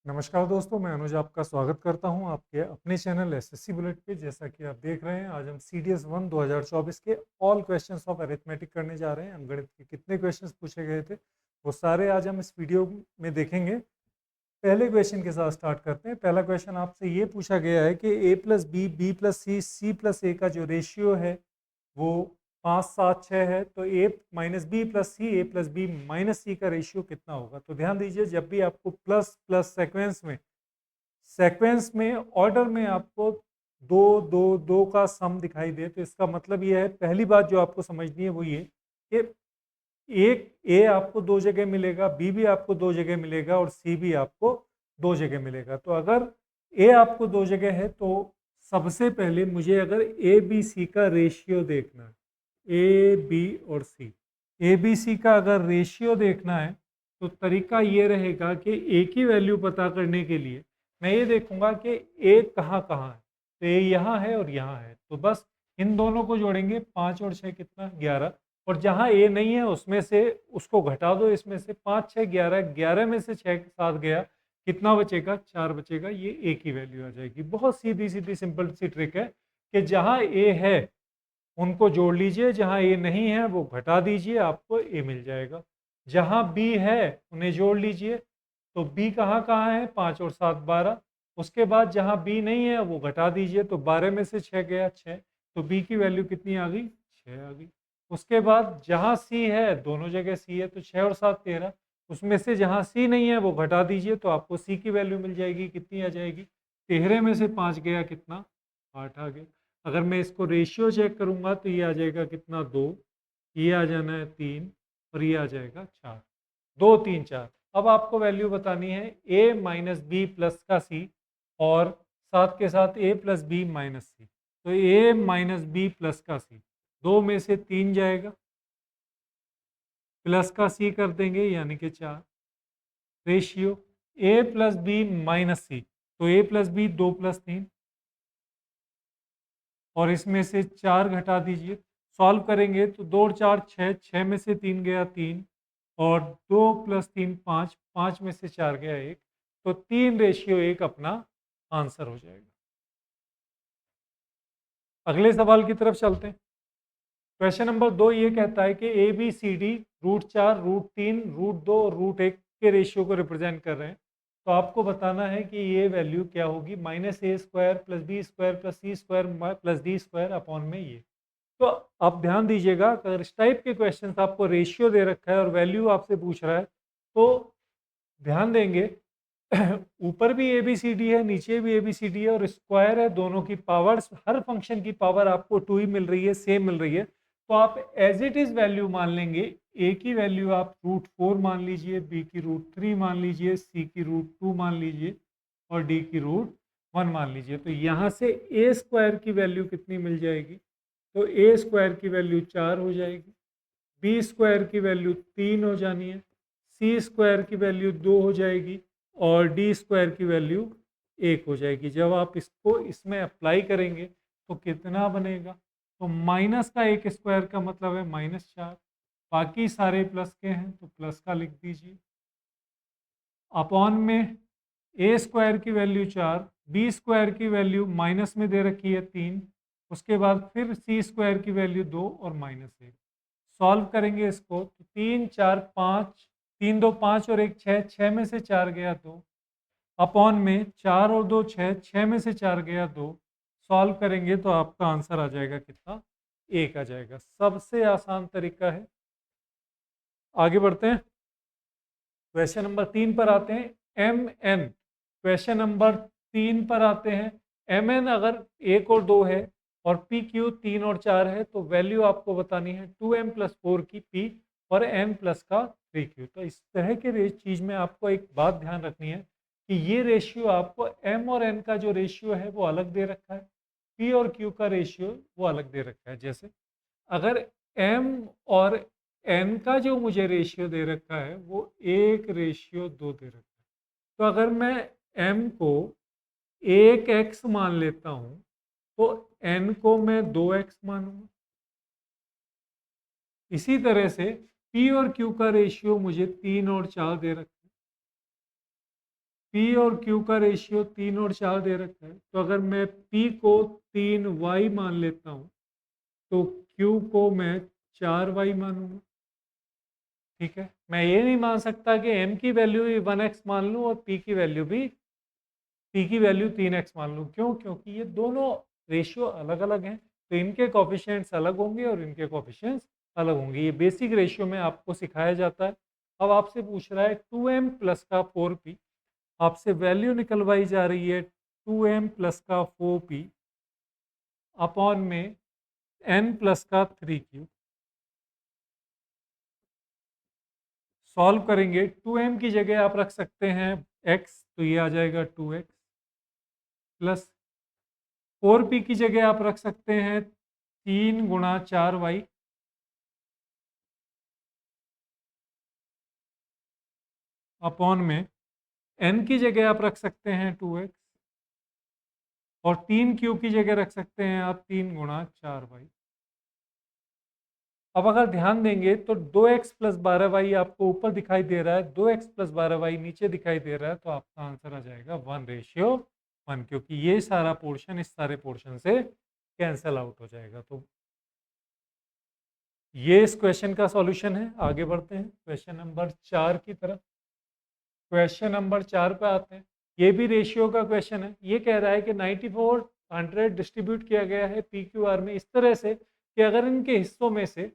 नमस्कार दोस्तों, मैं अनुज आपका स्वागत करता हूं आपके अपने चैनल एसएससी बुलेट पे। जैसा कि आप देख रहे हैं, आज हम सीडीएस 1 2024 के ऑल क्वेश्चंस ऑफ अरिथमेटिक करने जा रहे हैं। अंकगणित के कितने क्वेश्चंस पूछे गए थे वो सारे आज हम इस वीडियो में देखेंगे। पहले क्वेश्चन के साथ स्टार्ट करते हैं। पहला क्वेश्चन आपसे ये पूछा गया है कि a plus B, B plus C, C plus A का जो रेशियो है वो 5-7-6 है। तो A minus B plus C, A plus B minus C का रेशियो कितना होगा। तो ध्यान दीजिए, जब भी आपको प्लस प्लस सेक्वेंस में ऑर्डर में आपको दो दो दो का सम दिखाई दे, तो इसका मतलब ये है, पहली बात जो आपको समझनी है वो ये कि एक ए आपको दो जगह मिलेगा, बी भी आपको दो जगह मिलेगा और सी भी आपको दो जगह मिलेगा। तो अगर ए आपको दो जगह है तो सबसे पहले मुझे अगर ए बी सी का रेशियो देखना है, ए बी और सी, ए बी सी का अगर रेशियो देखना है तो तरीका ये रहेगा कि ए की वैल्यू पता करने के लिए मैं ये देखूंगा कि ए कहाँ कहाँ है। तो ए यहाँ है और यहाँ है, तो बस इन दोनों को जोड़ेंगे, 5 और 6 कितना, 11। और जहाँ ए नहीं है उसमें से उसको घटा दो, इसमें से 5 6 11, 11 में से 6 साथ गया, कितना बचेगा, 4 बचेगा। ये ए की वैल्यू आ जाएगी। बहुत सीधी सीधी सिंपल सी ट्रिक है कि जहाँ ए है उनको जोड़ लीजिए, जहाँ ए नहीं है वो घटा दीजिए, आपको ए मिल जाएगा। जहाँ बी है उन्हें जोड़ लीजिए। तो बी कहाँ कहाँ है, 5 और 7 12। उसके बाद जहाँ बी नहीं है वो घटा दीजिए, तो 12 में से 6 गया, 6। तो बी की वैल्यू कितनी आ गई, 6 आ गई। उसके बाद जहाँ सी है, दोनों जगह सी है, तो 6 और 7 13। उसमें से जहाँ सी नहीं है वो घटा दीजिए, तो आपको सी की वैल्यू मिल जाएगी। कितनी आ जाएगी, 13 में से 5 गया, कितना, 8 आ गया। अगर मैं इसको रेशियो चेक करूंगा तो ये आ जाएगा कितना, 2। ये आ जाना है 3 और ये आ जाएगा 4। 2 3 4। अब आपको वैल्यू बतानी है ए माइनस बी प्लस का सी और साथ के साथ ए प्लस बी माइनस सी। तो ए माइनस बी प्लस का सी, 2 में से 3 जाएगा, प्लस का सी कर देंगे यानी कि 4। Ratio A plus B minus सी, तो ए प्लस बी 2 + 3 और इसमें से 4 घटा दीजिए। सॉल्व करेंगे तो 2 और 4 6, 6 में से 3 गया, 3 और 2 + 3 5, 5 में से 4 गया, 1। तो 3:1 अपना आंसर हो जाएगा। अगले सवाल की तरफ चलते हैं। क्वेश्चन नंबर 2 ये कहता है कि ए बी सी डी √4, √3, √2 और √1 के रेशियो को रिप्रेजेंट कर रहे हैं। तो आपको बताना है कि ये वैल्यू क्या होगी, -a² + b² + c² + d² upon में ये। तो आप ध्यान दीजिएगा, अगर इस टाइप के क्वेश्चन आपको रेशियो दे रखा है और वैल्यू आपसे पूछ रहा है तो ध्यान देंगे ऊपर भी ए बी सी डी है, नीचे भी ए बी सी डी है और स्क्वायर है, दोनों की पावर्स, हर फंक्शन की पावर आपको 2 ही मिल रही है, सेम मिल रही है। तो आप एज इट इज वैल्यू मान लेंगे। ए की वैल्यू आप √4 मान लीजिए, बी की √3 मान लीजिए, सी की √2 मान लीजिए और डी की √1 मान लीजिए। तो यहाँ से ए स्क्वायर की वैल्यू कितनी मिल जाएगी, तो ए स्क्वायर की वैल्यू 4 हो जाएगी, बी स्क्वायर की वैल्यू 3 हो जानी है, सी स्क्वायर की वैल्यू 2 हो जाएगी और डी स्क्वायर की वैल्यू 1 हो जाएगी। जब आप इसको इसमें अप्लाई करेंगे तो कितना बनेगा, तो माइनस का 1 स्क्वायर का मतलब है -4। बाकी सारे प्लस के हैं तो प्लस का लिख दीजिए। अपॉन में ए स्क्वायर की वैल्यू 4, बी स्क्वायर की वैल्यू माइनस में दे रखी है 3, उसके बाद फिर सी स्क्वायर की वैल्यू 2 और -1। सॉल्व करेंगे इसको तो 3 4 5, 3 2 5 और 1 6, 6 में से 4 गया 2, अपॉन में 4 और 2 6, 6 में से 4 गया 2। सॉल्व करेंगे तो आपका आंसर आ जाएगा कितना, 1 आ जाएगा। सबसे आसान तरीका है। आगे बढ़ते हैं, क्वेश्चन नंबर 3 पर आते हैं। एम एन, क्वेश्चन नंबर 3 पर आते हैं। एम एन अगर 1 और 2 है और पी क्यू 3 और 4 है तो वैल्यू आपको बतानी है 2m + 4 की पी और n प्लस का 3q। तो इस तरह के चीज़ में आपको एक बात ध्यान रखनी है कि ये रेशियो आपको m और n का जो रेशियो है वो अलग दे रखा है, p और q का रेशियो वो अलग दे रखा है। जैसे अगर m और n का जो मुझे रेशियो दे रखा है वो 1:2 दे रखा है, तो अगर मैं m को 1x मान लेता हूं तो n को मैं 2x मानूंगा। इसी तरह से p और q का रेशियो मुझे 3 और 4 दे रखा है। पी और क्यू का रेशियो 3 और 4 दे रखा है, तो अगर मैं पी को 3y मान लेता हूँ तो क्यू को मैं 4y मानूंगा। ठीक है, मैं ये नहीं मान सकता कि m की वैल्यू भी 1x मान लूँ और p की वैल्यू 3x मान लूँ। क्यों? क्योंकि ये दोनों रेशियो अलग अलग हैं, तो इनके कॉफिशिएंट्स अलग होंगे और इनके कॉफिशिएंट्स अलग होंगे। ये बेसिक रेशियो में आपको सिखाया जाता है। अब आपसे पूछ रहा है 2m प्लस का 4p, आपसे वैल्यू निकलवाई जा रही है 2m प्लस का 4p अपॉन में n प्लस का 3q। सॉल्व करेंगे, 2m की जगह आप रख सकते हैं x, तो ये आ जाएगा 2x प्लस 4p की जगह आप रख सकते हैं 3 गुणा 4y अपॉन में n की जगह आप रख सकते हैं 2x और 3q की जगह रख सकते हैं आप 3 गुणा 4y। अब अगर ध्यान देंगे तो 2x प्लस 12y आपको ऊपर दिखाई दे रहा है, 2x प्लस 12y नीचे दिखाई दे रहा है, तो आपका आंसर आ जाएगा 1:1, क्योंकि ये सारा पोर्शन इस सारे पोर्शन से कैंसल आउट हो जाएगा। तो ये इस क्वेश्चन का सॉल्यूशन है। आगे बढ़ते हैं क्वेश्चन नंबर 4 की तरफ। क्वेश्चन नंबर 4 पे आते हैं। ये भी रेशियो का क्वेश्चन है। ये कह रहा है कि 9400 डिस्ट्रीब्यूट किया गया है पी क्यू आर में इस तरह से कि अगर इनके हिस्सों में से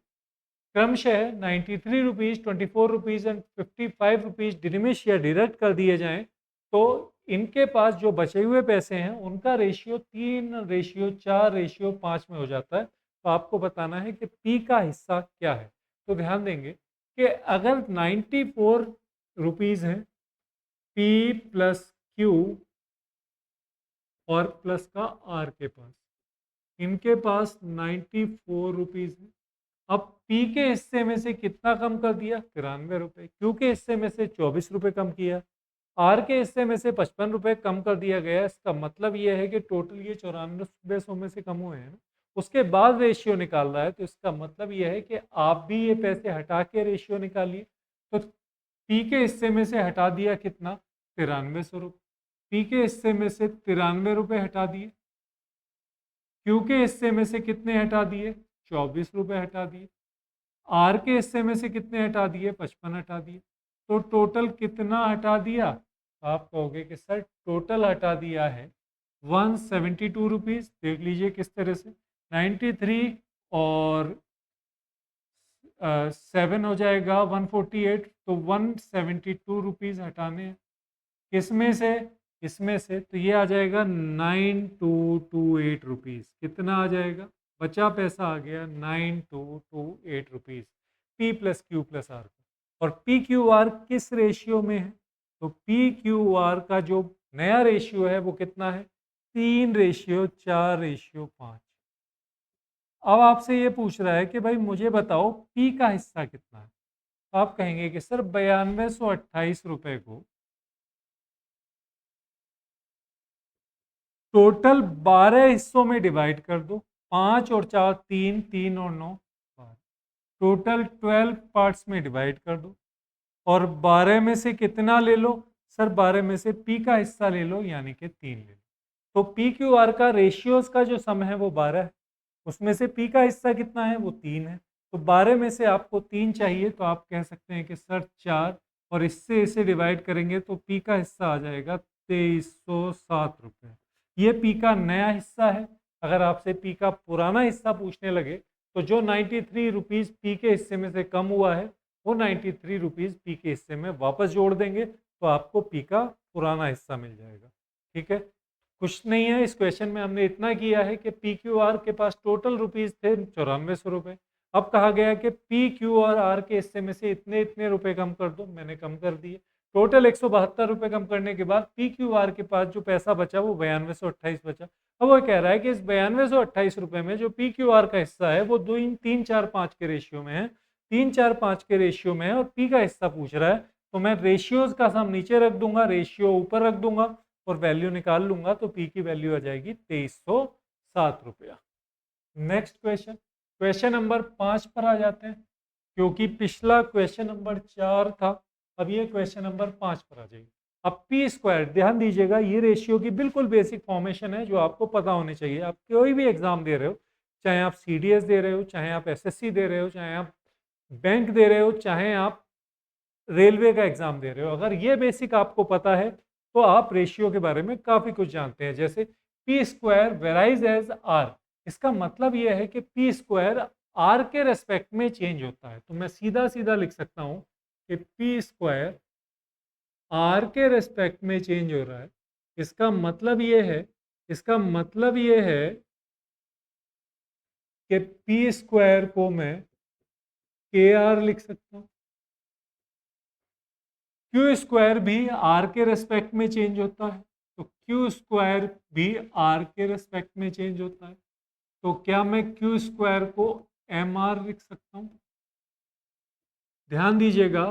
क्रमशः 93 रुपीज़, 24 रुपीज़ एंड 55 रुपीज़ डिनिमिश या डिडक्ट कर दिए जाएं, तो इनके पास जो बचे हुए पैसे हैं उनका रेशियो 3:4:5 में हो जाता है। तो आपको बताना है कि पी का हिस्सा क्या है। तो ध्यान देंगे कि अगर 94 रुपीज़ हैं पी प्लस क्यू और प्लस का आर के पास, इनके पास 94 रुपीज़ है। अब पी के हिस्से में से कितना कम कर दिया? 93 रुपये। क्यू के हिस्से में से 24 रुपये कम किया। आर के हिस्से में से 55 रुपये कम कर दिया गया। इसका मतलब ये है कि टोटल ये 94 में से कम हुए हैं ना। उसके बाद रेशियो निकाल रहा है, तो इसका मतलब ये है कि आप भी ये पैसे हटा के रेशियो निकालिए। तो पी के हिस्से में से हटा दिया कितना? 9300 रुपये। पी के हिस्से में से 93 रुपये हटा दिए। क्यू के हिस्से में से कितने हटा दिए? 24 रुपये हटा दिए। आर के हिस्से में से कितने हटा दिए? 55 हटा दिए। तो टोटल कितना हटा दिया? आप कहोगे कि सर टोटल हटा दिया है 172 रुपीज़। देख लीजिए किस तरह से 93 और 7 हो जाएगा 148, तो 172 रुपीज़ हटाने हैं। किसमें से? इसमें से। तो ये आ जाएगा 9228 रुपीज़। कितना आ जाएगा? बचा पैसा आ गया 9228 rupees P plus Q plus R का। और पी क्यू आर किस रेशियो में है? तो पी क्यू आर का जो नया रेशियो है वो कितना है? 3:4:5। अब आपसे ये पूछ रहा है कि भाई मुझे बताओ पी का हिस्सा कितना है। आप कहेंगे कि सर 9228 रुपये को टोटल 12 हिस्सों में डिवाइड कर दो। 5 और 4 3, 3 और 9 12, टोटल 12 पार्ट्स में डिवाइड कर दो और 12 में से कितना ले लो? सर 12 में से पी का हिस्सा ले लो, यानी कि 3 ले लो। तो पी क्यू आर का रेशियोज का जो सम है वो 12 है, उसमें से पी का हिस्सा कितना है? वो 3 है। तो 12 में से आपको 3 चाहिए, तो आप कह सकते हैं कि सर 4, और इससे इसे डिवाइड करेंगे तो पी का हिस्सा आ जाएगा 2307 रुपये। ये पी का नया हिस्सा है। अगर आपसे पी का पुराना हिस्सा पूछने लगे तो जो 93 रुपीज़ पी के हिस्से में से कम हुआ है वो 93 रुपीज़ पी के हिस्से में वापस जोड़ देंगे, तो आपको पी का पुराना हिस्सा मिल जाएगा। ठीक है, कुछ नहीं है। इस क्वेश्चन में हमने इतना किया है कि पी क्यू आर के पास टोटल रुपीज़ थे 9400 रुपये। अब कहा गया कि पी क्यू और आर के हिस्से में से इतने इतने रुपए कम कर दो, मैंने कम कर दिए। टोटल 172 रुपये कम करने के बाद पी क्यू आर के पास जो पैसा बचा वो 9228 बचा। अब वो कह रहा है कि इस 9228 रुपये में जो पी क्यू आर का हिस्सा है वो 3:4:5 के रेशियो में है, 3:4:5 के रेशियो में है, और पी का हिस्सा पूछ रहा है। तो मैं रेशियोज का सम नीचे रख दूंगा, रेशियो ऊपर रख दूंगा और वैल्यू निकाल लूंगा, तो पी की वैल्यू आ जाएगी 2307 रुपया। नेक्स्ट क्वेश्चन, क्वेश्चन नंबर 5 पर आ जाते हैं। क्योंकि पिछला क्वेश्चन नंबर 4 था, अब ये क्वेश्चन नंबर 5 पर आ जाएगी। अब पी स्क्वायर, ध्यान दीजिएगा ये रेशियो की बिल्कुल बेसिक फॉर्मेशन है जो आपको पता होनी चाहिए। आप कोई भी एग्जाम दे रहे हो, चाहे आप सीडीएस दे रहे हो, चाहे आप एसएससी दे रहे हो, चाहे आप बैंक दे रहे हो, चाहे आप रेलवे का एग्जाम दे रहे हो, अगर ये बेसिक आपको पता है तो आप रेशियो के बारे में काफी कुछ जानते हैं। जैसे P square varies as R, इसका मतलब यह है कि पी स्क्वायर आर के रेस्पेक्ट में चेंज होता है। तो मैं सीधा सीधा लिख सकता हूं कि पी स्क्वायर आर के रेस्पेक्ट में चेंज हो रहा है। इसका मतलब ये है, इसका मतलब ये है कि पी स्क्वायर को मैं के आर लिख सकता हूं। क्यू स्क्वायर भी आर के रेस्पेक्ट में चेंज होता है, तो क्यू स्क्वायर भी आर के रेस्पेक्ट में चेंज होता है। तो क्या मैं क्यू स्क्वायर को एम आर लिख सकता हूं? ध्यान दीजिएगा,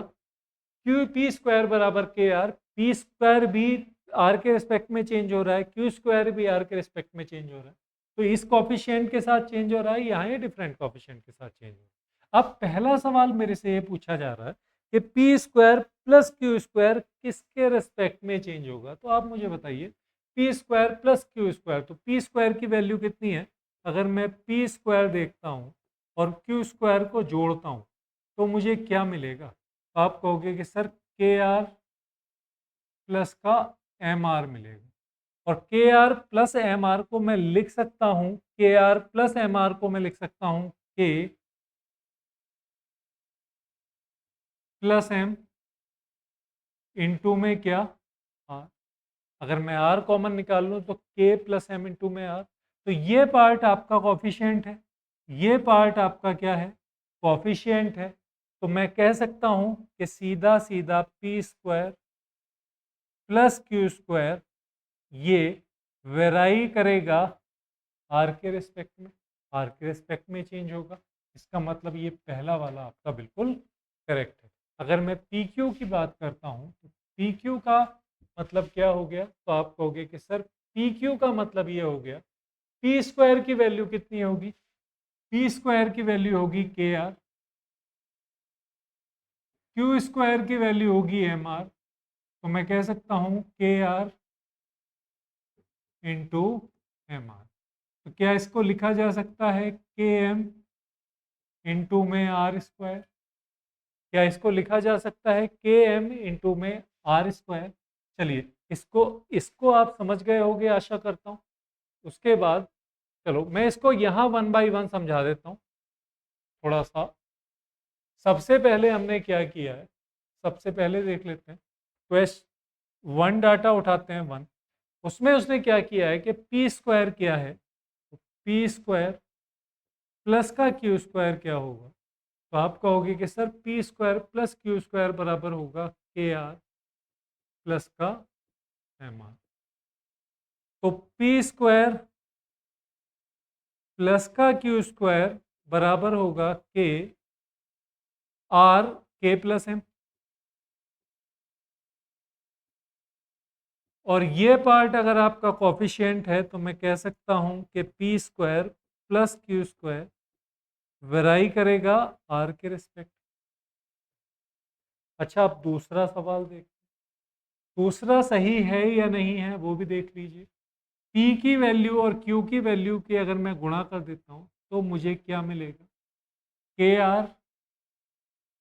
क्यू पी स्क्वायर बराबर के आर, पी स्क्वायर भी आर के रेस्पेक्ट में चेंज हो रहा है, क्यू स्क्वायर भी आर के रेस्पेक्ट में चेंज हो रहा है। तो इस कॉफिशिएंट के साथ चेंज हो रहा है, यहाँ ये डिफरेंट कॉफिशिएंट के साथ चेंज हो रहा है। अब पहला सवाल मेरे से ये पूछा जा रहा है कि P square plus Q square किसके रेस्पेक्ट में चेंज होगा। तो आप मुझे बताइए, P square plus Q square, तो पी स्क्वायर की वैल्यू कितनी है? अगर मैं पी स्क्वायर देखता हूँ और क्यू स्क्वायर को जोड़ता हूँ तो मुझे क्या मिलेगा? तो आप कहोगे कि सर के आर प्लस का एम आर मिलेगा। और के आर प्लस एम आर को मैं लिख सकता हूं, के आर प्लस एम आर को मैं लिख सकता हूं के प्लस एम इंटू में क्या, आर। अगर मैं आर कॉमन निकाल लूं तो के प्लस एम इंटू में आर। तो ये पार्ट आपका कॉफिशिएंट है, ये पार्ट आपका क्या है? कॉफिशिएंट है। तो मैं कह सकता हूं कि सीधा सीधा P square plus Q square ये वेराई करेगा आर के रेस्पेक्ट में, आर के रेस्पेक्ट में चेंज होगा। इसका मतलब ये पहला वाला आपका बिल्कुल करेक्ट है। अगर मैं पी क्यू की बात करता हूँ तो पी क्यू का मतलब क्या हो गया? तो आप कहोगे कि सर पी क्यू का मतलब ये हो गया, पी स्क्वायर की वैल्यू कितनी होगी? पी स्क्वायर की वैल्यू होगी के आर, क्यू स्क्वायर की वैल्यू होगी एम आर। तो मैं कह सकता हूँ के आर इंटू एम आर। तो क्या इसको लिखा जा सकता है के एम इंटू में आर स्क्वायर? क्या इसको लिखा जा सकता है के एम इंटू में आर स्क्वायर? चलिए, इसको इसको आप समझ गए होंगे आशा करता हूँ। उसके बाद चलो मैं इसको यहाँ वन बाई वन समझा देता हूँ थोड़ा सा। सबसे पहले हमने क्या किया है, सबसे पहले देख लेते हैं। क्वेश्चन वन डाटा उठाते हैं वन, उसमें उसने क्या किया है कि पी स्क्वायर क्या है, तो पी स्क्वायर प्लस का क्यू स्क्वायर क्या होगा? तो आप कहोगे कि sir P square plus Q square बराबर होगा के आर प्लस का एम आर। तो पी स्क्वायर प्लस का क्यू स्क्वायर बराबर होगा के आर के प्लस एम। और ये पार्ट अगर आपका कॉफिशिएंट है तो मैं कह सकता हूं कि P square plus Q square vary करेगा आर के रिस्पेक्ट। अच्छा, आप दूसरा सवाल देख, दूसरा सही है या नहीं है वो भी देख लीजिए। पी की वैल्यू और क्यू की वैल्यू की अगर मैं गुणा कर देता हूँ तो मुझे क्या मिलेगा? के आर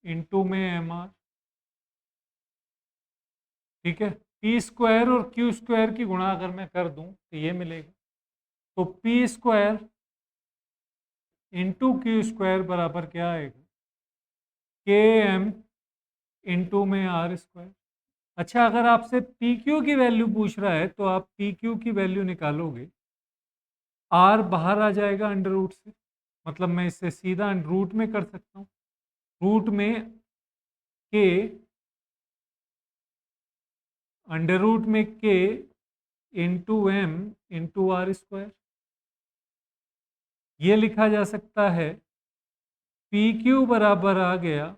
इंटू में एम आर। ठीक है, पी स्क्वायर और क्यू स्क्वायर की गुणा अगर मैं कर दूं तो ये मिलेगा। तो P square into Q square बराबर क्या आएगा? के एम इंटू में आर स्क्वायर। अच्छा, अगर आपसे पी क्यू की वैल्यू पूछ रहा है तो आप पी क्यू की वैल्यू निकालोगे, आर बाहर आ जाएगा अंडर रूट से, मतलब मैं इससे सीधा रूट में कर सकता हूँ। रूट में के, अंडर रूट में K into M into R square, ये लिखा जा सकता है। पी क्यू बराबर आ गया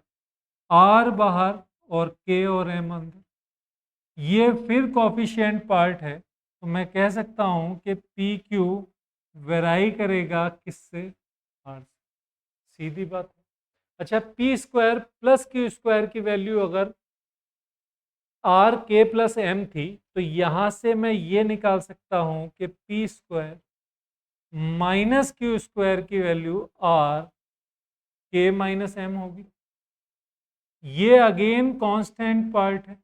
आर बाहर और के और एम अंदर, ये फिर कॉफिशिएंट पार्ट है। तो मैं कह सकता हूँ कि पी क्यू वेराई करेगा किससे? आर से, सीधी बात है। अच्छा, P square plus Q square की वैल्यू अगर आर के प्लस एम थी, तो यहाँ से मैं ये निकाल सकता हूँ कि P square minus Q square की वैल्यू आर के माइनस एम होगी। ये अगेन कांस्टेंट पार्ट है,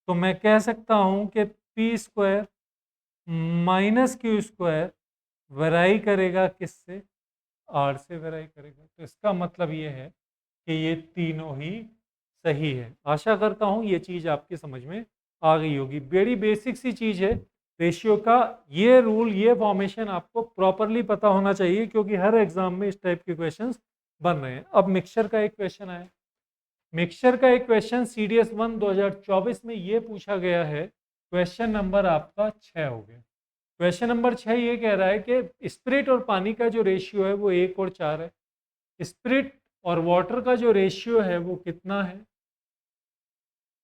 तो मैं कह सकता हूँ कि P square minus Q square vary करेगा किससे, आर से वेराई करेगा। तो इसका मतलब ये है कि ये तीनों ही सही है। आशा करता हूँ ये चीज़ आपकी समझ में आ गई होगी। बड़ी बेसिक सी चीज़ है रेशियो का। ये रूल, ये फॉर्मेशन आपको प्रॉपरली पता होना चाहिए, क्योंकि हर एग्जाम में इस टाइप के क्वेश्चंस बन रहे हैं। अब मिक्सचर का एक क्वेश्चन आया। मिक्सचर का एक क्वेश्चन CDS 1 2024 में ये पूछा गया है। क्वेश्चन नंबर आपका 6 हो गया। क्वेश्चन नंबर 6 ये कह रहा है कि स्पिरिट और पानी का जो रेशियो है वो 1 और 4 है। स्पिरिट और वाटर का जो रेशियो है वो कितना है,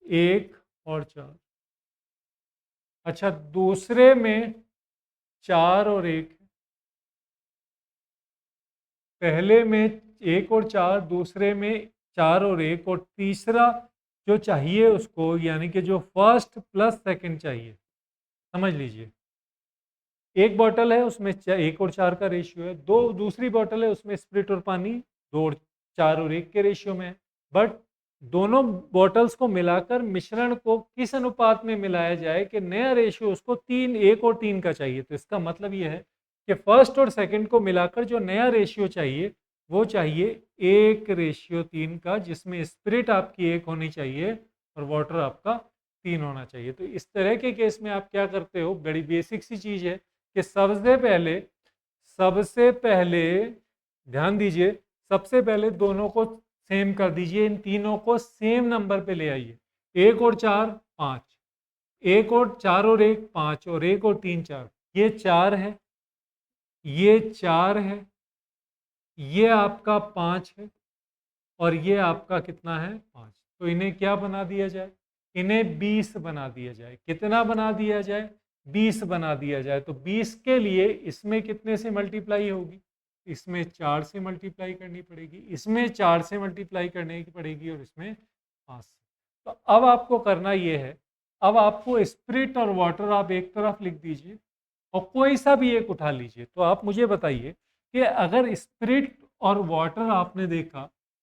1 और 4। अच्छा, दूसरे में 4 और 1 है। पहले में 1 और 4, दूसरे में 4 और 1, और तीसरा जो चाहिए उसको, यानी कि जो फर्स्ट प्लस सेकंड चाहिए, समझ लीजिए एक बॉटल है उसमें 1 और 4 का रेशियो है, दो दूसरी बॉटल है उसमें स्पिरिट और पानी 2 और 4 और 1 के रेशियो में है। बट दोनों बॉटल्स को मिलाकर मिश्रण को किस अनुपात में मिलाया जाए कि नया रेशियो उसको 3, 1 और 3 का चाहिए। तो इसका मतलब यह है कि फर्स्ट और सेकंड को मिलाकर जो नया रेशियो चाहिए वो चाहिए 1:3 का, जिसमें स्पिरिट आपकी 1 होनी चाहिए और वाटर आपका 3 होना चाहिए। तो इस तरह के केस में आप क्या करते हो, बड़ी बेसिक सी चीज़ है कि सबसे पहले ध्यान दीजिए, सबसे पहले दोनों को सेम कर दीजिए, इन तीनों को सेम नंबर पे ले आइए। 1 और 4 5, 1 और 4 और 1 5, और 1 और 3 4। ये 4 है, ये 4 है, ये आपका 5 है, और ये आपका कितना है 5। तो इन्हें क्या बना दिया जाए, इन्हें 20 बना दिया जाए। कितना बना दिया जाए, 20 बना दिया जाए। तो 20 के लिए इसमें कितने से मल्टीप्लाई होगी, इसमें 4 से मल्टीप्लाई करनी पड़ेगी, इसमें 4 से मल्टीप्लाई करने की पड़ेगी, और इसमें 5 से। तो अब आपको करना ये है, अब आपको स्पिरिट और वाटर आप एक तरफ लिख दीजिए और कोई सा भी एक उठा लीजिए। तो आप मुझे बताइए कि अगर स्पिरिट और वाटर आपने देखा,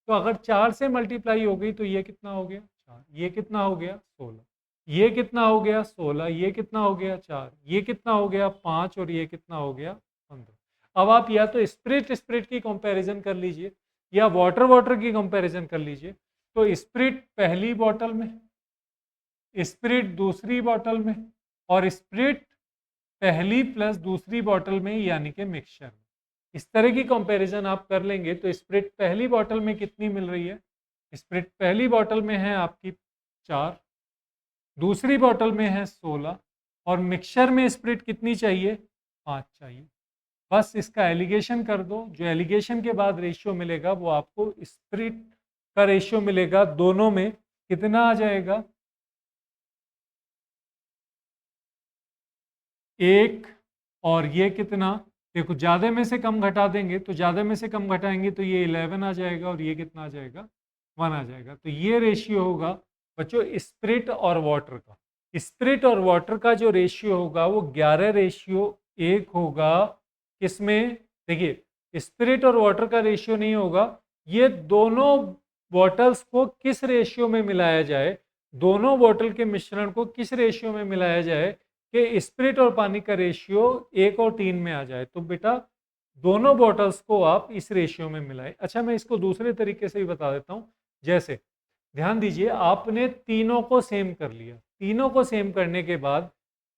तो अगर 4 से मल्टीप्लाई हो गई तो ये कितना हो गया 4, ये कितना हो गया 16, ये कितना हो गया 16, ये कितना हो गया 4, ये कितना हो गया 5, और ये कितना हो गया 15। अब आप या तो स्पिरिट स्पिरिट की कंपैरिजन कर लीजिए या वाटर वाटर की कंपैरिजन कर लीजिए। तो स्पिरिट पहली बॉटल में, स्पिरिट दूसरी बॉटल में, और स्पिरिट पहली प्लस दूसरी बॉटल में, यानी कि मिक्सचर में। इस तरह की कंपैरिजन आप कर लेंगे तो स्पिरिट पहली बॉटल में कितनी मिल रही है, स्पिरिट पहली बॉटल में है आपकी 4, दूसरी बॉटल में है 16, और मिक्सचर में स्पिरिट कितनी चाहिए 5 चाहिए। बस इसका एलिगेशन कर दो, जो एलिगेशन के बाद रेशियो मिलेगा वो आपको स्पिरिट का रेशियो मिलेगा, दोनों में कितना आ जाएगा 1, और ये कितना, देखो ज़्यादा में से कम घटा देंगे, तो ज़्यादा में से कम घटाएंगे तो ये 11 आ जाएगा, और ये कितना आ जाएगा 1 आ जाएगा। तो ये रेशियो होगा बच्चों स्पिरिट और वाटर का। स्पिरिट और वाटर का जो रेशियो होगा वो 11:1 होगा। किसमें, देखिए स्पिरिट और वाटर का रेशियो नहीं होगा, ये दोनों बॉटल्स को किस रेशियो में मिलाया जाए, दोनों बॉटल के मिश्रण को किस रेशियो में मिलाया जाए कि स्पिरिट और पानी का रेशियो 1 और 3 में आ जाए। तो बेटा दोनों बॉटल्स को आप इस रेशियो में मिलाएं। अच्छा, मैं इसको दूसरे तरीके से भी बता देता हूँ। जैसे ध्यान दीजिए, आपने तीनों को सेम कर लिया, तीनों को सेम करने के बाद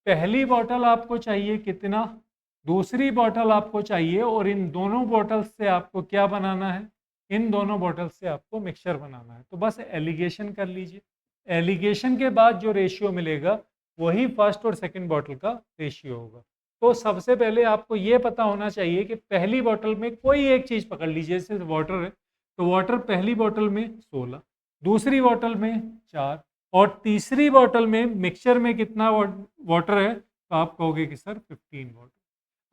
पहली बॉटल आपको चाहिए कितना, दूसरी बॉटल आपको चाहिए, और इन दोनों बॉटल्स से आपको क्या बनाना है, इन दोनों बॉटल से आपको मिक्सचर बनाना है। तो बस एलिगेशन कर लीजिए, एलिगेशन के बाद जो रेशियो मिलेगा वही फर्स्ट और सेकंड बॉटल का रेशियो होगा। तो सबसे पहले आपको ये पता होना चाहिए कि पहली बॉटल में कोई एक चीज़ पकड़ लीजिए, जैसे वाटर है तो वाटर पहली बॉटल में 16, दूसरी बॉटल में 4, और तीसरी बॉटल में मिक्सचर में कितना वाटर है, तो आप कहोगे कि सर 15 वाटर।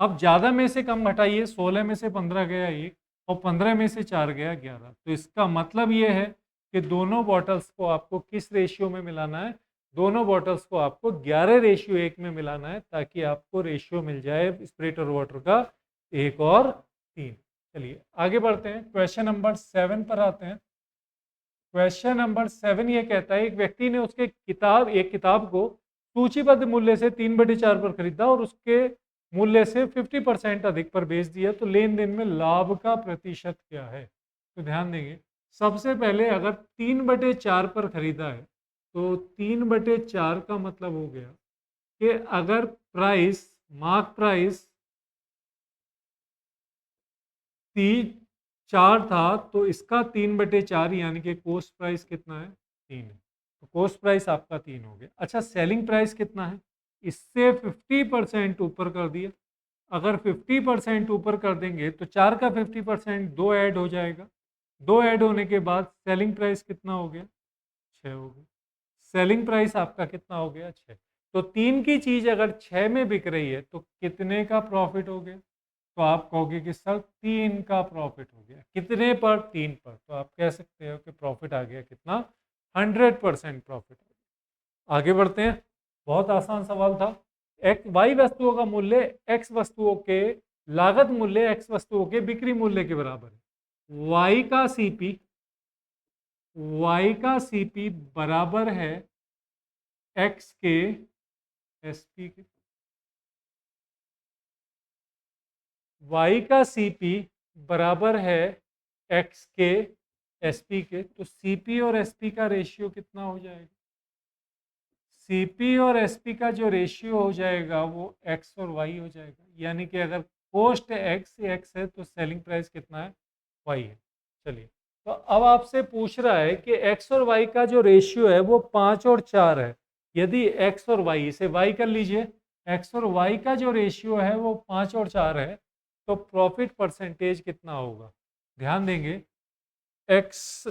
अब ज़्यादा में से कम घटाइए, 16 में से 15 गया 1, और 15 में से 4 गया 11। तो इसका मतलब ये है कि दोनों बॉटल्स को आपको किस रेशियो में मिलाना है, दोनों बॉटल्स को आपको 11:1 में मिलाना है, ताकि आपको रेशियो मिल जाए स्पिरिट और वाटर का 1 और 3। चलिए आगे बढ़ते हैं, क्वेश्चन नंबर 7 पर आते हैं। क्वेश्चन नंबर 7 ये कहता है, एक व्यक्ति ने एक किताब को सूचीबद्ध मूल्य से 3/4 पर खरीदा और उसके मूल्य से 50% अधिक पर बेच दिया, तो लेन देन में लाभ का प्रतिशत क्या है? तो ध्यान देंगे, सबसे पहले अगर 3/4 पर खरीदा है तो 3/4 का मतलब हो गया कि अगर प्राइस, मार्क प्राइस 4 था तो इसका 3/4 यानी कि कोस्ट प्राइस कितना है? 3 है। तो कोस्ट प्राइस आपका 3 हो गया। अच्छा, सेलिंग प्राइस कितना है? इससे 50% ऊपर कर दिया। अगर 50% ऊपर कर देंगे तो 4 का 50% 2 ऐड हो जाएगा। 2 ऐड होने के बाद सेलिंग प्राइस कितना हो गया? 6 हो गया। सेलिंग प्राइस आपका कितना हो गया? 6। तो 3 की चीज अगर 6 में बिक रही है तो कितने का प्रॉफिट हो गया? तो आप कहोगे कि सर 3 का प्रॉफिट हो गया। कितने पर? 3 पर। तो आप कह सकते हो कि प्रॉफिट आ गया कितना? 100% प्रॉफिट। आगे बढ़ते हैं, बहुत आसान सवाल था। वाई वस्तुओं का मूल्य एक्स वस्तुओं के लागत मूल्य एक्स वस्तुओं के बिक्री मूल्य के बराबर है। वाई का सीपी बराबर है एक्स के एसपी के। वाई का सीपी बराबर है एक्स के एसपी के। तो सीपी और एसपी का रेशियो कितना हो जाएगा? सीपी और एसपी का जो रेशियो हो जाएगा वो एक्स और वाई हो जाएगा। यानी कि अगर कोस्ट एक्स है तो सेलिंग प्राइस कितना है? वाई है। चलिए, तो अब आपसे पूछ रहा है कि एक्स और वाई का जो रेशियो है वो 5 और 4 है। यदि एक्स और वाई, इसे वाई कर लीजिए, एक्स और वाई का जो रेशियो है वो 5 और 4 है, तो प्रॉफिट परसेंटेज कितना होगा? ध्यान देंगे, एक्स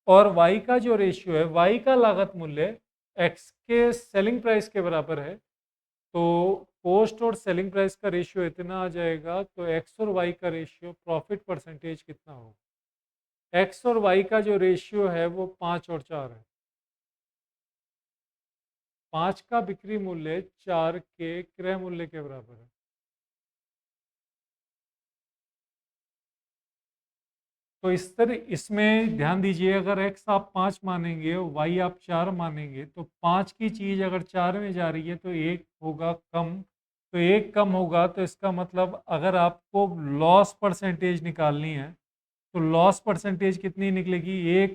और वाई का जो रेशियो है, वाई का लागत मूल्य एक्स के सेलिंग प्राइस के बराबर है, तो कॉस्ट और सेलिंग प्राइस का रेशियो इतना आ जाएगा, तो एक्स और वाई का रेशियो प्रॉफिट परसेंटेज कितना होगा? एक्स और वाई का जो रेशियो है वो 5 और 4 है। 5 का बिक्री मूल्य 4 के क्रय मूल्य के बराबर है। तो इस तरह इसमें ध्यान दीजिए, अगर x आप 5 मानेंगे और y आप 4 मानेंगे, तो 5 की चीज़ अगर 4 में जा रही है तो एक होगा कम। तो एक कम होगा तो इसका मतलब अगर आपको लॉस परसेंटेज निकालनी है तो लॉस परसेंटेज कितनी निकलेगी?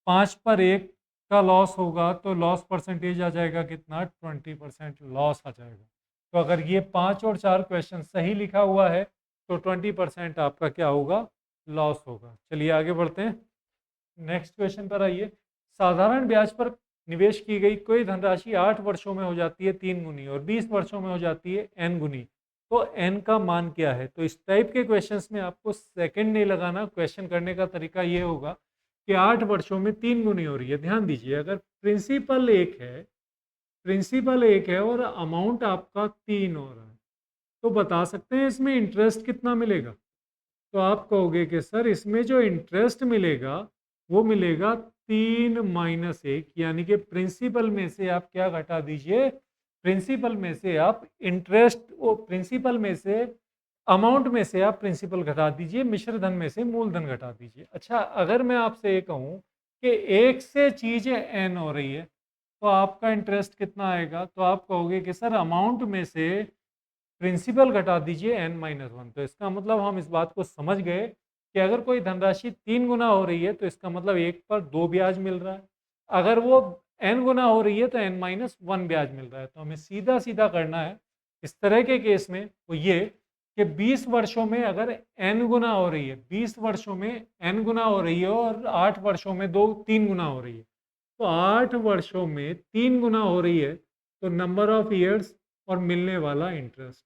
5 पर 1 का लॉस होगा तो लॉस परसेंटेज आ जाएगा कितना? 20% लॉस आ जाएगा। तो अगर ये 5 और 4 क्वेश्चन सही लिखा हुआ है तो 20% आपका क्या होगा? लॉस होगा। चलिए आगे बढ़ते हैं, नेक्स्ट क्वेश्चन पर आइए। साधारण ब्याज पर निवेश की गई कोई धनराशि 8 वर्षों में हो जाती है 3 गुनी और 20 वर्षों में हो जाती है n गुनी, तो n का मान क्या है? तो इस टाइप के क्वेश्चंस में आपको सेकंड नहीं लगाना। क्वेश्चन करने का तरीका ये होगा कि 8 वर्षों में 3 गुनी हो रही है। ध्यान दीजिए, अगर प्रिंसिपल एक है और अमाउंट आपका 3 हो रहा है, तो बता सकते हैं इसमें इंटरेस्ट कितना मिलेगा? तो आप कहोगे कि सर इसमें जो इंटरेस्ट मिलेगा वो मिलेगा 3 - 1, यानी कि प्रिंसिपल में से आप क्या घटा दीजिए? प्रिंसिपल में से आप इंटरेस्ट, प्रिंसिपल में से अमाउंट में से आप प्रिंसिपल घटा दीजिए, मिश्र धन में से मूलधन घटा दीजिए। अच्छा, अगर मैं आपसे ये कहूँ कि एक से चीज़ें एन हो रही है तो आपका इंटरेस्ट कितना आएगा? तो आप कहोगे कि सर अमाउंट में से प्रिंसिपल घटा दीजिए n-1। तो इसका मतलब हम इस बात को समझ गए कि अगर कोई धनराशि 3 गुना हो रही है तो इसका मतलब 1 पर 2 ब्याज मिल रहा है। अगर वो n गुना हो रही है तो n-1 ब्याज मिल रहा है। तो हमें सीधा सीधा करना है इस तरह के केस में वो ये कि 20 वर्षों में अगर n गुना हो रही है, 20 वर्षों में n गुना हो रही है और 8 वर्षों में 3 गुना हो रही है, तो 8 वर्षों में 3 गुना हो रही है, तो नंबर ऑफ ईयर्स और मिलने वाला इंटरेस्ट।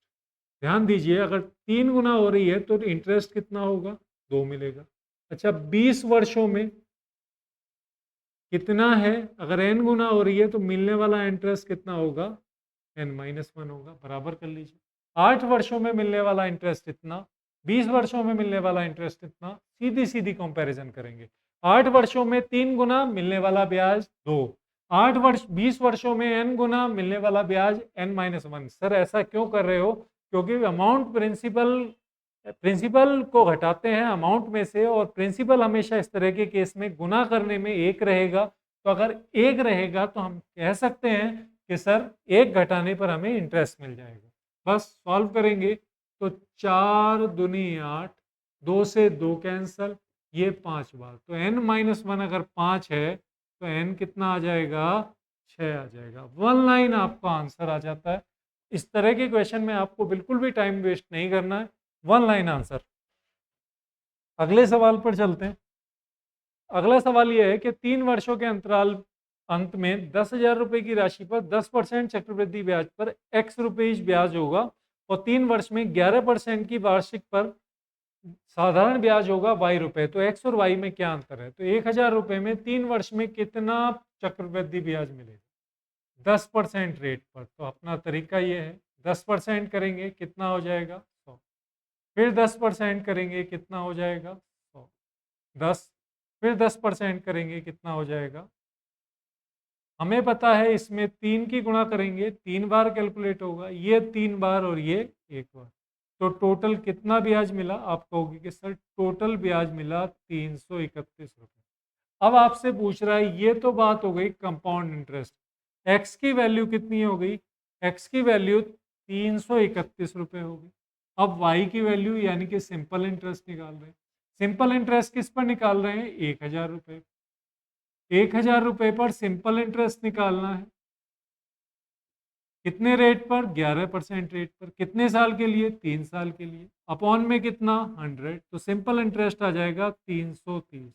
ध्यान दीजिए, अगर 3 गुना हो रही है तो इंटरेस्ट कितना होगा? 2 मिलेगा। अच्छा, 20 वर्षों में कितना है? अगर n गुना हो रही है तो मिलने वाला इंटरेस्ट कितना होगा? n-1 होगा। बराबर कर लीजिए। 8 वर्षों में मिलने वाला इंटरेस्ट इतना, 20 वर्षों में मिलने वाला इंटरेस्ट इतना, सीधी सीधी कंपैरिजन करेंगे। 8 वर्षों में 3 गुना मिलने वाला ब्याज 2, 8 वर्ष 20 वर्षों में n गुना मिलने वाला ब्याज n-1। सर ऐसा क्यों कर रहे हो? क्योंकि अमाउंट प्रिंसिपल को घटाते हैं अमाउंट में से, और प्रिंसिपल हमेशा इस तरह के केस में गुना करने में एक रहेगा। तो अगर एक रहेगा तो हम कह सकते हैं कि सर एक घटाने पर हमें इंटरेस्ट मिल जाएगा। बस सॉल्व करेंगे तो 4 दूनी 8, 2 से 2 कैंसल, ये 5 बार, तो n-1 अगर 5 है तो n कितना आ जाएगा? 6 आ जाएगा। 1 लाइन आपका आंसर आ जाता है। इस तरह के क्वेश्चन में आपको बिल्कुल भी टाइम वेस्ट नहीं करना है, 1 लाइन आंसर। अगले सवाल पर चलते हैं। अगला सवाल यह है कि 3 वर्षों के अंतराल अंत में 10,000 रुपए की राशि पर 10% चक्रवृद्धि ब्याज पर x रुपये ब्याज होगा, और 3 वर्ष में 11% की वार्षिक पर साधारण ब्याज होगा y रुपए। तो x और y में क्या अंतर है? तो 1,000 रुपए में 3 वर्ष में कितना चक्रवृद्धि ब्याज मिलेगा? 10% रेट पर। तो अपना तरीका ये है, 10% करेंगे कितना हो जाएगा? 100। फिर 10% करेंगे कितना हो जाएगा? 100। 10, फिर 10% करेंगे कितना हो जाएगा? हमें पता है इसमें 3 की गुणा करेंगे 3 बार कैलकुलेट होगा, ये 3 बार और ये 1 बार। तो टोटल कितना ब्याज मिला? आप कहोगे कि सर टोटल ब्याज मिला 331 रुपये। अब आपसे पूछ रहा है, ये तो बात हो गई कंपाउंड इंटरेस्ट, एक्स की वैल्यू कितनी हो गई? एक्स की वैल्यू 331 रुपये हो गई। अब वाई की वैल्यू यानी कि सिंपल इंटरेस्ट निकाल रहे हैं। सिंपल इंटरेस्ट किस पर निकाल रहे हैं? 1,000 रुपये। 1,000 रुपये पर सिंपल इंटरेस्ट निकालना है। कितने रेट पर? 11% रेट पर। कितने साल के लिए? 3 साल के लिए। अपॉन में कितना? 100। तो सिंपल इंटरेस्ट आ जाएगा 330।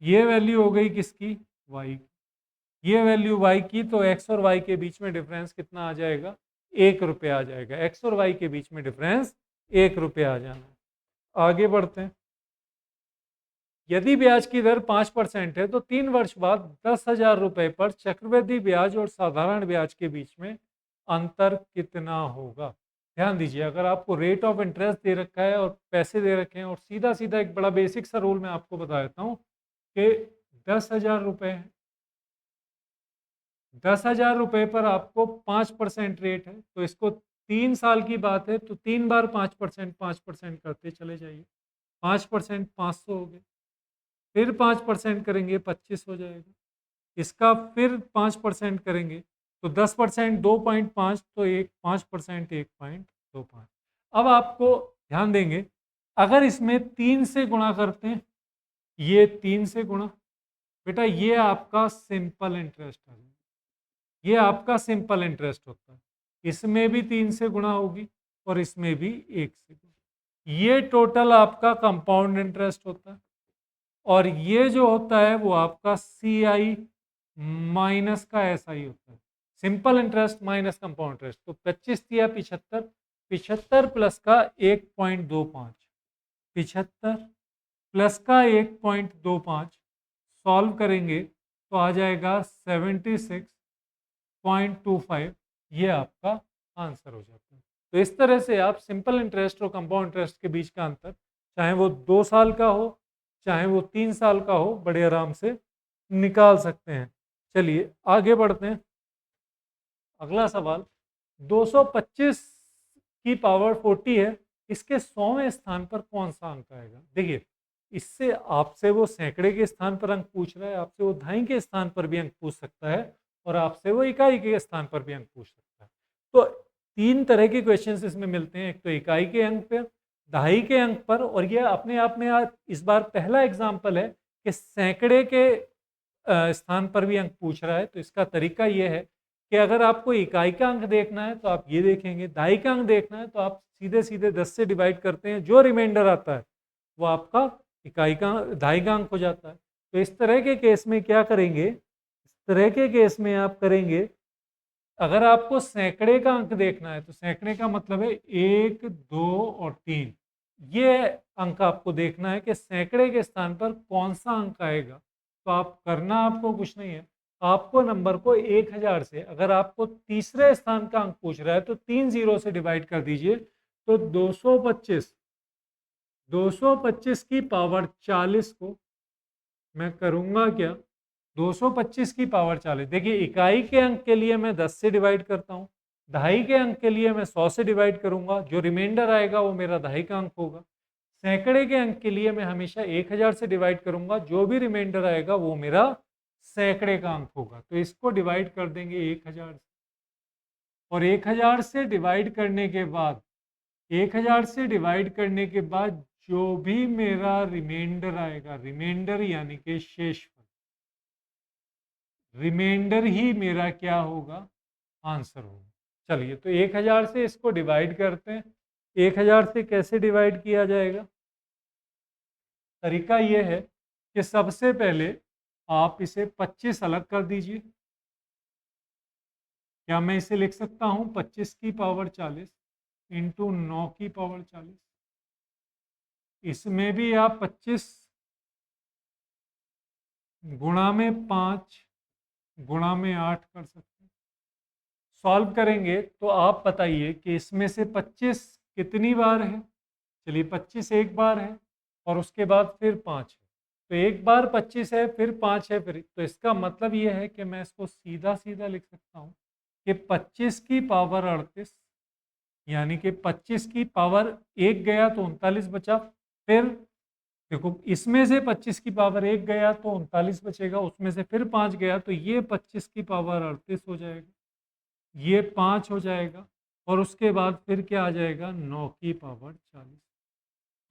ये वैल्यू हो गई किसकी? वाई की। ये वैल्यू वाई की, तो एक्स और वाई के बीच में डिफरेंस कितना आ जाएगा? 1 रुपये आ जाएगा। एक्स और वाई के बीच में डिफरेंस 1 रुपये आ जाना है। आगे बढ़ते हैं। यदि ब्याज की दर 5% है तो 3 वर्ष बाद 10,000 रुपये पर चक्रवृद्धि ब्याज और साधारण ब्याज के बीच में अंतर कितना होगा? ध्यान दीजिए, अगर आपको रेट ऑफ इंटरेस्ट दे रखा है और पैसे दे रखे हैं, और सीधा सीधा एक बड़ा बेसिक सा रूल मैं आपको बता देता हूँ कि 10,000 रुपये है, 10,000 रुपये पर आपको 5% रेट है, तो इसको 3 साल की बात है तो 3 बार 5% करते चले जाइए। 5% 500 हो गए, फिर 5% करेंगे 25 हो जाएगा, इसका फिर 5% करेंगे तो 10% 2.5, तो 5% 1.25। अब आपको ध्यान देंगे, अगर इसमें 3 से गुणा करते हैं, ये 3 से गुणा, बेटा ये आपका सिंपल इंटरेस्ट है, ये आपका सिंपल इंटरेस्ट होता है। इसमें भी 3 से गुणा होगी और इसमें भी 1 से गुणा। ये टोटल आपका कंपाउंड इंटरेस्ट होता है, और ये जो होता है वो आपका सी आई माइनस का एस आई होता है। Simple interest minus compound interest, तो 25 दिया 75, 75 प्लस का 1.25, 75 प्लस का 1.25 सॉल्व करेंगे तो आ जाएगा 76.25। ये आपका आंसर हो जाता है। तो इस तरह से आप सिंपल इंटरेस्ट और कंपाउंड इंटरेस्ट के बीच का अंतर, चाहे वो 2 साल का हो चाहे वो 3 साल का हो, बड़े आराम से निकाल सकते हैं। चलिए आगे बढ़ते हैं। अगला सवाल, 225 की पावर 40 है, इसके 100वें स्थान पर कौन सा अंक आएगा? देखिए, इससे आपसे वो सैकड़े के स्थान पर अंक पूछ रहा है, आपसे वो दहाई के स्थान पर भी अंक पूछ सकता है, और आपसे वो इकाई के स्थान पर भी अंक पूछ सकता है। तो 3 तरह के क्वेश्चंस इसमें मिलते हैं, एक तो इकाई के अंक पर, दहाई के अंक पर, और ये अपने आप में इस बार पहला एग्जाम्पल है कि सैकड़े के स्थान पर भी अंक पूछ रहा है। तो इसका तरीका ये है कि अगर आपको इकाई का अंक देखना है तो आप ये देखेंगे, दहाई का अंक देखना है तो आप सीधे सीधे 10 से डिवाइड करते हैं, जो रिमाइंडर आता है वो आपका इकाई का दहाई का अंक हो जाता है। तो इस तरह के केस में क्या करेंगे? इस तरह के केस में आप करेंगे, अगर आपको सैकड़े का अंक देखना है तो सैकड़े का मतलब है 1, 2 और 3, ये अंक आपको देखना है कि सैकड़े के स्थान पर कौन सा अंक आएगा। तो आप करना आपको कुछ नहीं है, आपको नंबर को 1000 से, अगर आपको तीसरे स्थान का अंक पूछ रहा है तो 3 जीरो से डिवाइड कर दीजिए, तो 225 की पावर 40 को मैं करूँगा क्या, 225 की पावर 40। देखिए इकाई के अंक के लिए मैं 10 से डिवाइड करता हूँ, दहाई के अंक के लिए मैं 100 से डिवाइड करूँगा, जो रिमाइंडर आएगा वो मेरा दहाई का अंक होगा। सैकड़े के अंक के लिए मैं हमेशा 1000 से डिवाइड करूँगा, जो भी रिमाइंडर आएगा वो मेरा सैकड़े का अंक होगा। तो इसको डिवाइड कर देंगे 1000 से, और 1000 से डिवाइड करने के बाद 1000 से डिवाइड करने के बाद जो भी मेरा रिमाइंडर आएगा, रिमाइंडर यानी कि शेषफल, रिमाइंडर ही मेरा क्या होगा, आंसर होगा। चलिए तो 1000 से इसको डिवाइड करते हैं। 1000 से कैसे डिवाइड किया जाएगा? तरीका ये है कि सबसे पहले आप इसे 25 अलग कर दीजिए। क्या मैं इसे लिख सकता हूँ 25 की पावर 40 इंटू 9 की पावर 40? इसमें भी आप 25 गुणा में 5 गुणा में 8 कर सकते हैं। सॉल्व करेंगे तो आप बताइए कि इसमें से 25 कितनी बार है। चलिए 25 एक बार है और उसके बाद फिर 5 है, तो एक बार 25 है फिर 5 है फिर, तो इसका मतलब ये है कि मैं इसको सीधा सीधा लिख सकता हूँ कि 25 की पावर 38, यानी कि 25 की पावर 1 गया तो 39 बचा। फिर देखो इसमें से 25 की पावर 1 गया तो 39 बचेगा, उसमें से फिर 5 गया तो ये 25 की पावर 38 हो जाएगा, ये 5 हो जाएगा, और उसके बाद फिर क्या आ जाएगा 9 की पावर 40,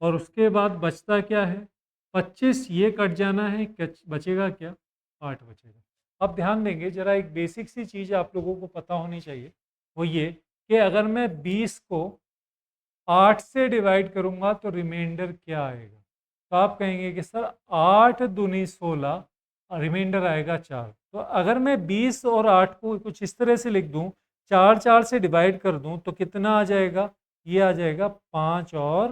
और उसके बाद बचता क्या है 25, ये कट जाना है, बचेगा क्या 8 बचेगा। अब ध्यान देंगे जरा, एक बेसिक सी चीज़ आप लोगों को पता होनी चाहिए, वो ये कि अगर मैं 20 को 8 से डिवाइड करूंगा तो रिमाइंडर क्या आएगा। तो आप कहेंगे कि सर 8 दूनी 16, रिमाइंडर आएगा 4। तो अगर मैं 20 और 8 को कुछ इस तरह से लिख दूं, 4 4 से डिवाइड कर दूं तो कितना आ जाएगा, ये आ जाएगा 5 और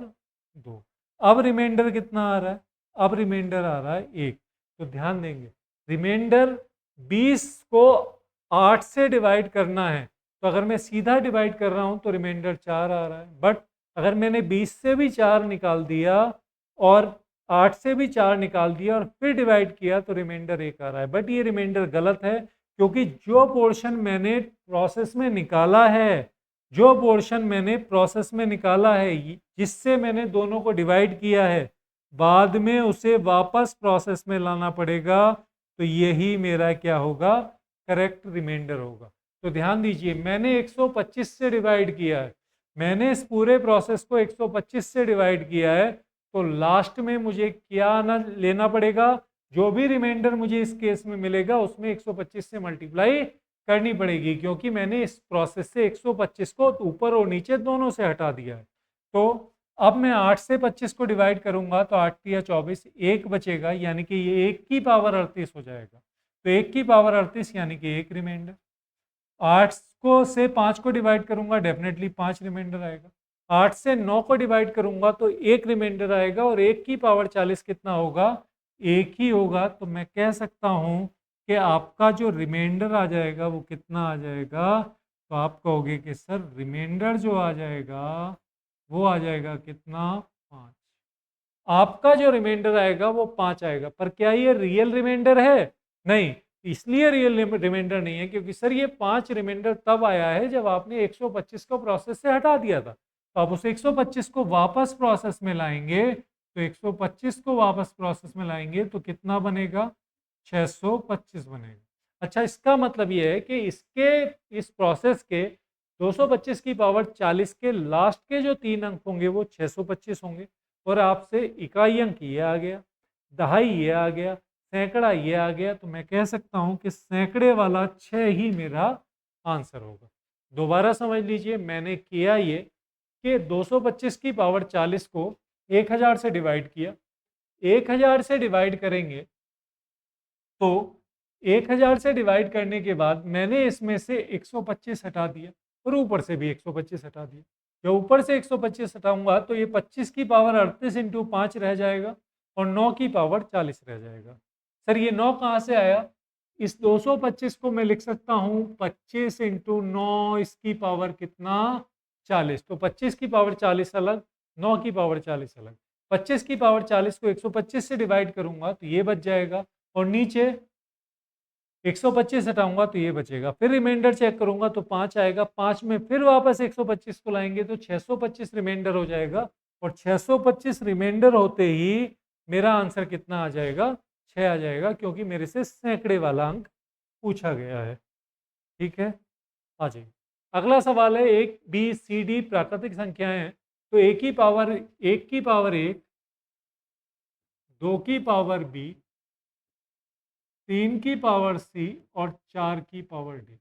2। अब रिमाइंडर कितना आ रहा है, अब रिमाइंडर आ रहा है 1। तो ध्यान देंगे रिमाइंडर 20 को 8 से डिवाइड करना है, तो अगर मैं सीधा डिवाइड कर रहा हूं तो रिमाइंडर 4 आ रहा है, बट अगर मैंने 20 से भी 4 निकाल दिया और 8 से भी 4 निकाल दिया और फिर डिवाइड किया तो रिमाइंडर 1 आ रहा है। बट ये रिमाइंडर गलत है, क्योंकि जो पोर्शन मैंने प्रोसेस में निकाला है, जो पोर्शन मैंने प्रोसेस में निकाला है, जिससे मैंने दोनों को डिवाइड किया है, बाद में उसे वापस प्रोसेस में लाना पड़ेगा, तो यही मेरा क्या होगा, करेक्ट रिमाइंडर होगा। तो ध्यान दीजिए मैंने 125 से डिवाइड किया है, मैंने इस पूरे प्रोसेस को 125 से डिवाइड किया है, तो लास्ट में मुझे क्या आना लेना पड़ेगा, जो भी रिमाइंडर मुझे इस केस में मिलेगा उसमें 125 से मल्टीप्लाई करनी पड़ेगी, क्योंकि मैंने इस प्रोसेस से 125 को ऊपर और नीचे दोनों से हटा दिया है। तो अब मैं 8 से 25 को डिवाइड करूंगा तो 8 या 24, 1 बचेगा, यानी कि ये 1 की पावर 38 हो जाएगा। तो 1 की पावर 38 यानी कि 1 रिमाइंडर। 8 को से 5 को डिवाइड करूंगा, डेफिनेटली 5 रिमाइंडर आएगा। 8 से 9 को डिवाइड करूंगा तो 1 रिमाइंडर आएगा, और 1 की पावर 40 कितना होगा, 1 ही होगा। तो मैं कह सकता हूं कि आपका जो रिमाइंडर आ जाएगा वो कितना आ जाएगा, तो आप कहोगे कि सर रिमाइंडर जो आ जाएगा वो आ जाएगा कितना, 5। आपका जो रिमाइंडर आएगा वो 5 आएगा, पर क्या ये रियल रिमाइंडर है, नहीं। इसलिए रियल रिमाइंडर नहीं है क्योंकि सर ये 5 रिमाइंडर तब आया है जब आपने 125 को प्रोसेस से हटा दिया था। तो आप उस 125 को वापस प्रोसेस में लाएंगे, तो 125 को वापस प्रोसेस में लाएंगे तो कितना बनेगा, 625 बनेगा। अच्छा, इसका मतलब ये है कि इसके इस प्रोसेस के 225 की पावर 40 के लास्ट के जो 3 अंक होंगे वो 625 होंगे, और आपसे इकाई अंक ये आ गया, दहाई ये आ गया, सैकड़ा ये आ गया, तो मैं कह सकता हूं कि सैकड़े वाला 6 ही मेरा आंसर होगा। दोबारा समझ लीजिए, मैंने किया ये कि 225 की पावर 40 को 1000 से डिवाइड किया, 1000 से डिवाइड करेंगे तो 1000 से डिवाइड करने के बाद मैंने इसमें से 125 हटा दिया और ऊपर से भी 125 हटा दिया। जब ऊपर से 125 हटाऊंगा तो ये 25 की पावर 38 इंटू 5 रह जाएगा और 9 की पावर 40 रह जाएगा। सर ये 9 कहाँ से आया, इस 225 को मैं लिख सकता हूँ 25 इंटू 9, इसकी पावर कितना, 40। तो 25 की पावर 40 अलग, 9 की पावर 40 अलग। 25 की पावर 40 को 125 से डिवाइड करूंगा तो ये बच जाएगा, और नीचे 125 हटाऊंगा तो ये बचेगा, फिर रिमाइंडर चेक करूंगा तो 5 आएगा, 5 में फिर वापस 125 को लाएंगे तो 625 रिमाइंडर हो जाएगा, और 625 रिमाइंडर होते ही मेरा आंसर कितना आ जाएगा, 6 आ जाएगा, क्योंकि मेरे से सैकड़े वाला अंक पूछा गया है। ठीक है, आ जाइए। अगला सवाल है, एक बी सी डी प्राकृतिक संख्याएं हैं, तो एक की पावर एक, 2 की पावर बी, 3 की पावर सी और 4 की पावर डी।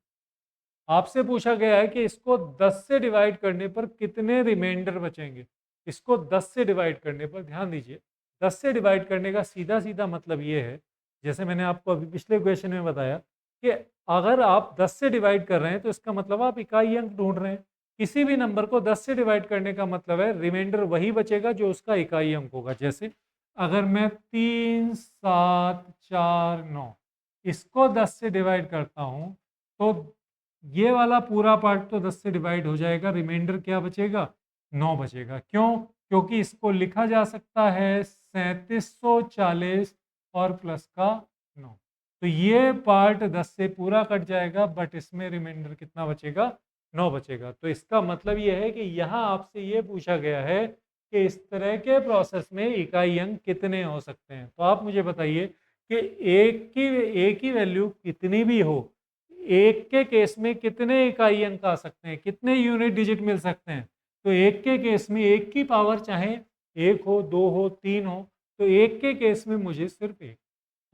आपसे पूछा गया है कि इसको 10 से डिवाइड करने पर कितने रिमाइंडर बचेंगे। इसको 10 से डिवाइड करने पर ध्यान दीजिए, 10 से डिवाइड करने का सीधा सीधा मतलब ये है, जैसे मैंने आपको अभी पिछले क्वेश्चन में बताया कि अगर आप 10 से डिवाइड कर रहे हैं तो इसका मतलब आप इकाई अंक ढूंढ रहे हैं। किसी भी नंबर को 10 से डिवाइड करने का मतलब है रिमाइंडर वही बचेगा जो उसका इकाई अंक होगा। जैसे अगर मैं 3, 7, 4, 9 इसको 10 से डिवाइड करता हूं तो ये वाला पूरा पार्ट तो 10 से डिवाइड हो जाएगा, रिमाइंडर क्या बचेगा, 9 बचेगा। क्यों? क्योंकि इसको लिखा जा सकता है 3740 और प्लस का 9, तो ये पार्ट 10 से पूरा कट जाएगा, बट इसमें रिमाइंडर कितना बचेगा, 9 बचेगा। तो इसका मतलब ये है कि यहाँ आपसे ये पूछा गया है कि इस तरह के प्रोसेस में इकाई अंक कितने हो सकते हैं। तो आप मुझे बताइए कि एक की वैल्यू कितनी भी हो, एक के केस में कितने इकाई अंक आ सकते हैं, कितने यूनिट डिजिट मिल सकते हैं। तो एक के केस में एक की पावर चाहे 1 हो, 2 हो, 3 हो, तो एक के केस में मुझे सिर्फ एक।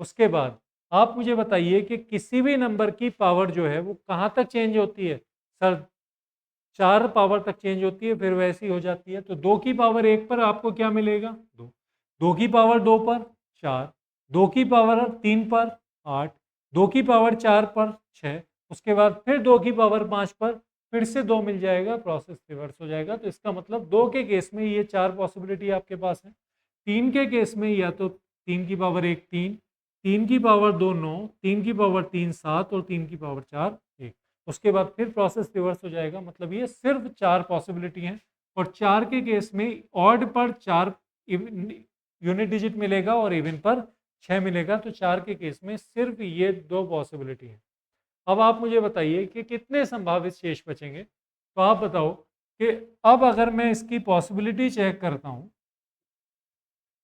उसके बाद आप मुझे बताइए कि किसी भी नंबर की पावर जो है वो कहाँ तक चेंज होती है। सर 4 पावर तक चेंज होती है, फिर वैसी हो जाती है। तो 2 की पावर 1 पर आपको क्या मिलेगा, 2, 2 की पावर 2 पर 4, 2 की पावर 3 पर 8, 2 की पावर 4 पर 6, उसके बाद फिर 2 की पावर 5 पर फिर से 2 मिल जाएगा, प्रोसेस रिवर्स हो जाएगा। तो इसका मतलब 2 के केस में ये 4 पॉसिबिलिटी आपके पास है। 3 के केस में या तो 3 की पावर 1 3, 3 की पावर 2 9, 3 की पावर 3 7 और 3 की पावर 4 1। उसके बाद फिर प्रोसेस रिवर्स हो जाएगा। मतलब ये सिर्फ 4 पॉसिबिलिटी हैं, और 4 के केस में ऑड पर 4 यूनिट डिजिट मिलेगा और इवन पर 6 मिलेगा। तो 4 के केस में सिर्फ ये 2 पॉसिबिलिटी हैं। अब आप मुझे बताइए कि कितने संभावित शेष बचेंगे। तो आप बताओ कि अब अगर मैं इसकी पॉसिबिलिटी चेक करता हूं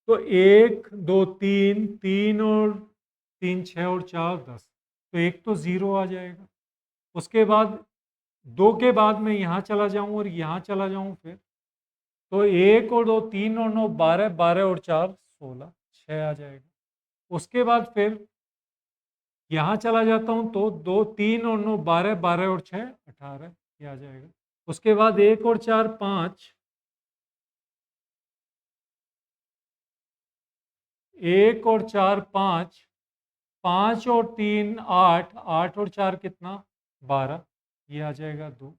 तो 1 2 3, 3 और 3 6 और 4 10, तो एक तो ज़ीरो आ जाएगा। उसके बाद 2 के बाद मैं यहाँ चला जाऊँ और यहाँ चला जाऊँ, फिर तो 1 और 2 3 और 9 12, 12 और 4 16, 6 आ जाएगा। उसके बाद फिर यहाँ चला जाता हूँ तो 2 3 और 9 12, 12 और 6 18, ये आ जाएगा। उसके बाद 1 और 4 5, 1 और 4 5, 5 और 3 8, 8 और 4 कितना 12, ये आ जाएगा 2।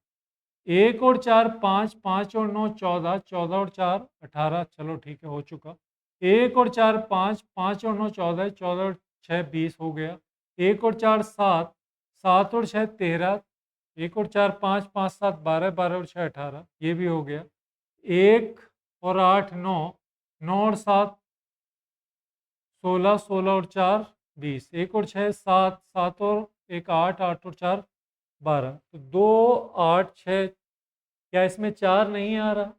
1 और 4 5, 5 और 9 14, 14 और 4 18, चलो ठीक है हो चुका। 1 और 4 5, 5 और 9 14, 14 और 6 20 हो गया। 1 और 4 7, 7 और 6 13, 1 और 4 5, 5 7 12, 12 और 6 18, ये भी हो गया। 1 और 8 9, 9 और 7 16, 16 और 4 20, 1 और 6 7, 7 और 1 8, 8 और 4 12, तो 2 8 6, क्या इसमें 4 नहीं आ रहा?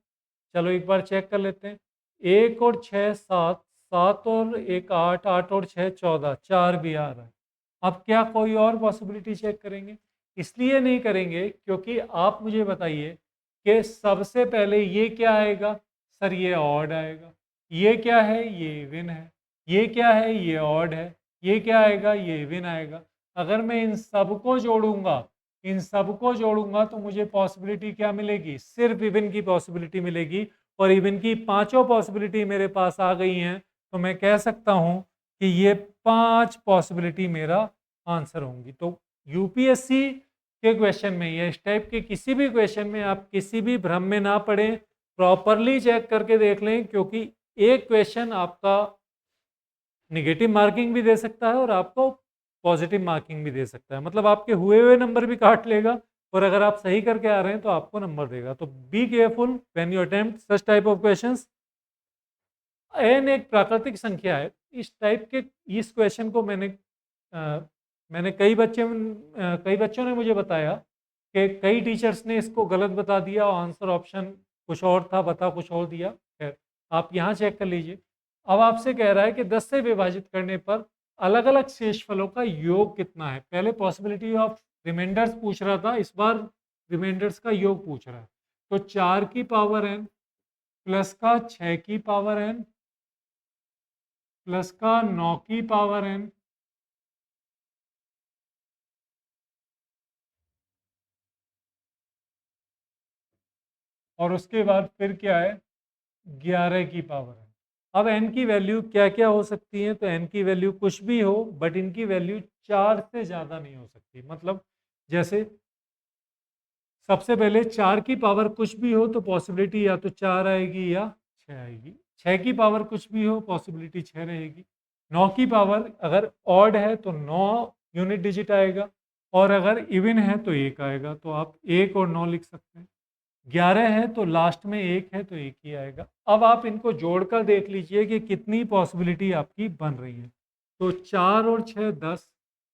चलो एक बार चेक कर लेते हैं। 1 और 6 7, 7 और 1 8, 8 और 6 14, 4 भी आ रहा है। अब क्या कोई और पॉसिबिलिटी चेक करेंगे? इसलिए नहीं करेंगे क्योंकि आप मुझे बताइए कि सबसे पहले ये क्या आएगा? सर ये ऑड आएगा। ये क्या है? ये इवन है। ये क्या है? ये ऑड है। ये क्या आएगा? ये इवन आएगा। अगर मैं इन सबको जोड़ूंगा, इन सबको जोड़ूंगा तो मुझे पॉसिबिलिटी क्या मिलेगी? सिर्फ इवन की पॉसिबिलिटी मिलेगी, और इवन की पांचों पॉसिबिलिटी मेरे पास आ गई हैं। तो मैं कह सकता हूं कि ये 5 पॉसिबिलिटी मेरा आंसर होंगी। तो यूपीएससी के क्वेश्चन में या इस टाइप के किसी भी क्वेश्चन में आप किसी भी भ्रम में ना पड़े, प्रॉपरली चेक करके देख लें, क्योंकि एक क्वेश्चन आपका निगेटिव मार्किंग भी दे सकता है और आपको पॉजिटिव मार्किंग भी दे सकता है। मतलब आपके हुए हुए नंबर भी काट लेगा, और अगर आप सही करके आ रहे हैं तो आपको नंबर देगा। तो be careful when you attempt such type of questions. N एक प्राकृतिक संख्या है। इस टाइप के इस क्वेश्चन को मैंने कई बच्चों ने मुझे बताया कि कई टीचर्स ने इसको गलत बता दिया और आंसर ऑप्शन कुछ और था, बता कुछ और दिया। खैर, आप यहाँ चेक कर लीजिए। अब आपसे कह रहा है कि 10 से विभाजित करने पर अलग अलग शेषफलों का योग कितना है। पहले पॉसिबिलिटी ऑफ रिमाइंडर्स पूछ रहा था, इस बार रिमाइंडर्स का योग पूछ रहा है। तो 4 की पावर n प्लस का 6 की पावर n प्लस का 9 की पावर n और उसके बाद फिर क्या है, 11 की पावर n। अब n की वैल्यू क्या क्या हो सकती है, तो n की वैल्यू कुछ भी हो, बट इनकी वैल्यू 4 से ज़्यादा नहीं हो सकती। मतलब जैसे सबसे पहले 4 की पावर कुछ भी हो तो पॉसिबिलिटी या तो 4 आएगी या 6 आएगी। 6 की पावर कुछ भी हो पॉसिबिलिटी 6 रहेगी। 9 की पावर अगर ऑड है तो 9 यूनिट डिजिट आएगा, और अगर इवन है तो 1 आएगा। तो आप 1 और 9 लिख सकते हैं। 11 है तो लास्ट में 1 है तो 1 ही आएगा। अब आप इनको जोड़कर देख लीजिए कि कितनी पॉसिबिलिटी आपकी बन रही है। तो 4 और 6 10,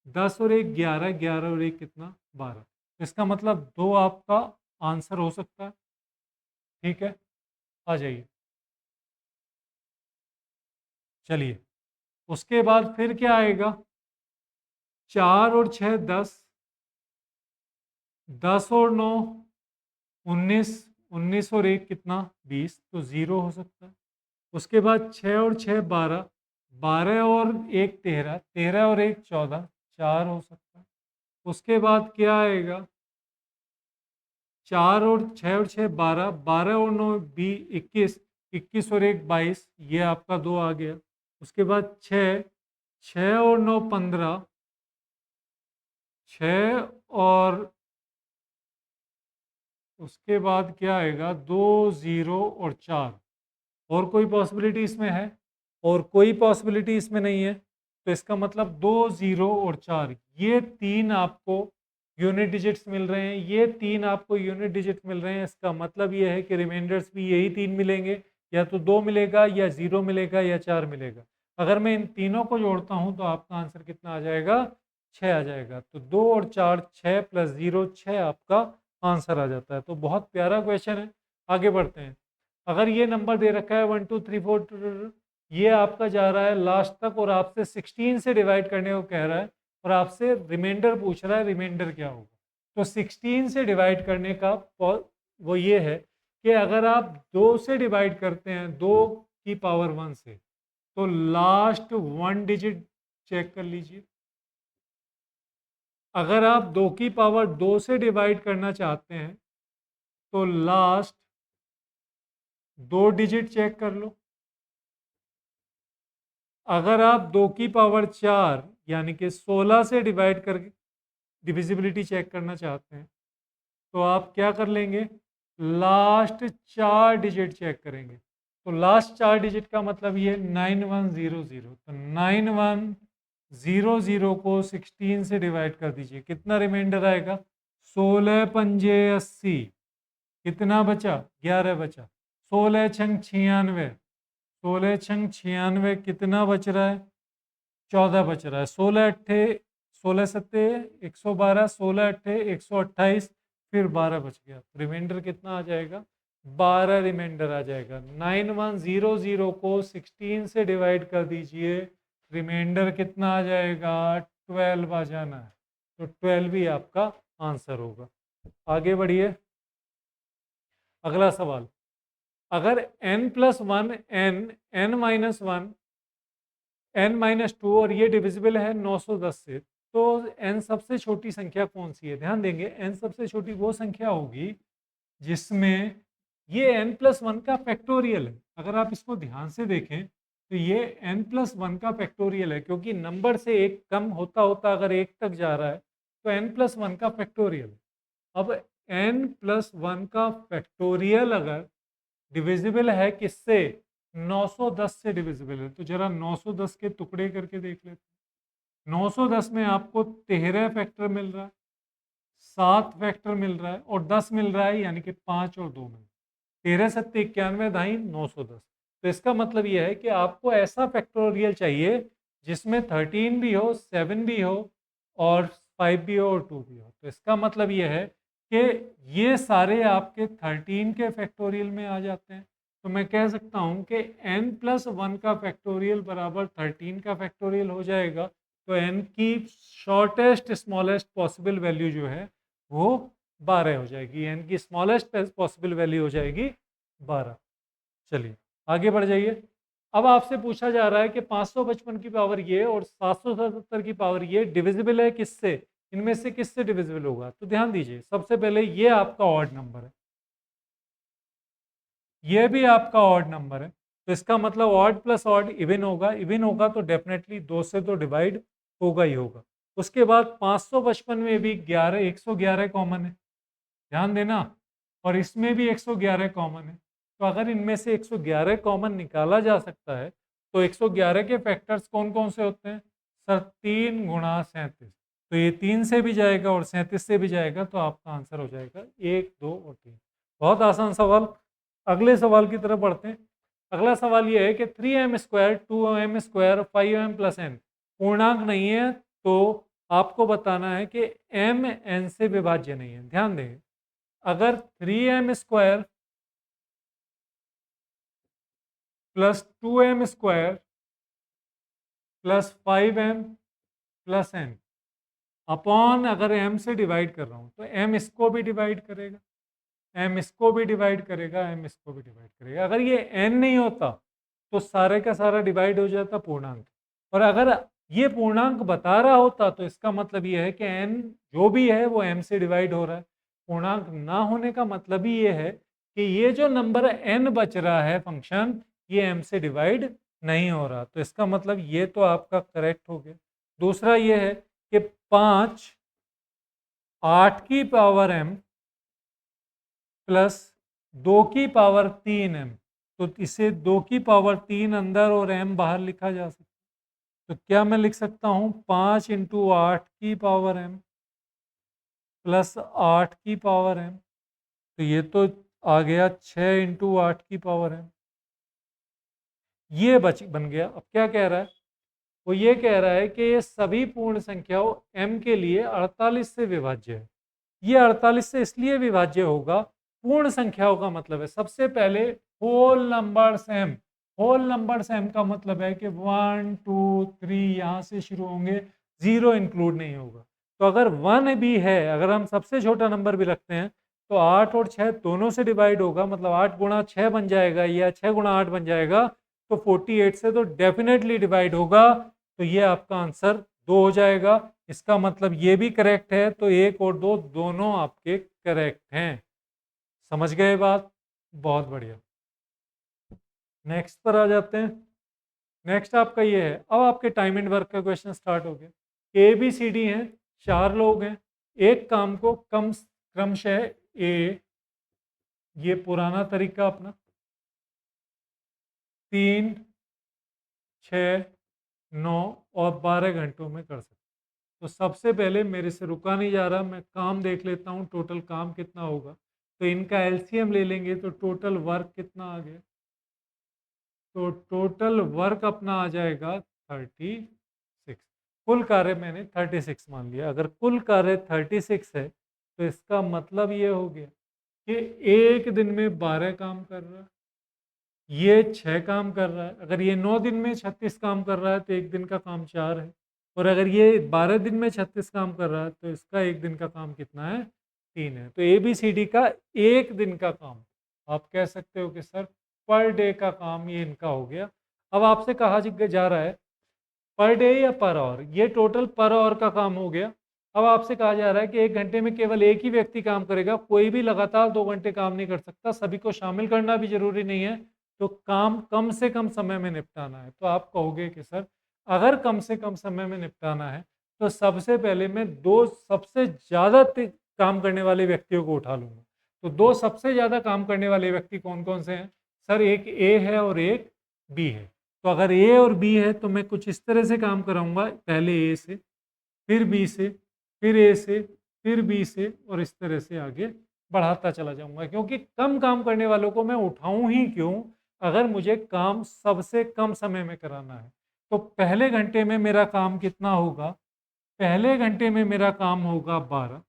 10 और 1 11, 11 और 1 कितना 12। इसका मतलब 2 आपका आंसर हो सकता है। ठीक है, आ जाइए। चलिए, उसके बाद फिर क्या आएगा, 4 और 6 10, 10 और 9 19, 19 और 1 कितना 20, तो 0 हो सकता है। उसके बाद 6 और 6 12, 12 और 1 13, 13 और 1 14, 4 हो सकता है। उसके बाद क्या आएगा, 4 और 6 और 6 12, 12 और 9 21, 21 और 1 22, ये आपका 2 आ गया। उसके बाद 6, 6 और 9 15, 6 और उसके बाद क्या आएगा, 2 0 और 4। और कोई पॉसिबिलिटी इसमें है? और कोई पॉसिबिलिटी इसमें नहीं है। तो इसका मतलब 2 0 और 4, ये तीन आपको यूनिट डिजिट्स मिल रहे हैं। ये तीन आपको यूनिट डिजिट्स मिल रहे हैं। इसका मतलब ये है कि रिमाइंडर्स भी यही तीन मिलेंगे, या तो 2 मिलेगा या 0 मिलेगा या 4 मिलेगा। अगर मैं इन तीनों को जोड़ता हूं तो आपका आंसर कितना आ जाएगा, 6 आ जाएगा। तो 2 और 4 6 प्लस 0 6 आपका आंसर आ जाता है। तो बहुत प्यारा क्वेश्चन है। आगे बढ़ते हैं। अगर ये नंबर दे रखा है 1 2 3 4, ये आपका जा रहा है लास्ट तक और आपसे 16 से डिवाइड करने को कह रहा है, और आपसे रिमाइंडर पूछ रहा है, रिमाइंडर क्या होगा। तो 16 से डिवाइड करने का वो ये है कि अगर आप 2 से डिवाइड करते हैं, 2 की पावर 1 से, तो लास्ट 1 डिजिट चेक कर लीजिए। अगर आप 2 की पावर 2 से डिवाइड करना चाहते हैं तो लास्ट 2 डिजिट चेक कर लो। अगर आप 2 की पावर 4 यानी कि 16 से डिवाइड करके डिविजिबिलिटी चेक करना चाहते हैं तो आप क्या कर लेंगे, लास्ट 4 डिजिट चेक करेंगे। तो लास्ट 4 डिजिट का मतलब ये 9100, तो 9100 को 16 से डिवाइड कर दीजिए, कितना रिमाइंडर आएगा, 16 पंजे 80, कितना बचा, 11 बचा। 16 छंग 96, 16 छंग 96 कितना बच रहा है, 14 बच रहा है। 16 अट्ठे 16 सत्ते 112, 16 अट्ठे 128, फिर 12 बच गया। रिमाइंडर कितना आ जाएगा, 12 रिमाइंडर आ जाएगा। 9100 को 16 से डिवाइड कर दीजिए, रिमाइंडर कितना आ जाएगा, 12 आ जाना है। तो 12 ही आपका आंसर होगा। आगे बढ़िए, अगला सवाल। अगर n plus one N, n minus one, n minus two और ये डिविजिबल है 910 से, तो n सबसे छोटी संख्या कौन सी है। ध्यान देंगे, n सबसे छोटी वो संख्या होगी जिसमें ये n प्लस वन का फैक्टोरियल है। अगर आप इसको ध्यान से देखें तो ये n प्लस वन का फैक्टोरियल है, क्योंकि नंबर से एक कम होता होता अगर एक तक जा रहा है तो n प्लस वन का फैक्टोरियल है। अब n प्लस वन का फैक्टोरियल अगर डिविजिबल है किससे, 910 से डिविजिबल है, तो जरा 910 के टुकड़े करके देख लेते हैं। 910 में आपको 13 फैक्टर मिल रहा है, 7 फैक्टर मिल रहा है और 10 मिल रहा है, यानी कि 5 और 2 मिल रहा है। 13 सत्ते 91 दाई 910। तो इसका मतलब ये है कि आपको ऐसा फैक्टोरियल चाहिए जिसमें 13 भी हो, 7 भी हो और 5 भी हो और 2 भी हो। तो इसका मतलब ये है कि ये सारे आपके 13 के फैक्टोरियल में आ जाते हैं। तो मैं कह सकता हूँ कि n+1 का फैक्टोरियल बराबर 13 का फैक्टोरियल हो जाएगा। तो n की शॉर्टेस्ट स्मॉलेस्ट पॉसिबल वैल्यू जो है वो 12 हो जाएगी। n की स्मॉलेस्ट पॉसिबल वैल्यू हो जाएगी 12। चलिए आगे बढ़ जाइए। अब आपसे पूछा जा रहा है कि 555 की पावर ये और 777 की पावर ये डिविजिबल है किससे, इनमें से किससे डिविजिबल होगा। तो ध्यान दीजिए, सबसे पहले ये आपका ऑड नंबर है, ये भी आपका ऑड नंबर है, तो इसका मतलब ऑड प्लस ऑड इवन होगा। इवन होगा तो डेफिनेटली 2 से तो डिवाइड होगा ही होगा। उसके बाद 555 में भी 111 कॉमन है, ध्यान देना, और इसमें भी 111 कॉमन है। तो अगर इनमें से 111 कॉमन निकाला जा सकता है तो 111 के फैक्टर्स कौन कौन से होते हैं सर? 3 गुणा 37। तो ये 3 से भी जाएगा और 37 से भी जाएगा, तो आपका आंसर हो जाएगा 1, 2 और 3। बहुत आसान सवाल। अगले सवाल की तरफ बढ़ते हैं। अगला सवाल ये है कि 3m², 2m², 5m+n पूर्णांक नहीं है, तो आपको बताना है कि m n से विभाज्य नहीं है। ध्यान दें, अगर 3m² plus 2m² plus 5m+n upon, अगर m से डिवाइड कर रहा हूँ तो m इसको भी डिवाइड करेगा, m इसको भी डिवाइड करेगा, m इसको भी डिवाइड करेगा। अगर ये n नहीं होता तो सारे का सारा डिवाइड हो जाता पूर्णांक। और अगर ये पूर्णांक बता रहा होता तो इसका मतलब ये है कि n जो भी है वो m से डिवाइड हो रहा है। पूर्णांक ना होने का मतलब ही ये है कि ये जो नंबर n बच रहा है फंक्शन, ये m से डिवाइड नहीं हो रहा। तो इसका मतलब ये तो आपका करेक्ट हो गया। दूसरा ये है कि 5 8 की पावर m प्लस 2 की पावर 3m, तो इसे 2 की पावर 3 अंदर और m बाहर लिखा जा सकता है। तो क्या मैं लिख सकता हूँ 5 × 8 की पावर m प्लस 8 की पावर m, तो ये तो आ गया 6 × 8 की पावर m। ये बन गया। अब क्या कह रहा है, वो ये कह रहा है कि ये सभी पूर्ण संख्याओं m के लिए 48 से विभाज्य है। ये 48 से इसलिए विभाज्य होगा, पूर्ण संख्याओं का मतलब है सबसे पहले whole numbers m। Whole numbers m का मतलब है कि 1 2 3 यहाँ से शुरू होंगे, 0 इंक्लूड नहीं होगा। तो अगर 1 भी है, अगर हम सबसे छोटा नंबर भी रखते हैं तो 8 और 6 दोनों से डिवाइड होगा, मतलब 8 गुणा 6 बन जाएगा या 6 गुणा 8 बन जाएगा। तो 48 से तो डेफिनेटली डिवाइड होगा। तो ये आपका आंसर 2 हो जाएगा। इसका मतलब ये भी करेक्ट है, तो 1 और 2 दोनों आपके करेक्ट हैं। समझ गए बात? बहुत बढ़िया। नेक्स्ट पर आ जाते हैं। नेक्स्ट आपका ये है, अब आपके टाइम एंड वर्क का क्वेश्चन स्टार्ट हो गया। ए बी सी डी हैं, 4 लोग हैं, एक काम को कम क्रमशः ए, ये पुराना तरीका अपना, 3 6 9 और 12 घंटों में कर सकते। तो सबसे पहले मेरे से रुका नहीं जा रहा, मैं काम देख लेता हूँ टोटल काम कितना होगा। तो इनका एलसीएम ले लेंगे तो टोटल वर्क कितना आ गया, तो टोटल वर्क अपना आ जाएगा 36। कुल कार्य मैंने 36 मान लिया। अगर कुल कार्य 36 है तो इसका मतलब ये हो गया कि एक दिन में 12 काम कर रहा है, ये 6 काम कर रहा है। अगर ये 9 दिन में 36 काम कर रहा है तो एक दिन का काम 4 है। और अगर ये 12 दिन में 36 काम कर रहा है तो इसका एक दिन का काम कितना है, 3 है। तो ए बी सी डी का एक दिन का काम, आप कह सकते हो कि सर पर डे का काम ये इनका हो गया। अब आपसे कहा जा रहा है पर डे या पर आवर, ये टोटल पर आवर का काम हो गया। अब आपसे कहा जा रहा है कि एक घंटे में केवल एक ही व्यक्ति काम करेगा, कोई भी लगातार 2 घंटे काम नहीं कर सकता, सभी को शामिल करना भी जरूरी नहीं है। तो काम कम से कम समय में निपटाना है। तो आप कहोगे कि सर अगर कम से कम समय में निपटाना है तो सबसे पहले मैं 2 सबसे ज़्यादा काम करने वाले व्यक्तियों को उठा लूँगा। तो 2 सबसे ज़्यादा काम करने वाले व्यक्ति कौन कौन से हैं सर? एक ए है और एक बी है। तो अगर ए और बी है तो मैं कुछ इस तरह से काम कराऊंगा, पहले ए से, फिर बी से, फिर ए से, फिर बी से, और इस तरह से आगे बढ़ाता चला जाऊंगा। क्योंकि कम काम करने वालों को मैं उठाऊं ही क्यों, अगर मुझे काम सबसे कम समय में कराना है तो पहले घंटे में मेरा काम कितना होगा? पहले घंटे में मेरा काम होगा 12,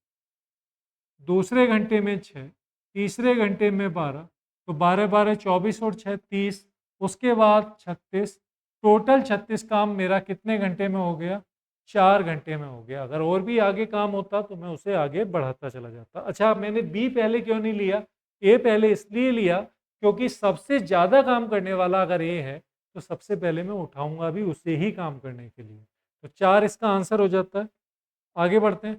दूसरे घंटे में 6, तीसरे घंटे में 12, तो 12 12 24 और 6 30, उसके बाद 36, टोटल 36 काम मेरा कितने घंटे में हो गया? 4 घंटे में हो गया। अगर और भी आगे काम होता तो मैं उसे आगे बढ़ाता चला जाता। अच्छा, मैंने बी पहले क्यों नहीं लिया? ए पहले इसलिए लिया क्योंकि सबसे ज़्यादा काम करने वाला अगर ए है तो सबसे पहले मैं उठाऊंगा भी उसे ही काम करने के लिए। तो 4 इसका आंसर हो जाता है। आगे बढ़ते हैं।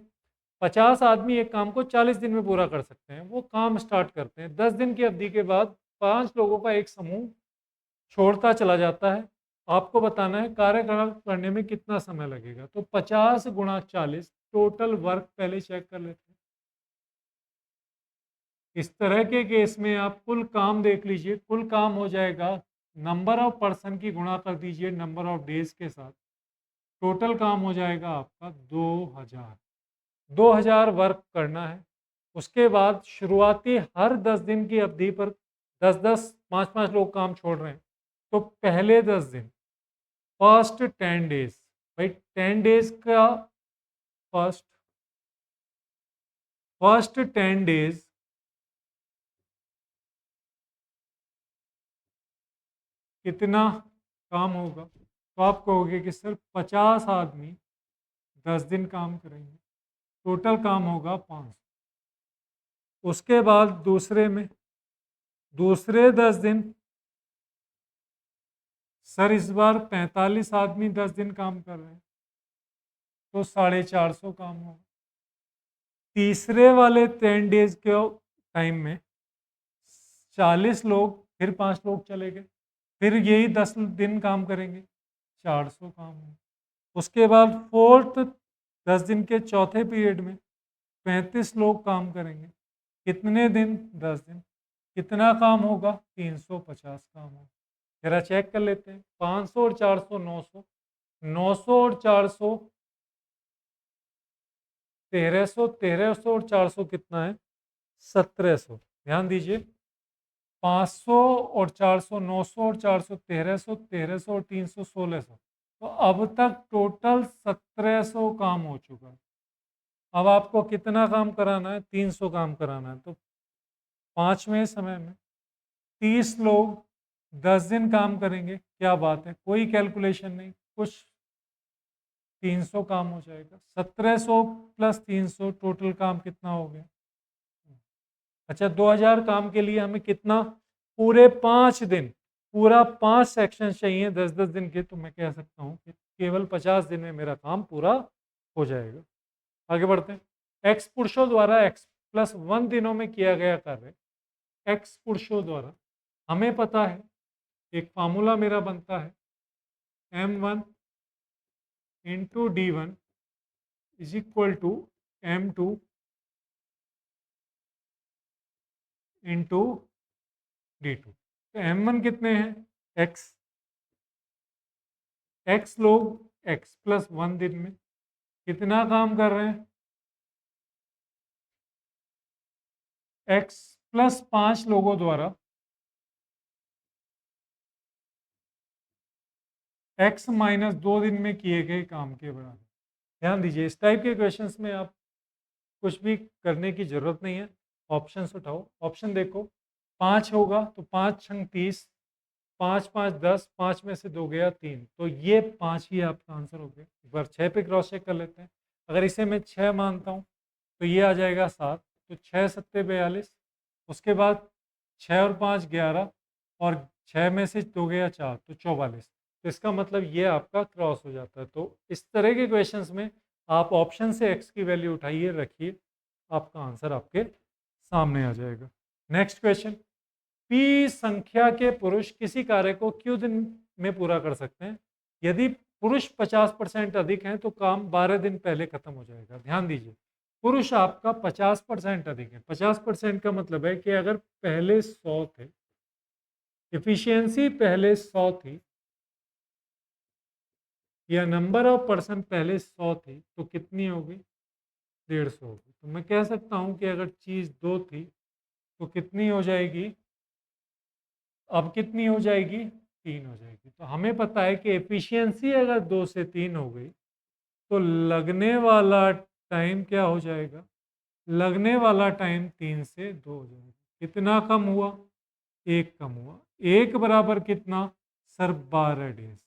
50 आदमी एक काम को 40 दिन में पूरा कर सकते हैं। वो काम स्टार्ट करते हैं। 10 दिन की अवधि के बाद 5 लोगों का एक समूह छोड़ता चला जाता है। आपको बताना है कार्य करने में कितना समय लगेगा। तो 50 गुणा 40 टोटल वर्क पहले चेक कर लेते हैं। इस तरह के केस में आप कुल काम देख लीजिए। कुल काम हो जाएगा, नंबर ऑफ पर्सन की गुणा कर दीजिए नंबर ऑफ डेज के साथ। टोटल काम हो जाएगा आपका 2000। 2000 वर्क करना है। उसके बाद शुरुआती हर 10 दिन की अवधि पर 10-10, 5-5 लोग काम छोड़ रहे हैं। तो पहले 10 दिन, फर्स्ट 10 डेज, भाई 10 डेज का फर्स्ट फर्स्ट 10 डेज कितना काम होगा? तो आप कहोगे कि सर 50 आदमी 10 दिन काम करेंगे, टोटल काम होगा 500। उसके बाद दूसरे 10 दिन, सर इस बार 45 आदमी 10 दिन काम कर रहे हैं तो 450 काम होगा। तीसरे वाले 10 डेज के टाइम में 40 लोग, फिर 5 लोग चले गए, फिर यही 10 दिन काम करेंगे, 400 काम होगा। उसके बाद फोर्थ 10 दिन के चौथे पीरियड में 35 लोग काम करेंगे। कितने दिन? 10 दिन। कितना काम होगा? 350 काम होगा। जरा चेक कर लेते हैं। 500 और 400 900, 900 और 400 1300, 1300 और 400 कितना है? 1700। ध्यान दीजिए, 500 और 400 900 और 400 1300, 1300 और 300 1600। तो अब तक टोटल 1700 काम हो चुका है। अब आपको कितना काम कराना है? 300 काम कराना है। तो 5वें समय में 30 लोग 10 दिन काम करेंगे। क्या बात है, कोई कैलकुलेशन नहीं, कुछ 300 काम हो जाएगा। 1700 प्लस 300 टोटल काम कितना हो गया? अच्छा, 2000 काम के लिए हमें कितना? पूरे 5 दिन, पूरा 5 सेक्शन चाहिए 10-10 दिन के। तो मैं कह सकता हूँ कि केवल 50 दिन में मेरा काम पूरा हो जाएगा। आगे बढ़ते हैं। एक्स पुरुषों द्वारा एक्स प्लस 1 दिनों में किया गया कार्य एक्स पुरुषों द्वारा, हमें पता है एक फार्मूला मेरा बनता है M1 into D1 is equal to M2 into D2। तो M1 कितने हैं? एक्स, एक्स लोग एक्स प्लस 1 दिन में कितना काम कर रहे हैं? एक्स प्लस 5 लोगों द्वारा एक्स माइनस 2 दिन में किए गए काम के बराबर। ध्यान दीजिए, इस टाइप के क्वेश्चंस में आप कुछ भी करने की जरूरत नहीं है। ऑप्शन उठाओ, ऑप्शन देखो। 5 होगा तो 5 छंग 30, 5 5 10, 5 में से 2 गया 3, तो ये 5 ही आपका आंसर हो गया। एक बार 6 पे क्रॉस चेक कर लेते हैं। अगर इसे मैं 6 मानता हूँ तो ये आ जाएगा 7, तो 6 सत्ते 42। उसके बाद 6 और 5 11, और 6 में से 2 गया 4, तो 44। तो इसका मतलब ये आपका क्रॉस हो जाता है। तो इस तरह के क्वेश्चंस में आप ऑप्शन से एक्स की वैल्यू उठाइए, रखिए, आपका आंसर आपके सामने आ जाएगा। Next question. पी संख्या के पुरुष किसी कार्य को क्यू दिन में पूरा कर सकते हैं? यदि पुरुष 50% अधिक हैं तो काम 12 दिन पहले खत्म हो जाएगा। ध्यान दीजिए, पुरुष आपका 50% अधिक है। 50% का मतलब है कि अगर पहले 100 थे, इफिशियंसी पहले 100 थी, या नंबर ऑफ पर्सन पहले 100 थी, तो कितनी होगी? 150 होगी। तो मैं कह सकता हूं कि अगर चीज 2 थी तो कितनी हो जाएगी? अब कितनी हो जाएगी, 3 हो जाएगी। तो हमें पता है कि एफिशिएंसी अगर 2 से 3 हो गई तो लगने वाला टाइम क्या हो जाएगा, लगने वाला टाइम 3 से 2 हो जाएगा। कितना कम हुआ, 1 कम हुआ। 1 बराबर कितना सर, 12 डेज।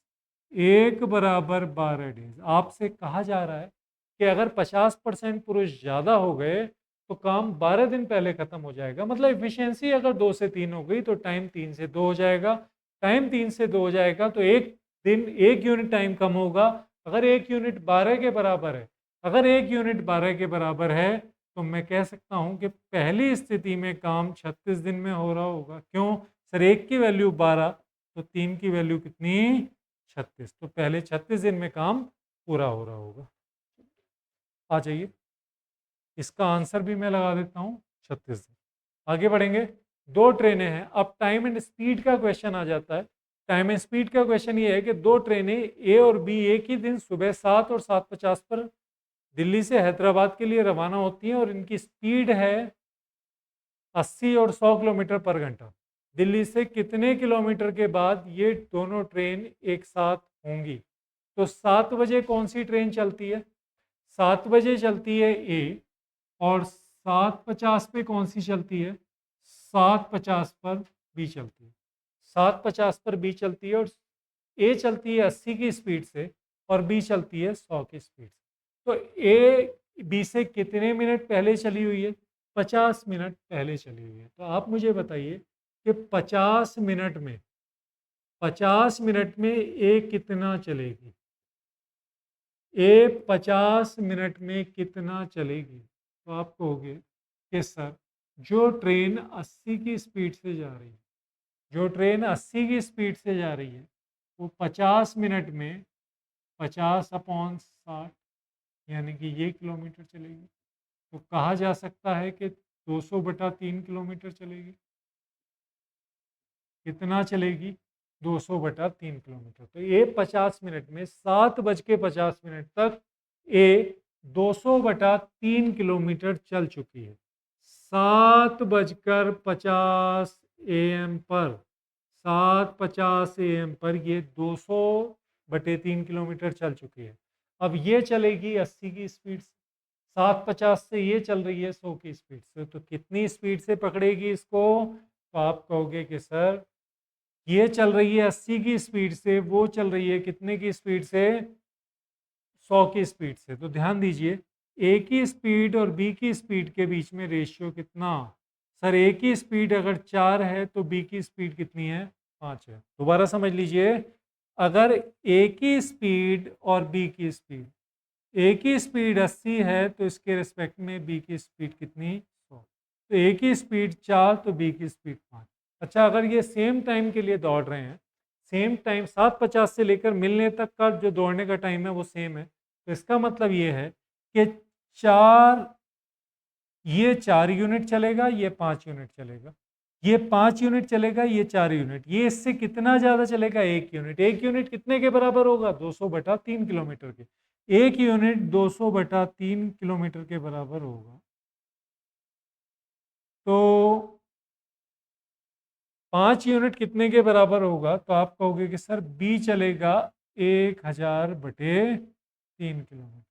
1 बराबर 12 डेज। आपसे कहा जा रहा है कि अगर 50% पुरुष ज़्यादा हो गए तो काम 12 दिन पहले खत्म हो जाएगा। मतलब एफिशिएंसी अगर 2 से 3 हो गई तो टाइम 3 से 2 हो जाएगा। टाइम 3 से 2 हो जाएगा तो एक दिन 1 यूनिट टाइम कम होगा। अगर 1 यूनिट 12 के बराबर है, अगर 1 यूनिट 12 के बराबर है तो मैं कह सकता हूं कि पहली स्थिति में काम 36 दिन में हो रहा होगा। क्यों सर, 1 की वैल्यू 12 तो 3 की वैल्यू कितनी, 36। तो पहले 36 दिन में काम पूरा हो रहा होगा। आ जाइए, इसका आंसर भी मैं लगा देता हूँ 36 दिन। आगे बढ़ेंगे। 2 ट्रेनें हैं। अब टाइम एंड स्पीड का क्वेश्चन आ जाता है। टाइम एंड स्पीड का क्वेश्चन ये है कि 2 ट्रेनें ए और बी एक ही दिन सुबह 7 और 7:50 पर दिल्ली से हैदराबाद के लिए रवाना होती हैं और इनकी स्पीड है 80 और 100 किलोमीटर पर घंटा। दिल्ली से कितने किलोमीटर के बाद ये दोनों ट्रेन एक साथ होंगी। तो 7 बजे कौन सी ट्रेन चलती है, 7 बजे चलती है ए, और 7:50 पे कौन सी चलती है, 7:50 पर बी चलती है। 7:50 पर बी चलती है और ए चलती है 80 की स्पीड से और बी चलती है 100 की स्पीड से। तो ए बी से कितने मिनट पहले चली हुई है, 50 मिनट पहले चली हुई है। तो आप मुझे बताइए कि 50 मिनट में ए कितना चलेगी, ए 50 मिनट में कितना चलेगी। तो आप कहोगे कि सर जो ट्रेन 80 की स्पीड से जा रही है, जो ट्रेन 80 की स्पीड से जा रही है वो 50 मिनट में 50/60 यानी कि ये किलोमीटर चलेगी। तो कहा जा सकता है कि 200/3 किलोमीटर चलेगी। कितना चलेगी, 200/3 किलोमीटर। तो ये 50 मिनट में 7:50 तक ये 200/3 किलोमीटर चल चुकी है। 7:50 AM पर, 7:50 AM पर ये 200/3 किलोमीटर चल चुकी है। अब ये चलेगी 80 की स्पीड से, 7:50 से ये चल रही है 100 की स्पीड से। तो कितनी स्पीड से पकड़ेगी इसको, तो आप कहोगे कि सर ये चल रही है 80 की स्पीड से, वो चल रही है कितने की स्पीड से, 100 की स्पीड से। तो ध्यान दीजिए, ए की स्पीड और बी की स्पीड के बीच में रेशियो कितना, सर ए की स्पीड अगर 4 है तो बी की स्पीड कितनी है, 5 है। दोबारा समझ लीजिए, अगर ए की स्पीड और बी की स्पीड, ए की स्पीड 80 है तो इसके रिस्पेक्ट में बी की स्पीड कितनी, 100। तो ए की स्पीड 4 तो बी की स्पीड 5। अच्छा, अगर ये सेम टाइम के लिए दौड़ रहे हैं, सेम टाइम 7:50 से लेकर मिलने तक का जो दौड़ने का टाइम है वो सेम है, तो इसका मतलब ये है कि 4, ये 4 यूनिट चलेगा, ये 5 यूनिट चलेगा, ये 5 यूनिट चलेगा, ये 4 यूनिट, ये इससे कितना ज़्यादा चलेगा, 1 यूनिट। 1 यूनिट कितने के बराबर होगा, 200/3 किलोमीटर के। 1 यूनिट 200/3 किलोमीटर के बराबर होगा। तो 5 यूनिट कितने के बराबर होगा, तो आप कहोगे कि सर बी चलेगा 1000/3 किलोमीटर,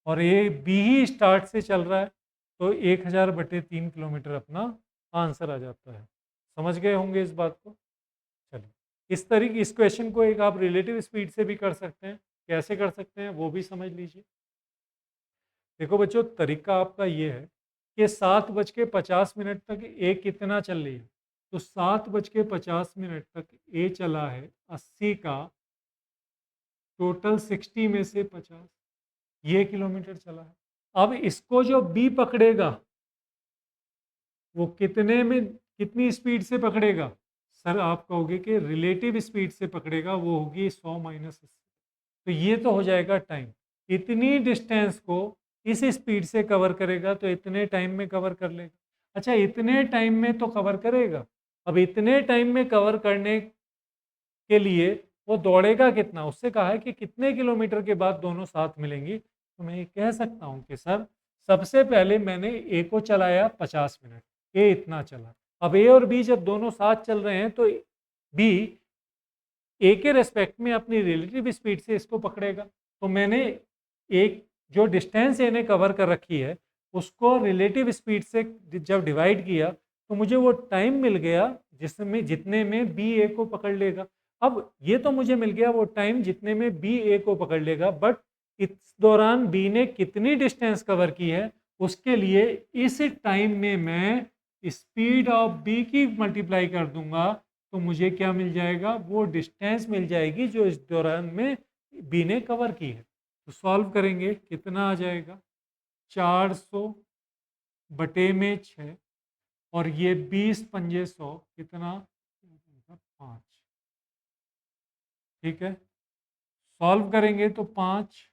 और ए बी ही स्टार्ट से चल रहा है तो 1000/3 किलोमीटर अपना आंसर आ जाता है। समझ गए होंगे इस बात को। चलिए, इस तरीके इस क्वेश्चन को एक आप रिलेटिव स्पीड से भी कर सकते हैं। कैसे कर सकते हैं वो भी समझ लीजिए। देखो बच्चों, तरीका आपका ये है कि 7:50 तक ए कितना चल रही है, तो 7:50 तक ए चला है 80 का, टोटल 60 में से 50, ये किलोमीटर चला है। अब इसको जो बी पकड़ेगा वो कितने में, कितनी स्पीड से पकड़ेगा, सर आप कहोगे कि रिलेटिव स्पीड से पकड़ेगा, वो होगी 100 - 80। तो ये तो हो जाएगा टाइम। इतनी डिस्टेंस को इस स्पीड से कवर करेगा तो इतने टाइम में कवर कर लेगा। अच्छा, इतने टाइम में तो कवर करेगा। अब इतने टाइम में कवर करने के लिए वो दौड़ेगा कितना, उससे कहा है कि कितने किलोमीटर के बाद दोनों साथ मिलेंगी। तो मैं ये कह सकता हूँ कि सर सबसे पहले मैंने ए को चलाया 50 मिनट, ए इतना चला। अब ए और बी जब दोनों साथ चल रहे हैं तो बी ए के रेस्पेक्ट में अपनी रिलेटिव स्पीड से इसको पकड़ेगा। तो मैंने एक जो डिस्टेंस ए ने कवर कर रखी है उसको रिलेटिव स्पीड से जब डिवाइड किया तो मुझे वो टाइम मिल गया जिसमें जितने में बी ए को पकड़ लेगा। अब ये तो मुझे मिल गया वो टाइम जितने में बी ए को पकड़ लेगा, बट इस दौरान बी ने कितनी डिस्टेंस कवर की है उसके लिए इस टाइम में मैं स्पीड ऑफ बी की मल्टीप्लाई कर दूंगा तो मुझे क्या मिल जाएगा, वो डिस्टेंस मिल जाएगी जो इस दौरान में बी ने कवर की है। तो सॉल्व करेंगे कितना आ जाएगा, 400 बटे में 6 और ये 20 पंजे 100 कितना 5। ठीक है, सॉल्व करेंगे तो 5,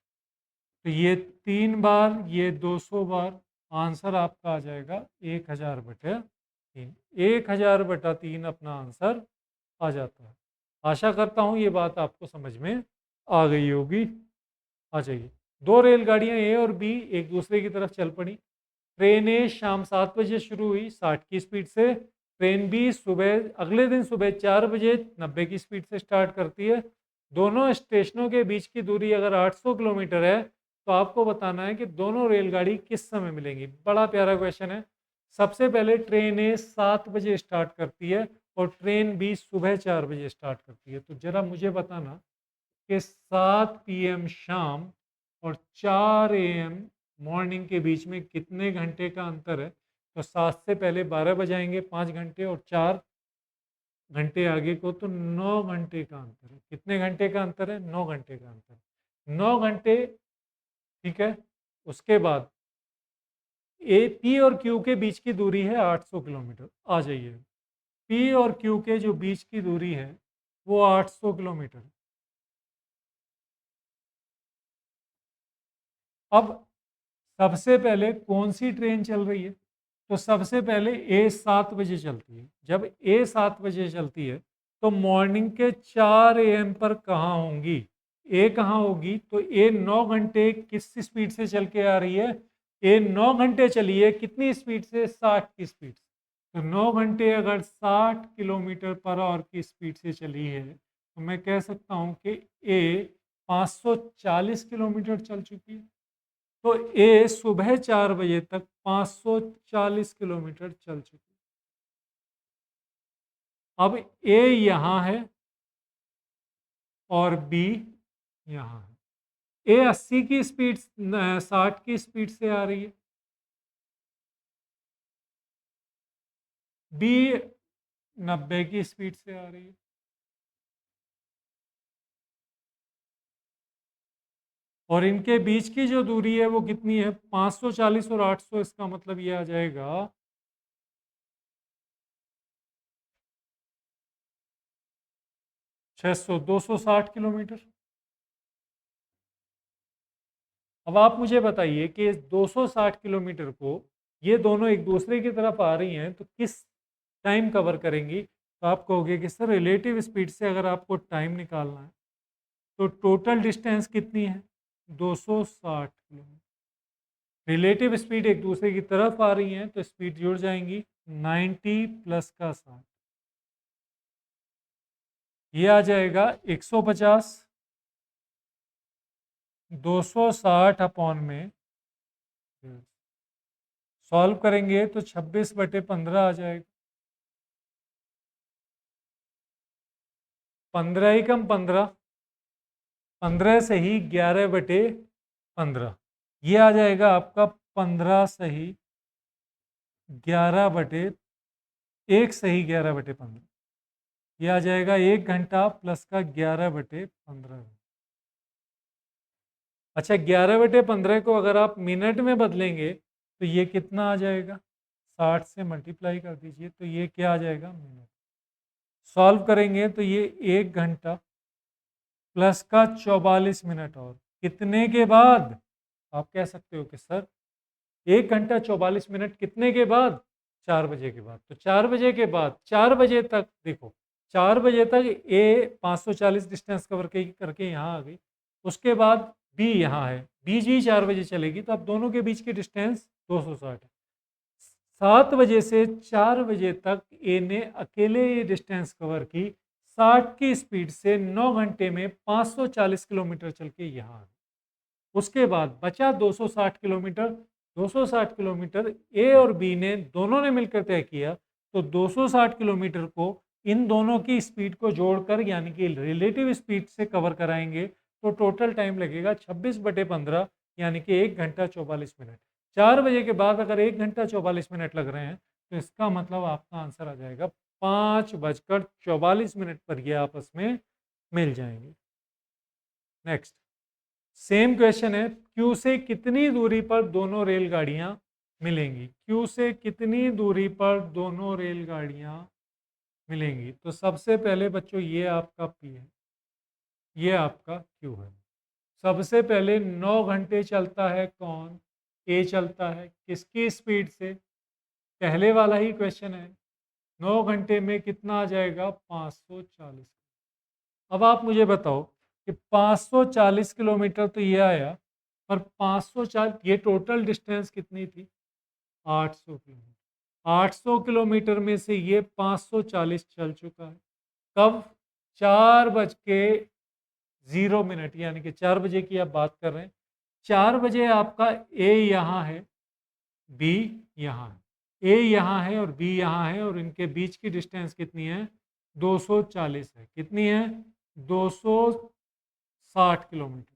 तो ये 3 बार ये 200 बार, आंसर आपका आ जाएगा 1000 बटे 3। 1000 बटा 3 अपना आंसर आ जाता है। आशा करता हूँ ये बात आपको समझ में आ गई होगी। आ जाइए, दो रेलगाड़ियाँ ए और बी एक दूसरे की तरफ चल पड़ी। ट्रेन ए शाम 7 बजे शुरू हुई 60 की स्पीड से, ट्रेन बी सुबह अगले दिन सुबह 4 बजे 90 की स्पीड से स्टार्ट करती है। दोनों स्टेशनों के बीच की दूरी अगर 800 किलोमीटर है तो आपको बताना है कि दोनों रेलगाड़ी किस समय मिलेंगी। बड़ा प्यारा क्वेश्चन है। सबसे पहले ट्रेन ए 7 बजे स्टार्ट करती है और ट्रेन बी सुबह 4 बजे स्टार्ट करती है। तो ज़रा मुझे बताना कि 7 PM शाम और 4 AM मॉर्निंग के बीच में कितने घंटे का अंतर है। तो 7 से पहले 12 बजाएंगे 5 घंटे और 4 घंटे आगे को तो 9 घंटे का अंतर है। कितने घंटे का अंतर है, 9 घंटे का अंतर, 9 घंटे। ठीक है, उसके बाद ए पी और क्यू के बीच की दूरी है 800 किलोमीटर। आ जाइए, पी और क्यू के जो बीच की दूरी है वो 800 किलोमीटर। अब सबसे पहले कौन सी ट्रेन चल रही है, तो सबसे पहले ए 7 बजे चलती है। जब ए 7 बजे चलती है तो मॉर्निंग के 4 AM पर कहाँ होंगी, ए कहाँ होगी, तो ए 9 घंटे किस स्पीड से चल के आ रही है, ए 9 घंटे चली है कितनी स्पीड से, 60 की स्पीड से। तो 9 घंटे अगर 60 किलोमीटर पर आवर की स्पीड से चली है तो मैं कह सकता हूँ कि ए 540 किलोमीटर चल चुकी है। तो ए सुबह 4 बजे तक 540 किलोमीटर चल चुकी है। अब ए यहाँ है और बी यहाँ है। ए 80 की स्पीड 60 की स्पीड से आ रही है, बी 90 की स्पीड से आ रही है। और इनके बीच की जो दूरी है वो कितनी है, 540 और 800, इसका मतलब ये आ जाएगा 600, 260 किलोमीटर। अब आप मुझे बताइए कि इस 260 किलोमीटर को ये दोनों एक दूसरे की तरफ आ रही हैं तो किस टाइम कवर करेंगी। तो आप कहोगे कि सर रिलेटिव स्पीड से अगर आपको टाइम निकालना है तो टोटल डिस्टेंस कितनी है, 260 किलोमीटर। रिलेटिव स्पीड एक दूसरे की तरफ आ रही हैं तो स्पीड जुड़ जाएंगी, 90 प्लस का 60, ये आ जाएगा 150। 260 अपॉन में सॉल्व करेंगे तो 26 बटे 15 आ जाएगा। 15 ही कम 15, 15 सही 11 बटे 15, ये आ जाएगा आपका 15 सही 11 बटे 1 सही 11 बटे 15, ये आ जाएगा 1 घंटा प्लस का 11 बटे 15। अच्छा, 11 बटे 15 को अगर आप मिनट में बदलेंगे तो ये कितना आ जाएगा, 60 से मल्टीप्लाई कर दीजिए तो ये क्या आ जाएगा, मिनट। सॉल्व करेंगे तो ये 1 घंटा प्लस का 44 मिनट, और कितने के बाद, आप कह सकते हो कि सर 1 घंटा 44 मिनट कितने के बाद, 4 बजे के बाद। तो 4 बजे के बाद 4 बजे तक देखो, 4 बजे तक ए 540 डिस्टेंस कवर करके यहाँ आ गई, उसके बाद बी यहाँ है, बी जी 4 बजे चलेगी तो अब दोनों के बीच की डिस्टेंस 260 है। 7 बजे से 4 बजे तक ए ने अकेले ये डिस्टेंस कवर की 60 की स्पीड से 9 घंटे में 540 किलोमीटर चल के यहाँ आ। उसके बाद बचा 260 किलोमीटर। 260 किलोमीटर ए और बी ने दोनों ने मिलकर तय किया, तो 260 किलोमीटर को इन दोनों की स्पीड को जोड़कर यानी कि रिलेटिव स्पीड से कवर कराएंगे, तो टोटल टाइम लगेगा 26/15 यानी कि 1 घंटा 44 मिनट। 4 बजे के बाद अगर 1 घंटा 44 मिनट लग रहे हैं तो इसका मतलब आपका आंसर आ जाएगा 5:44 पर ये आपस में मिल जाएंगे। नेक्स्ट सेम क्वेश्चन है, क्यू से कितनी दूरी पर दोनों रेलगाड़ियां मिलेंगी? क्यू से कितनी दूरी पर दोनों रेलगाड़ियां मिलेंगी? तो सबसे पहले बच्चों ये आपका पी है, ये आपका क्यू है। सबसे पहले 9 घंटे चलता है कौन? ए चलता है। किसकी स्पीड से? पहले वाला ही क्वेश्चन है। 9 घंटे में कितना आ जाएगा? 540। अब आप मुझे बताओ कि 540 किलोमीटर तो ये आया, पर 540 ये टोटल डिस्टेंस कितनी थी? 800 किलोमीटर। 800 किलोमीटर में से ये 540 चल चुका है। कब? 4:0 यानी कि 4 बजे की आप बात कर रहे हैं। 4 बजे आपका ए यहाँ है, बी यहाँ है। ए यहाँ है और बी यहाँ है और इनके बीच की डिस्टेंस कितनी है? 240 है। कितनी है? 260 किलोमीटर।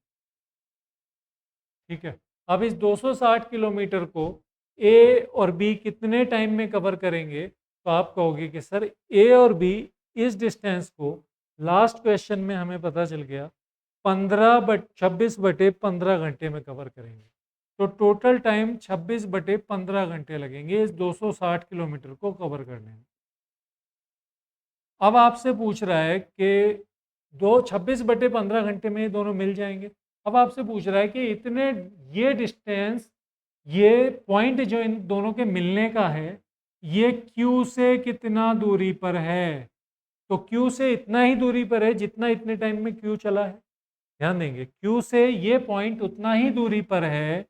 ठीक है। अब इस 260 किलोमीटर को ए और बी कितने टाइम में कवर करेंगे? तो आप कहोगे कि सर ए और बी इस डिस्टेंस को लास्ट क्वेश्चन में हमें पता चल गया 26/15 घंटे में कवर करेंगे। तो टोटल टाइम 26/15 घंटे लगेंगे इस 260 किलोमीटर को कवर करने में। अब आपसे पूछ रहा है कि 26/15 घंटे में ये दोनों मिल जाएंगे। अब आपसे पूछ रहा है कि इतने ये डिस्टेंस, ये पॉइंट जो इन दोनों के मिलने का है, ये क्यू से कितना दूरी पर है? तो क्यू से इतना ही दूरी पर है जितना इतने टाइम में क्यू चला है। ध्यान देंगे, क्यू से ये पॉइंट उतना ही दूरी पर है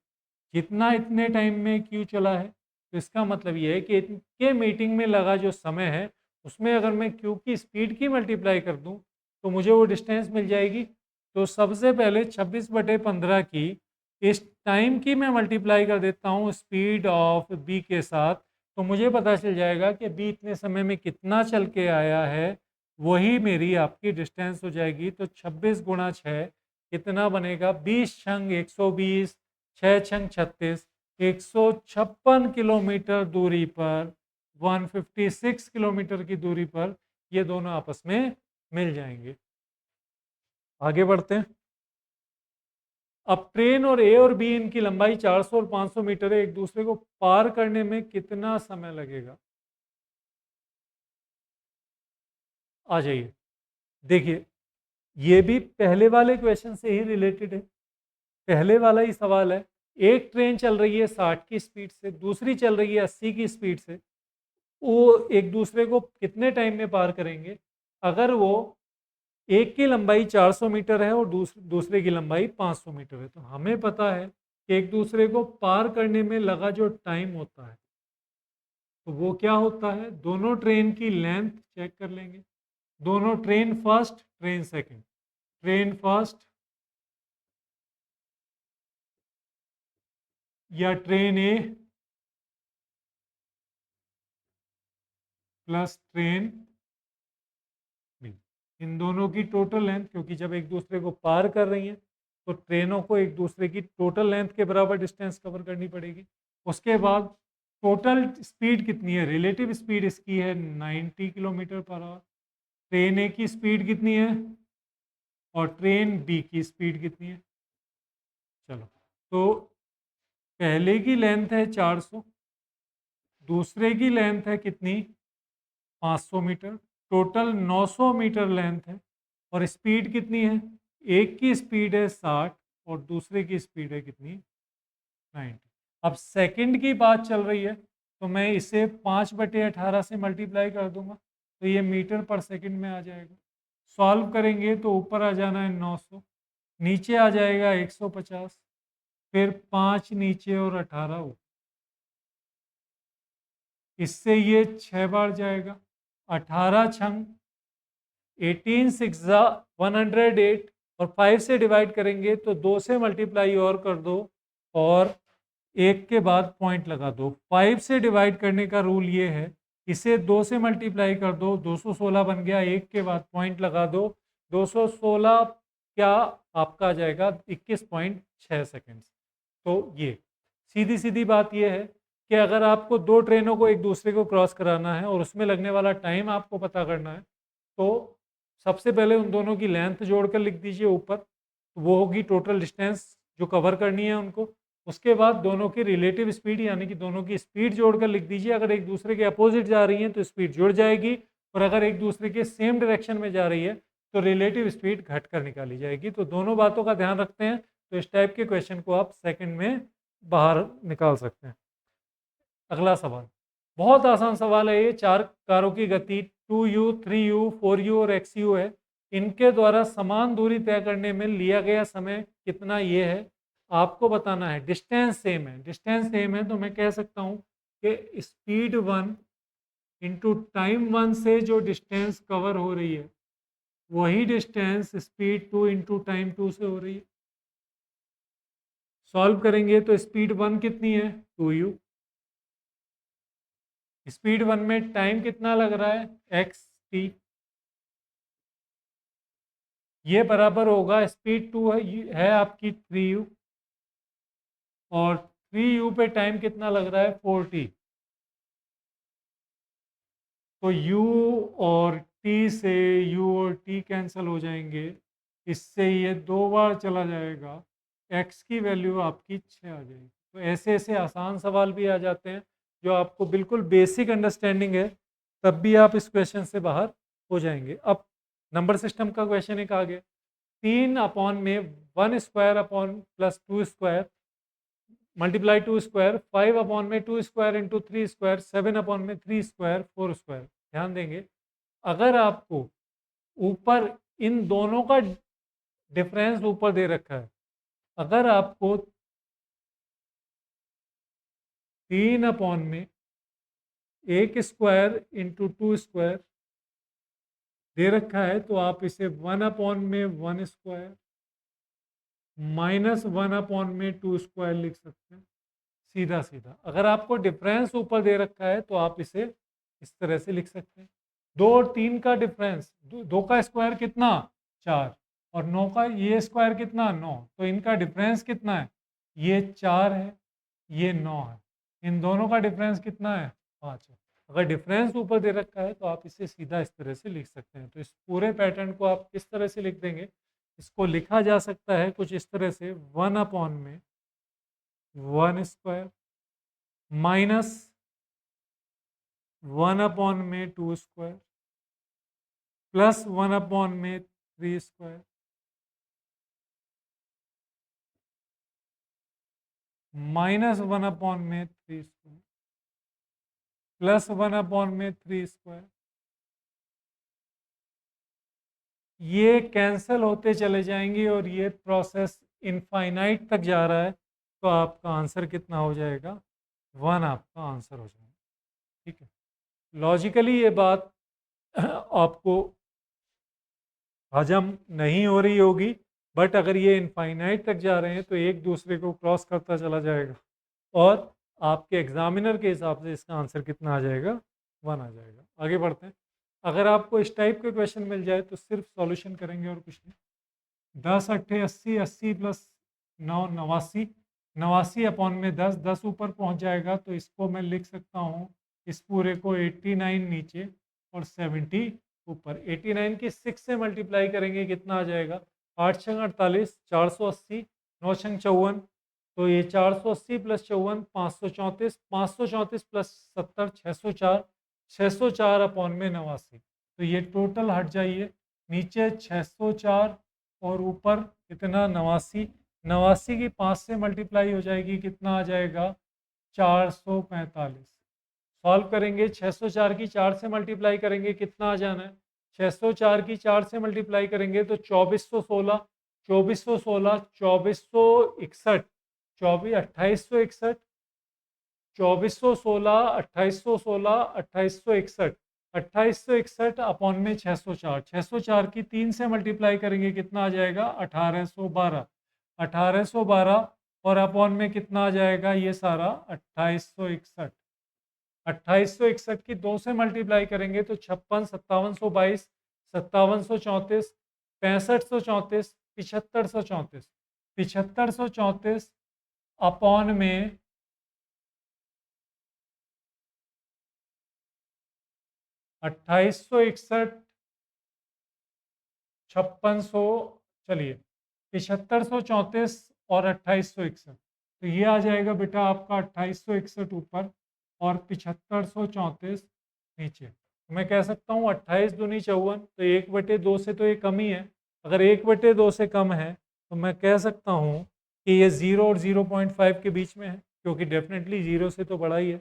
जितना इतने टाइम में क्यू चला है। तो इसका मतलब ये है कि इनके मीटिंग में लगा जो समय है उसमें अगर मैं क्यू की स्पीड की मल्टीप्लाई कर दूं तो मुझे वो डिस्टेंस मिल जाएगी। तो सबसे पहले 26/15 की इस टाइम की मैं मल्टीप्लाई कर देता हूँ स्पीड ऑफ बी के साथ, तो मुझे पता चल जाएगा कि बी इतने समय में कितना चल के आया है, वही मेरी आपकी डिस्टेंस हो जाएगी। तो 26 × 6 कितना बनेगा? 20 × 120, 6 × 36, 156 किलोमीटर दूरी पर, 156 किलोमीटर की दूरी पर ये दोनों आपस में मिल जाएंगे। आगे बढ़ते हैं। अब ट्रेन और ए और बी इनकी लंबाई 400 और 500 मीटर है, एक दूसरे को पार करने में कितना समय लगेगा? आ जाइए, देखिए ये भी पहले वाले क्वेश्चन से ही रिलेटेड है। पहले वाला ही सवाल है। एक ट्रेन चल रही है 60 की स्पीड से, दूसरी चल रही है 80 की स्पीड से। वो एक दूसरे को कितने टाइम में पार करेंगे? अगर वो एक की लंबाई 400 मीटर है और दूसरे की लंबाई 500 मीटर है, तो हमें पता है कि एक दूसरे को पार करने में लगा जो टाइम होता है, तो वो क्या होता है? दोनों ट्रेन की लेंथ चेक कर लेंगे। दोनों train first, train second, train first या ट्रेन ए प्लस ट्रेन बी, इन दोनों की टोटल लेंथ, क्योंकि जब एक दूसरे को पार कर रही हैं तो ट्रेनों को एक दूसरे की टोटल लेंथ के बराबर डिस्टेंस कवर करनी पड़ेगी। उसके बाद टोटल स्पीड कितनी है? रिलेटिव स्पीड इसकी है 90 किलोमीटर पर आवर। ट्रेन ए की स्पीड कितनी है और ट्रेन बी की स्पीड कितनी है? चलो, तो पहले की लेंथ है 400, दूसरे की लेंथ है कितनी? 500 मीटर। टोटल 900 मीटर लेंथ है और स्पीड कितनी है? एक की स्पीड है 60 और दूसरे की स्पीड है कितनी? 90। अब सेकंड की बात चल रही है तो मैं इसे 5/18 से मल्टीप्लाई कर दूंगा तो ये मीटर पर सेकंड में आ जाएगा। सॉल्व करेंगे तो ऊपर आ जाना है 900, नीचे आ जाएगा 150, फिर 5 नीचे और 18 ऊपर। इससे ये 6 बार जाएगा। 18 छंग 18 6 108 और 5 से डिवाइड करेंगे तो 2 से मल्टीप्लाई और कर दो और 1 के बाद पॉइंट लगा दो। 5 से डिवाइड करने का रूल ये है, इसे 2 से मल्टीप्लाई कर दो, 216 बन गया, 1 के बाद पॉइंट लगा दो, 216 क्या आपका आ जाएगा 21.6 सेकेंड। तो ये सीधी सीधी बात ये है कि अगर आपको दो ट्रेनों को एक दूसरे को क्रॉस कराना है और उसमें लगने वाला टाइम आपको पता करना है, तो सबसे पहले उन दोनों की लेंथ जोड़कर लिख दीजिए ऊपर, तो वो होगी टोटल डिस्टेंस जो कवर करनी है उनको। उसके बाद दोनों की रिलेटिव स्पीड यानी कि दोनों की स्पीड जोड़कर लिख दीजिए। अगर एक दूसरे के अपोजिट जा रही हैं तो स्पीड जुड़ जाएगी, और अगर एक दूसरे के सेम डायरेक्शन में जा रही है तो रिलेटिव स्पीड घट कर निकाली जाएगी। तो दोनों बातों का ध्यान रखते हैं तो इस टाइप के क्वेश्चन को आप सेकंड में बाहर निकाल सकते हैं। अगला सवाल बहुत आसान सवाल है ये। चार कारों की गति 2u, 3u, 4u और xu है। इनके द्वारा समान दूरी तय करने में लिया गया समय कितना ये है, आपको बताना है। डिस्टेंस सेम है, डिस्टेंस सेम है तो मैं कह सकता हूँ कि स्पीड 1 इंटू टाइम 1 से जो डिस्टेंस कवर हो रही है वही डिस्टेंस स्पीड 2 इंटू टाइम 2 से हो रही है। सॉल्व करेंगे तो स्पीड 1 कितनी है 2u, स्पीड 1 में टाइम कितना लग रहा है xt, ये बराबर होगा स्पीड 2 है आपकी 3u, और 3u पे टाइम कितना लग रहा है 4t। तो u और t से u और t कैंसिल हो जाएंगे, इससे ये 2 बार चला जाएगा, x की वैल्यू आपकी 6 आ जाएगी। तो ऐसे ऐसे आसान सवाल भी आ जाते हैं जो आपको बिल्कुल बेसिक अंडरस्टैंडिंग है तब भी आप इस क्वेश्चन से बाहर हो जाएंगे। अब नंबर सिस्टम का क्वेश्चन एक आ गया। 3 अपॉन में 1 square upon plus 2 square multiply 2 square, 5 upon में 2 स्क्वायर इंटू 3 स्क्वायर, 7 अपॉन में 3 स्क्वायर 4 स्क्वायर। ध्यान देंगे अगर आपको ऊपर इन दोनों का डिफरेंस ऊपर दे रखा है, अगर आपको 3 अपॉन में 1 स्क्वायर इंटू 2 स्क्वायर दे रखा है तो आप इसे 1 अपॉन में 1 स्क्वायर माइनस 1 अपॉन में 2 स्क्वायर लिख सकते हैं, सीधा सीधा। अगर आपको डिफरेंस ऊपर दे रखा है तो आप इसे इस तरह से लिख सकते हैं। 2 और 3 का डिफरेंस, 2 का स्क्वायर कितना 4, और 9 का ये स्क्वायर कितना 9, तो इनका डिफरेंस कितना है, ये 4 है ये 9 है, इन दोनों का डिफरेंस कितना है 5 है। अगर डिफरेंस ऊपर दे रखा है तो आप इसे सीधा इस तरह से लिख सकते हैं। तो इस पूरे पैटर्न को आप किस तरह से लिख देंगे, इसको लिखा जा सकता है कुछ इस तरह से, 1 अपॉन में 1 स्क्वायर माइनस 1 अपॉन में 2 स्क्वायर प्लस 1 अपॉन में 3 स्क्वायर माइनस 1 अपॉन में 3 स्क्वायर प्लस 1 अपॉन में 3 स्क्वायर। ये कैंसिल होते चले जाएंगे और ये प्रोसेस इनफाइनाइट तक जा रहा है, तो आपका आंसर कितना हो जाएगा 1 आपका आंसर हो जाएगा। ठीक है, लॉजिकली ये बात आपको हजम नहीं हो रही होगी, बट अगर ये इनफाइनाइट तक जा रहे हैं तो एक दूसरे को क्रॉस करता चला जाएगा और आपके एग्जामिनर के हिसाब से इसका आंसर कितना आ जाएगा 1 आ जाएगा। आगे बढ़ते हैं। अगर आपको इस टाइप के क्वेश्चन मिल जाए तो सिर्फ सॉल्यूशन करेंगे और कुछ नहीं। 10 अट्ठे 80, 80 प्लस 9 89, 89 अपॉन में 10, 10 ऊपर पहुंच जाएगा तो इसको मैं लिख सकता हूँ इस पूरे को 89 नीचे और 70 ऊपर। 89 की 6 से मल्टीप्लाई करेंगे कितना आ जाएगा 8 छंग 48, 480, 9 छंग 54, तो ये 480 प्लस 54 534, 534 प्लस 70 604, 604 अपॉन में 89। तो ये टोटल हट जाइए नीचे 604 और ऊपर कितना 89, 89 की 5 से मल्टीप्लाई हो जाएगी कितना आ जाएगा 445। सॉल्व करेंगे 604 की 4 से मल्टीप्लाई करेंगे कितना आ जाना है 604 की 4 से मल्टीप्लाई करेंगे तो 2416, 2416, 2461, 2861, 2416, 2816, 2861, 2861 अपॉन में 604, 604 की 3 से मल्टीप्लाई करेंगे कितना आ जाएगा 1812, 1812 और अपॉन में कितना आ जाएगा ये सारा 2861, 2861 की 2 से मल्टीप्लाई करेंगे तो 56, 5722, 5734, 6534, 7534, 7534 अपॉन में 2861, 5600, चलिए 7534 और 2861, तो ये आ जाएगा बेटा आपका 2861 ऊपर और 7534 नीचे। तो मैं कह सकता हूँ 28 दूनी 54, तो 1/2 से तो ये कम ही है। अगर 1/2 से कम है तो मैं कह सकता हूँ कि ये 0 और 0.5 के बीच में है, क्योंकि डेफिनेटली 0 से तो बड़ा ही है,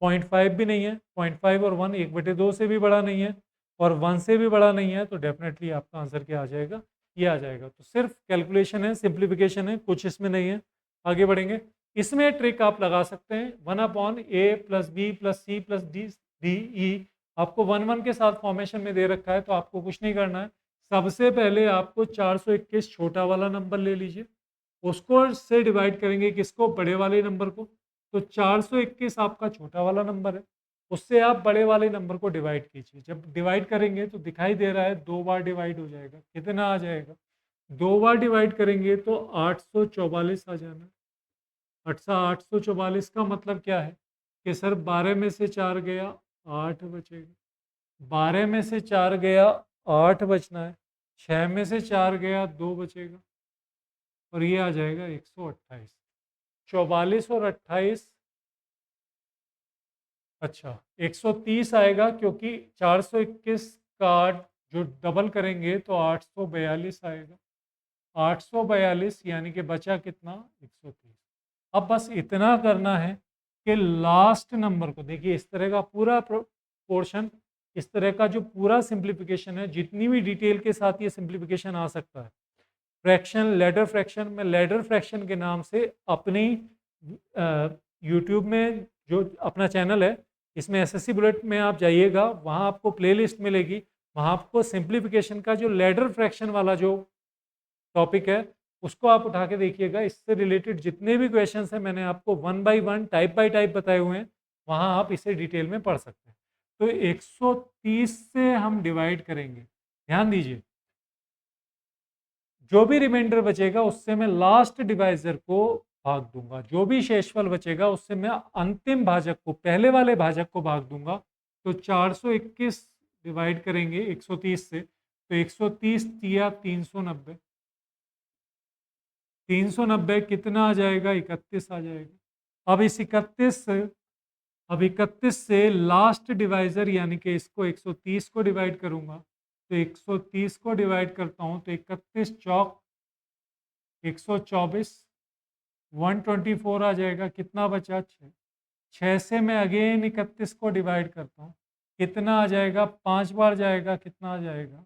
0.5 भी नहीं है, 0.5 और 1 1/2 से भी बड़ा नहीं है और 1 से भी बड़ा नहीं है, तो डेफिनेटली आपका आंसर क्या आ जाएगा, ये आ जाएगा। तो सिर्फ कैलकुलेशन है, सिंप्लीफिकेशन है, कुछ इसमें नहीं है। आगे बढ़ेंगे, इसमें ट्रिक आप लगा सकते हैं 1/a + b + c + d e, आपको 1 1 के साथ फॉर्मेशन में दे रखा है, तो आपको कुछ नहीं करना है। सबसे पहले आपको 421 छोटा वाला नंबर ले लीजिए, उसको से डिवाइड करेंगे किसको, बड़े वाले नंबर को। तो 421 आपका छोटा वाला नंबर है, उससे आप बड़े वाले नंबर को डिवाइड कीजिए। जब डिवाइड करेंगे तो दिखाई दे रहा है 2 बार डिवाइड हो जाएगा, कितना आ जाएगा, 2 बार डिवाइड करेंगे तो 844 आ जाना। अच्छा, 844 का मतलब क्या है कि सर 12 में से 4 गया 8 बचेगा, 12 में से 4 गया 8 बचना है, 6 में से 4 गया 2 बचेगा और ये आ जाएगा 128। 44 और 28, अच्छा 130 आएगा, क्योंकि 421 का जो डबल करेंगे तो 842 आएगा, 842 यानी कि बचा कितना 130। अब बस इतना करना है कि लास्ट नंबर को देखिए, इस तरह का पूरा पोर्शन, इस तरह का जो पूरा सिंप्लीफिकेशन है, जितनी भी डिटेल के साथ ये सिंप्लीफिकेशन आ सकता है, फ्रैक्शन, लैडर फ्रैक्शन, मैं लैडर फ्रैक्शन के नाम से अपनी यूट्यूब में जो अपना चैनल है, इसमें एसएससी बुलेट में आप जाइएगा, वहाँ आपको प्लेलिस्ट मिलेगी, वहाँ आपको सिंप्लीफिकेशन का जो लैडर फ्रैक्शन वाला जो टॉपिक है उसको आप उठा के देखिएगा। इससे रिलेटेड जितने भी क्वेश्चंस हैं मैंने आपको 1 बाय 1 टाइप बाय टाइप बताए हुए हैं, वहाँ आप इसे डिटेल में पढ़ सकते हैं। तो 130 से हम डिवाइड करेंगे, ध्यान दीजिए, जो भी रिमाइंडर बचेगा उससे मैं लास्ट डिवाइजर को भाग दूंगा, जो भी शेषफल बचेगा उससे मैं अंतिम भाजक को, पहले वाले भाजक को भाग दूंगा। तो 421 डिवाइड करेंगे 130 से, तो 130 तिया 390, 390 कितना आ जाएगा 31 आ जाएगा। अब इस 31 से, अब 31 से लास्ट डिवाइजर यानी कि इसको 130 को डिवाइड करूंगा, तो 130 को डिवाइड करता हूं तो 31 चौक 124, 124 आ जाएगा, कितना बचा 6, 6 से मैं अगेन 31 को डिवाइड करता हूँ, कितना आ जाएगा 5 बार जाएगा, कितना आ जाएगा।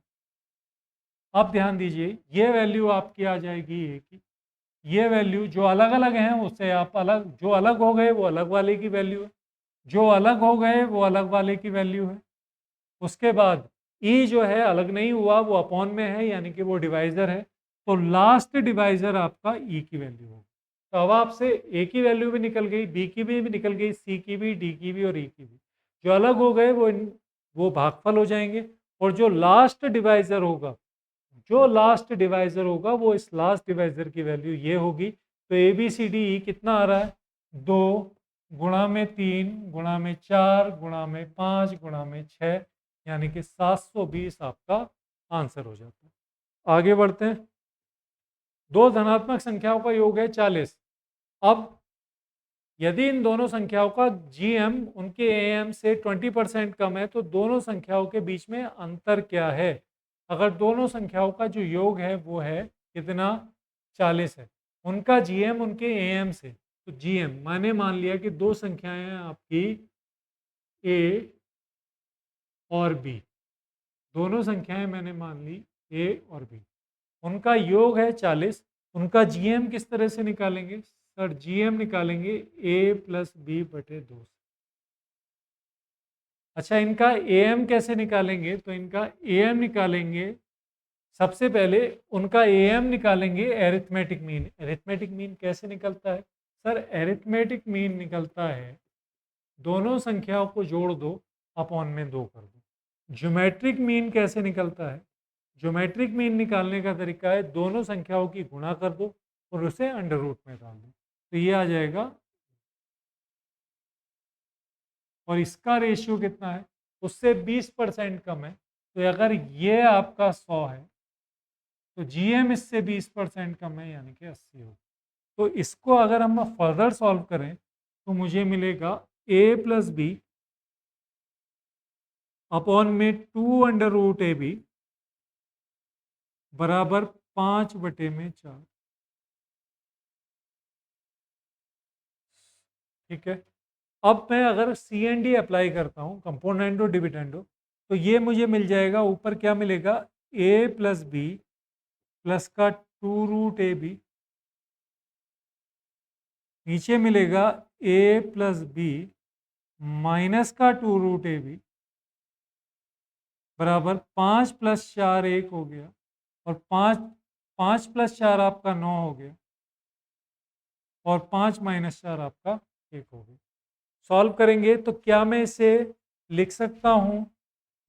अब ध्यान दीजिए, ये वैल्यू आपकी आ जाएगी ए की, ये वैल्यू जो अलग अलग हैं उससे आप अलग, जो अलग हो गए वो अलग वाले की वैल्यू है, जो अलग हो गए वो अलग वाले की वैल्यू है। उसके बाद ई जो है अलग नहीं हुआ, वो अपॉन में है यानी कि वो डिवाइजर है, तो लास्ट डिवाइजर आपका ई की वैल्यू होगी। तो अब आपसे ए की वैल्यू भी निकल गई, बी की भी निकल गई, सी की भी, डी की भी और ई की भी। जो अलग हो गए वो भागफल हो जाएंगे, और जो लास्ट डिवाइजर होगा, जो लास्ट डिवाइजर होगा वो इस लास्ट डिवाइजर की वैल्यू ये होगी। तो A B C D E कितना आ रहा है, 2 गुणा में 3 गुणा में 4 गुणा में 5 गुणा में 6, यानी कि 720 आपका आंसर हो जाता है। आगे बढ़ते हैं, दो धनात्मक संख्याओं का योग है 40। अब यदि इन दोनों संख्याओं का जीएम उनके एएम से 20% कम है, तो दोनों संख्याओं के बीच में अंतर क्या है। अगर दोनों संख्याओं का जो योग है वो है कितना 40 है, उनका जीएम उनके एएम से, तो जीएम मैंने मान लिया कि दो संख्याएं हैं आपकी ए और बी, दोनों संख्याएं मैंने मान ली ए और बी, उनका योग है 40, उनका जीएम किस तरह से निकालेंगे सर, जीएम निकालेंगे ए + बी/2 से। अच्छा, इनका एम कैसे निकालेंगे? तो इनका एम निकालेंगे, सबसे पहले उनका एम निकालेंगे एरिथमेटिक मीन। एरिथमेटिक मीन कैसे निकलता है? सर एरिथमेटिक मीन निकलता है, दोनों संख्याओं को जोड़ दो, अपॉन में 2 कर दो। ज्योमेट्रिक मीन कैसे निकलता है? ज्योमेट्रिक मीन निकालने का तरीका है, दोनों संख्याओं की गुणा कर दो और उसे अंडर रूट में डाल दो, तो ये आ जाएगा। और इसका रेशियो कितना है? उससे 20% कम है। तो अगर ये आपका 100 है तो जीएम इससे 20% कम है, यानी कि 80 हो। तो इसको अगर हम फर्दर सॉल्व करें तो मुझे मिलेगा ए प्लस बी अपॉन में 2 अंडर रूट ए बी बराबर 5/4। ठीक है। अब मैं अगर सी एन डी अप्लाई करता हूँ, कंपोनेंडो डिविडेंडो, तो ये मुझे मिल जाएगा, ऊपर क्या मिलेगा? ए प्लस बी प्लस का 2√ab, नीचे मिलेगा ए प्लस बी माइनस का 2√ab बराबर 5 + 4 1 हो गया, और 5 + 4 आपका 9 हो गया, और 5 - 4 आपका 1 हो गया। सॉल्व करेंगे तो क्या मैं इसे लिख सकता हूँ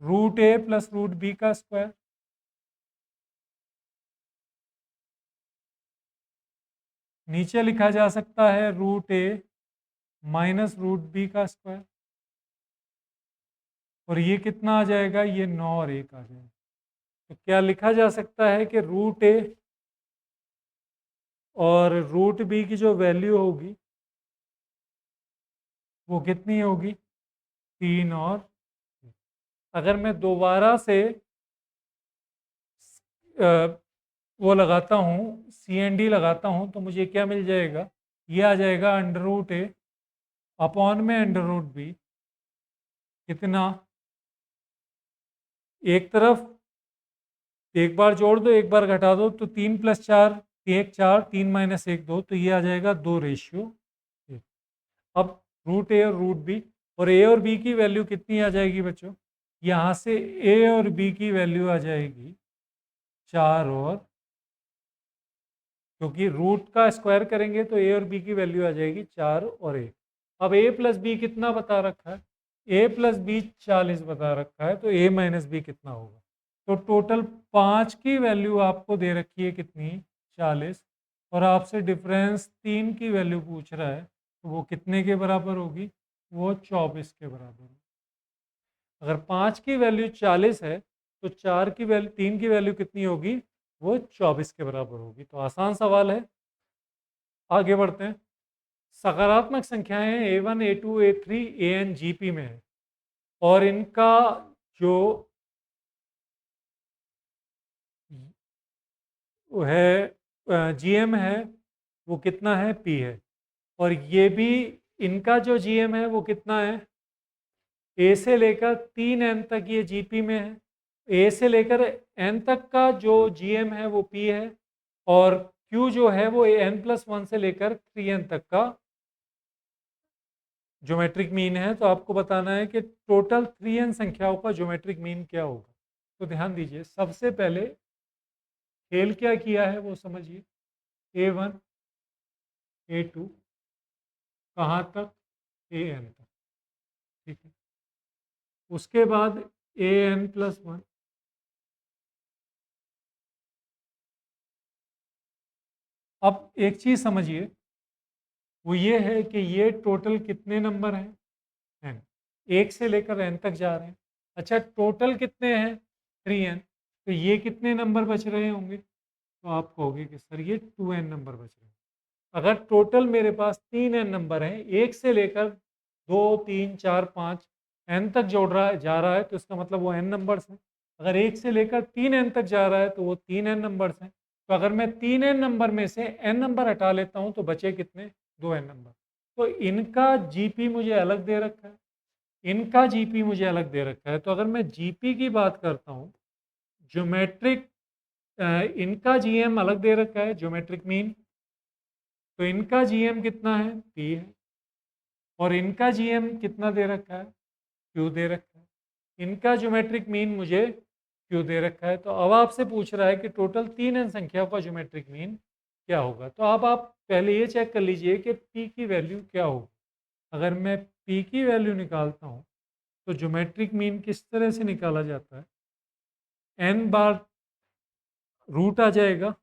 √a + √b का स्क्वायर? नीचे लिखा जा सकता है √a माइनस √b का स्क्वायर, और ये कितना आ जाएगा? ये 9 और 1 आ जाएगा। तो क्या लिखा जा सकता है कि √a और √b की जो वैल्यू होगी वो कितनी होगी? 3 और, अगर मैं दोबारा से वो लगाता हूँ, सी एन डी लगाता हूँ, तो मुझे क्या मिल जाएगा? ये आ जाएगा √a अपॉन में √b, कितना? एक तरफ एक बार जोड़ दो, एक बार घटा दो, तो 3 + 4 1 4, 3 - 1 2, तो ये आ जाएगा 2:1। अब √a और √b, और ए और बी की वैल्यू कितनी आ जाएगी बच्चों? यहाँ से ए और बी की वैल्यू आ जाएगी 4, और क्योंकि रूट का स्क्वायर करेंगे तो ए और बी की वैल्यू आ जाएगी 4 और 1। अब ए प्लस बी कितना बता रखा है? ए प्लस बी 40 बता रखा है, तो ए माइनस बी कितना होगा? तो टोटल 5 की वैल्यू आपको दे रखी है कितनी? 40, और आपसे डिफरेंस 3 की वैल्यू पूछ रहा है, तो वो कितने के बराबर होगी? वो 24 के बराबर होगी। अगर 5 की वैल्यू 40 है तो 4 की वैल्यू 3 की वैल्यू कितनी होगी? वो 24 के बराबर होगी। तो आसान सवाल है। आगे बढ़ते हैं। सकारात्मक संख्याएं a1 a2 a3 an GP में है, और इनका जो है जीएम है वो कितना है? पी है। और ये भी, इनका जो जीएम है वो कितना है? ए से लेकर 3n तक ये जीपी में है। ए से लेकर एन तक का जो जीएम है वो पी है, और क्यू जो है वो n+1 से लेकर 3n तक का ज्योमेट्रिक मीन है। तो आपको बताना है कि टोटल 3n संख्याओं का ज्योमेट्रिक मीन क्या होगा। तो ध्यान दीजिए, सबसे पहले खेल क्या किया है वो समझिए। a1 a2 कहाँ तक? an तक। ठीक है। उसके बाद an+1, अब एक चीज समझिए, वो ये है कि ये टोटल कितने नंबर हैं? n, एक से लेकर n तक जा रहे हैं। अच्छा, टोटल कितने हैं? 3n। तो ये कितने नंबर बच रहे होंगे? तो आप कहोगे कि सर ये 2n नंबर बच रहे हैं। अगर टोटल मेरे पास 3n नंबर हैं, एक से लेकर 2 3 4 5 n तक जोड़ रहा है जा रहा है, तो इसका मतलब वो n नंबर्स हैं। अगर एक से लेकर 3n तक जा रहा है तो वो 3n नंबर्स हैं। तो अगर मैं 3n नंबर में से n नंबर हटा लेता हूँ तो बचे कितने? 2n number. तो इनका जीपी मुझे अलग दे रखा है, इनका जीपी मुझे अलग दे रखा है। तो अगर मैं जीपी की बात करता हूँ, ज्योमेट्रिक, इनका जीएम अलग दे रखा है, ज्योमेट्रिक मीन, तो इनका जीएम कितना है? पी है। और इनका जीएम कितना दे रखा है? क्यू दे रखा है, इनका ज्योमेट्रिक मीन मुझे क्यू दे रखा है। तो अब आपसे पूछ रहा है कि टोटल 3n संख्याओं का ज्योमेट्रिक मीन क्या होगा। तो अब आप पहले ये चेक कर लीजिए कि p की वैल्यू क्या होगी। अगर मैं p की वैल्यू निकालता हूँ तो ज्योमेट्रिक मीन किस तरह से निकाला जाता है, n बार रूट आ जाएगा,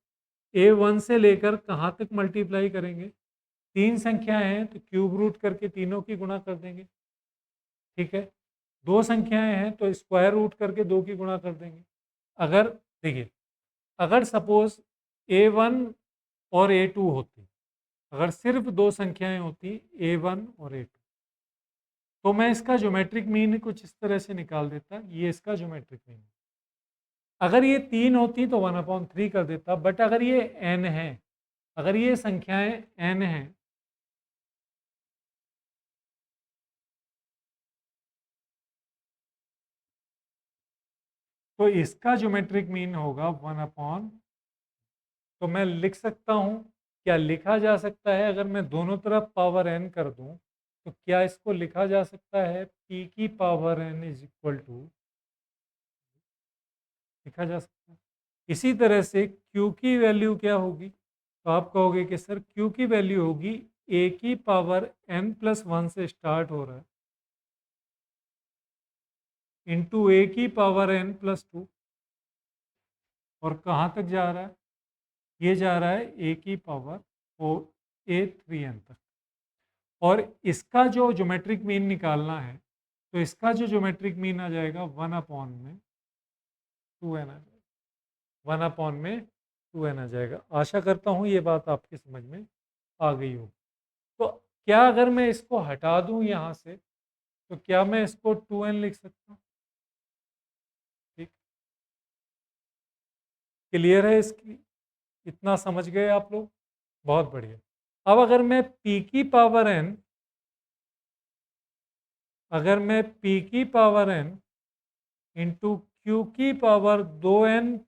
a1 से लेकर कहाँ तक मल्टीप्लाई करेंगे, तीन संख्याएं हैं तो क्यूब रूट करके तीनों की गुणा कर देंगे, ठीक है। दो संख्याएं हैं तो स्क्वायर रूट करके दो की गुणा कर देंगे। अगर देखिए, अगर सपोज a1 और a2 होती, अगर सिर्फ दो संख्याएं होती a1 और a2, तो मैं इसका ज्योमेट्रिक मीन कुछ इस तरह से निकाल देता, ये इसका ज्योमेट्रिक मीन। अगर ये तीन होती तो 1/3 कर देता, बट अगर ये n है, अगर ये संख्याएं n हैं, तो इसका ज्योमेट्रिक मीन होगा 1/, तो मैं लिख सकता हूं, क्या लिखा जा सकता है, अगर मैं दोनों तरफ पावर n कर दूं तो क्या इसको लिखा जा सकता है p की power n is equal to, लिखा जा सकता है। इसी तरह से q की वैल्यू क्या होगी, तो आप कहोगे कि सर q की वैल्यू होगी a की पावर n+1 से स्टार्ट हो रहा है इंटू a की पावर n+2, और कहाँ तक जा रहा है, ये जा रहा है a की पावर ओ a3n तक। और इसका जो ज्योमेट्रिक मीन निकालना है, तो इसका जो ज्योमेट्रिक मीन आ जाएगा 1/2n आ जाएगा, 1/2n आ जाएगा। आशा करता हूँ ये बात आपकी समझ में आ गई हो। तो क्या अगर मैं इसको हटा दूँ यहाँ से, तो क्या मैं इसको 2n लिख सकता हूँ, ठीक। क्लियर है इसकी, इतना समझ गए आप लोग, बहुत बढ़िया। अब अगर मैं p की पावर n, अगर मैं p की पावर n इंटू क्यू की पावर 2n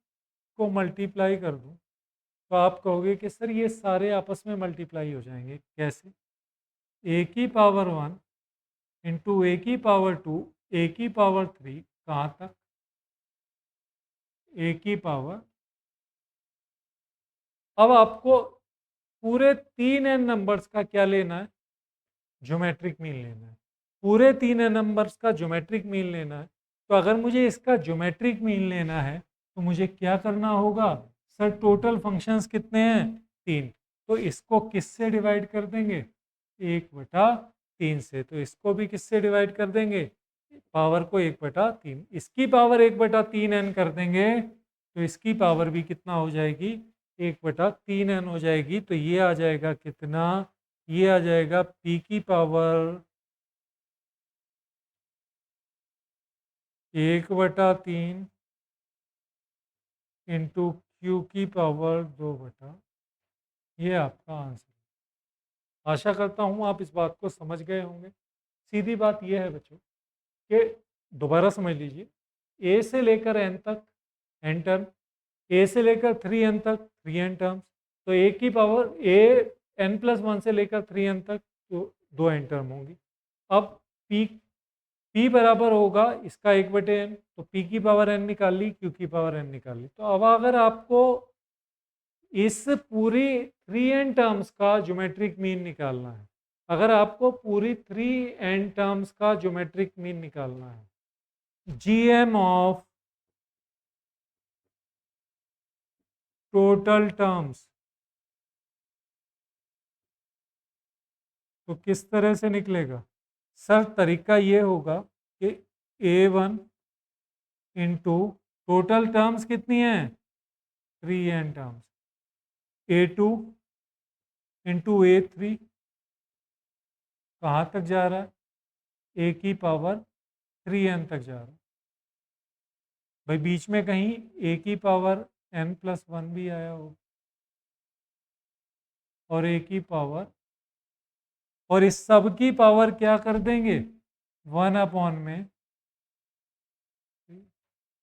को मल्टीप्लाई कर दूं, तो आप कहोगे कि सर ये सारे आपस में मल्टीप्लाई हो जाएंगे, कैसे, a की पावर 1 इंटू ए की पावर 2, ए की पावर 3, कहाँ तक, a की पावर। अब आपको पूरे 3n नंबर्स का क्या लेना है, ज्योमेट्रिक मीन लेना है। पूरे 3n नंबर्स का ज्योमेट्रिक मीन लेना है। तो अगर मुझे इसका ज्योमेट्रिक मीन लेना है तो मुझे क्या करना होगा, सर टोटल फंक्शंस कितने हैं, 3, तो इसको किससे डिवाइड कर देंगे, 1/3 से। तो इसको भी किससे डिवाइड कर देंगे, पावर को 1/3, इसकी पावर 1/3n कर देंगे, तो इसकी पावर भी कितना हो जाएगी, 1/3n हो जाएगी। तो ये आ जाएगा कितना, ये आ जाएगा p की पावर 1/3 इंटू क्यू की पावर 2/, ये आपका आंसर। आशा करता हूँ आप इस बात को समझ गए होंगे। सीधी बात यह है बच्चों कि दोबारा समझ लीजिए, ए से लेकर एन तक एन टर्म, ए से लेकर 3n तक 3n टर्म्स, तो ए की पावर ए n+1 से लेकर 3n तक तो 2n टर्म होंगी। अब पी P बराबर होगा इसका 1/n, तो P की पावर n निकाल ली, Q की पावर n निकाल ली। तो अब अगर आपको इस पूरी 3n टर्म्स का ज्योमेट्रिक मीन निकालना है, अगर आपको पूरी 3n टर्म्स का ज्योमेट्रिक मीन निकालना है, GM ऑफ टोटल टर्म्स, तो किस तरह से निकलेगा, सर तरीका ये होगा कि A1 इंटू टोटल टर्म्स कितनी हैं, 3n terms, A2 into A3, कहाँ तक जा रहा है, ए की पावर 3n तक जा रहा है। भाई बीच में कहीं ए की पावर n+1 भी आया हो, और ए की पावर, और इस सब की पावर क्या कर देंगे, 1/, में,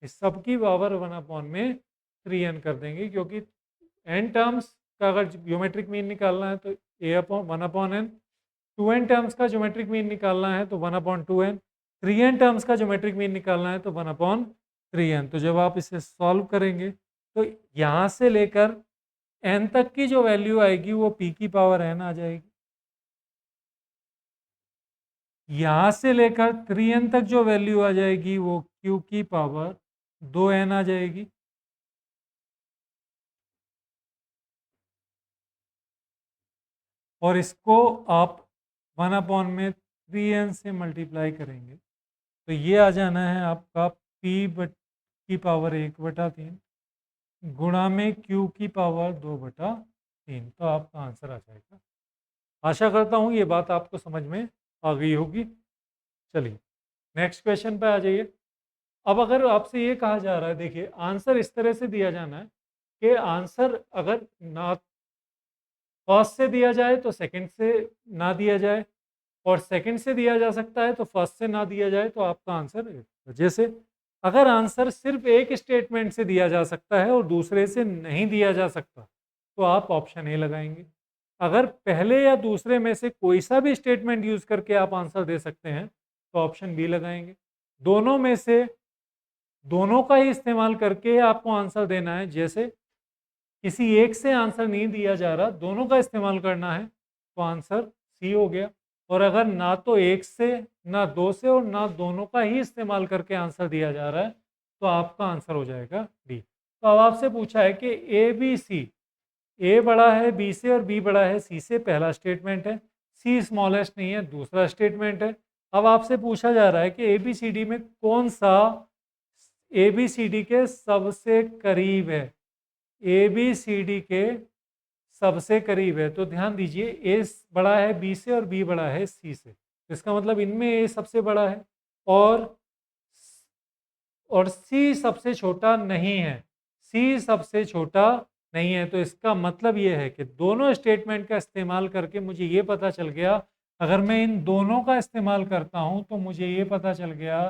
इस सब की पावर 1/, में 3n कर देंगे, क्योंकि n टर्म्स का अगर ज्योमेट्रिक मीन निकालना है तो a/1/n, 2n टर्म्स का ज्योमेट्रिक मीन निकालना है तो 1/2n, 3n टर्म्स का ज्योमेट्रिक मीन निकालना है तो 1/3n। तो जब आप इसे सॉल्व करेंगे तो यहाँ से लेकर n तक की जो वैल्यू आएगी वो p की पावर n आ जाएगी। यहाँ से लेकर 3n तक जो वैल्यू आ जाएगी वो q की पावर 2n आ जाएगी। और इसको आप 1/3n से मल्टीप्लाई करेंगे तो ये आ जाना है आपका की पावर 1/3 गुणा में q की पावर 2/3। तो आपका आंसर आ जाएगा। आशा करता हूँ ये बात आपको समझ में आ गई होगी। चलिए नेक्स्ट क्वेश्चन पे आ जाइए। अब अगर आपसे ये कहा जा रहा है, देखिए आंसर इस तरह से दिया जाना है कि आंसर अगर ना फर्स्ट से दिया जाए तो सेकंड से ना दिया जाए, और सेकंड से दिया जा सकता है तो फर्स्ट से ना दिया जाए, तो आपका आंसर जैसे अगर आंसर सिर्फ एक स्टेटमेंट से दिया जा सकता है और दूसरे से नहीं दिया जा सकता तो आप ऑप्शन ए लगाएंगे। अगर पहले या दूसरे में से कोई सा भी स्टेटमेंट यूज करके आप आंसर दे सकते हैं तो ऑप्शन बी लगाएंगे। दोनों में से दोनों का ही इस्तेमाल करके आपको आंसर देना है, जैसे किसी एक से आंसर नहीं दिया जा रहा, दोनों का इस्तेमाल करना है तो आंसर सी हो गया। और अगर ना तो एक से, ना दो से और ना दोनों का ही इस्तेमाल करके आंसर दिया जा रहा है तो आपका आंसर हो जाएगा डी। तो अब आपसे पूछा है कि ए बी सी, ए बड़ा है बी से और बी बड़ा है सी से, पहला स्टेटमेंट है। सी स्मॉलेस्ट नहीं है, दूसरा स्टेटमेंट है। अब आपसे पूछा जा रहा है कि ए बी सी डी में कौन सा ए बी सी डी के सबसे करीब है। ए बी सी डी के सबसे करीब है, तो ध्यान दीजिए ए बड़ा है बी से और बी बड़ा है सी से, तो इसका मतलब इनमें ए सबसे बड़ा है और सी सबसे छोटा नहीं है। सी सबसे छोटा नहीं है, तो इसका मतलब ये है कि दोनों स्टेटमेंट का इस्तेमाल करके मुझे ये पता चल गया, अगर मैं इन दोनों का इस्तेमाल करता हूं तो मुझे ये पता चल गया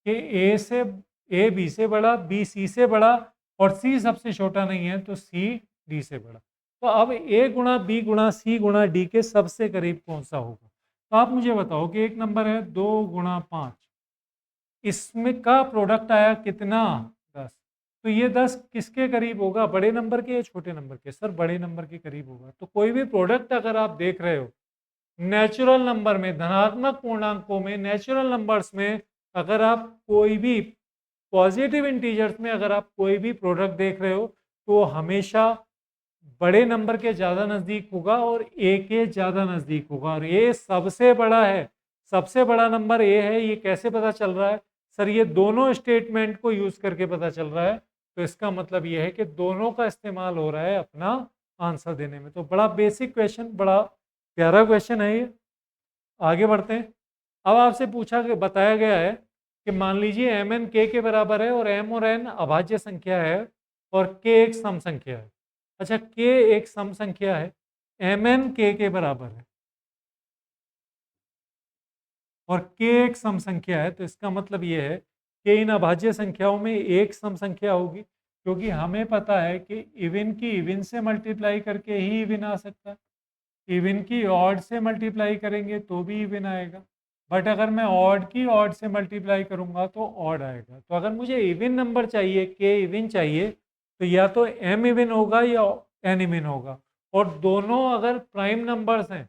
कि ए बी से बड़ा, बी सी से बड़ा और सी सबसे छोटा नहीं है तो सी डी से बड़ा। तो अब ए गुणा बी गुणा सी गुणा डी के सबसे करीब कौन सा होगा। तो आप मुझे बताओ कि एक नंबर है 2 × 5, इसमें का प्रोडक्ट आया कितना, 10। तो ये 10 किसके करीब होगा, बड़े नंबर के या छोटे नंबर के। सर बड़े नंबर के करीब होगा। तो कोई भी प्रोडक्ट अगर आप देख रहे हो नेचुरल नंबर में, धनात्मक पूर्णांकों में, नेचुरल नंबर्स में, अगर आप कोई भी पॉजिटिव इंटीजर्स में अगर आप कोई भी प्रोडक्ट देख रहे हो तो हमेशा बड़े नंबर के ज़्यादा नज़दीक होगा और ए के ज़्यादा नज़दीक होगा, और ए सबसे बड़ा है। सबसे बड़ा नंबर ए है। ये कैसे पता चल रहा है सर, ये दोनों स्टेटमेंट को यूज़ करके पता चल रहा है। तो इसका मतलब ये है कि दोनों का इस्तेमाल हो रहा है अपना आंसर देने में। तो बड़ा बेसिक क्वेश्चन, बड़ा प्यारा क्वेश्चन है ये। आगे बढ़ते हैं। अब आपसे पूछा कि बताया गया है कि मान लीजिए एम एन के बराबर है और एम और एन अभाज्य संख्या है और के एक सम संख्या है। अच्छा, के एक सम संख्या है, एम एन के बराबर है और के एक सम संख्या है, तो इसका मतलब ये है कि इन अभाज्य संख्याओं में एक सम संख्या होगी, क्योंकि हमें पता है कि इवन की इवन से मल्टीप्लाई करके ही इवन आ सकता है। इवन की ऑड से मल्टीप्लाई करेंगे तो भी इवन आएगा, बट अगर मैं ऑड की ऑड से मल्टीप्लाई करूंगा तो ऑड आएगा। तो अगर मुझे इवन नंबर चाहिए, के इवन चाहिए, तो या तो एम इवन होगा या एन इवन होगा। और दोनों अगर प्राइम नंबर्स हैं,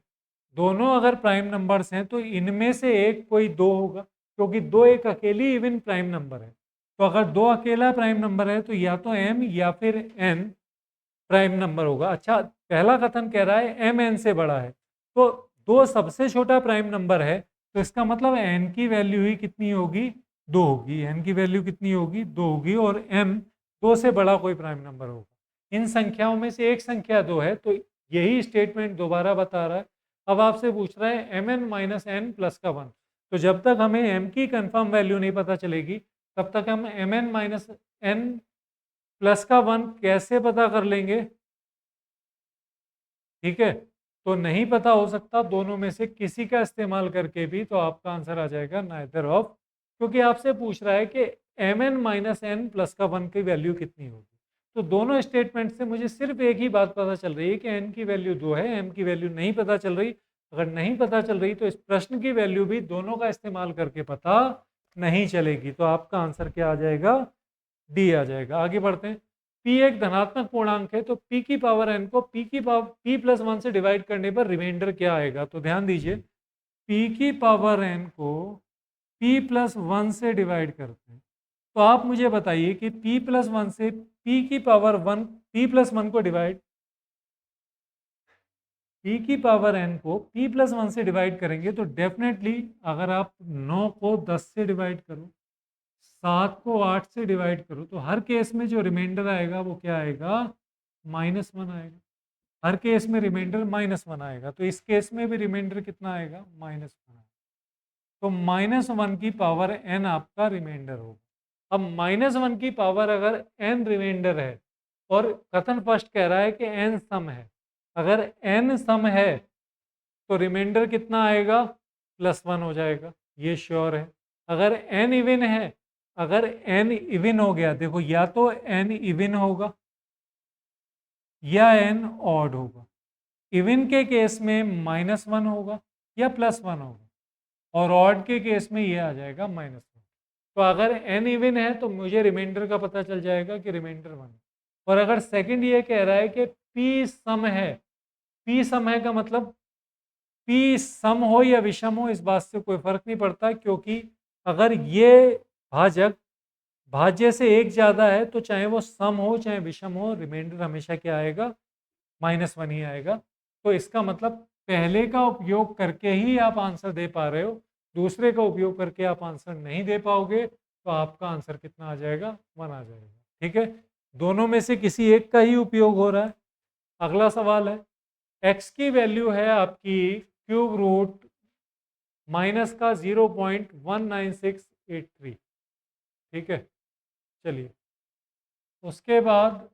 दोनों अगर प्राइम नंबर्स हैं तो इनमें से एक कोई दो होगा, क्योंकि दो एक अकेली इवन प्राइम नंबर है। तो अगर दो अकेला प्राइम नंबर है तो या तो एम या फिर एन प्राइम नंबर होगा। अच्छा, पहला कथन कह रहा है एम एन से बड़ा है, तो दो सबसे छोटा प्राइम नंबर है, तो इसका मतलब एन की वैल्यू ही कितनी होगी, दो होगी। एन की वैल्यू कितनी होगी, दो होगी, और एम दो से बड़ा कोई प्राइम नंबर होगा। इन संख्याओं में से एक संख्या दो है, तो यही स्टेटमेंट दोबारा बता रहा है। अब आपसे पूछ रहा है M N minus N plus का 1। तो जब तक हमें एम की कंफर्म वैल्यू नहीं पता चलेगी तब तक हम M N minus N plus का 1 कैसे पता कर लेंगे। ठीक है, तो नहीं पता हो सकता, दोनों में से किसी का इस्तेमाल करके भी, तो आपका आंसर आ जाएगा नाइदर ऑफ, क्योंकि आपसे पूछ रहा है कि M N minus N plus का 1 की वैल्यू कितनी होगी। तो दोनों स्टेटमेंट से मुझे सिर्फ एक ही बात पता चल रही है कि एन की वैल्यू 2 है, एम की वैल्यू नहीं पता चल रही। अगर नहीं पता चल रही तो इस प्रश्न की वैल्यू भी दोनों का इस्तेमाल करके पता नहीं चलेगी। तो आपका आंसर क्या आ जाएगा? डी आ जाएगा। आगे बढ़ते हैं। पी एक धनात्मक पूर्णांक है तो पी की पावर एन को पी प्लस वन से डिवाइड करने पर रिमाइंडर क्या आएगा? तो ध्यान दीजिए, पी की पावर एन को पी प्लस वन से डिवाइड करते हैं। तो आप मुझे बताइए कि पी प्लस वन से पी की power one, P plus one को डिवाइड, पी की पावर एन को पी प्लस वन से डिवाइड करेंगे तो डेफिनेटली अगर आप 9 को 10 से डिवाइड करो, 7 को 8 से डिवाइड करो, तो हर केस में जो रिमाइंडर आएगा वो क्या आएगा? -1 आएगा। हर केस में रिमाइंडर -1 आएगा। तो इस केस में भी रिमाइंडर कितना आएगा? -1 आएगा। तो -1 की पावर n आपका रिमाइंडर होगा। अब -1 की पावर अगर n रिमाइंडर है और कथन फर्स्ट कह रहा है कि n सम है, अगर n सम है तो रिमाइंडर कितना आएगा? +1 हो जाएगा, ये श्योर है। अगर n इवन है, अगर n इवन हो गया, देखो या तो n इवन होगा या n ऑड होगा। इवन के केस में -1 होगा या +1 होगा, और ऑड के केस में ये आ जाएगा -1। तो अगर n इवन है तो मुझे रिमाइंडर का पता चल जाएगा कि रिमाइंडर 1। और अगर सेकंड ये कह रहा है कि p सम है, p सम है का मतलब p सम हो या विषम हो इस बात से कोई फर्क नहीं पड़ता, क्योंकि अगर ये भाजक भाज्य से एक ज़्यादा है तो चाहे वो सम हो चाहे विषम हो, रिमाइंडर हमेशा क्या आएगा? -1 ही आएगा। तो इसका मतलब पहले का उपयोग करके ही आप आंसर दे पा रहे हो, दूसरे का उपयोग करके आप आंसर नहीं दे पाओगे, तो आपका आंसर कितना आ जाएगा? 1 आ जाएगा। ठीक है, दोनों में से किसी एक का ही उपयोग हो रहा है। अगला सवाल है, x की वैल्यू है आपकी क्यूब रूट माइनस का 0.19683। ठीक है, चलिए उसके बाद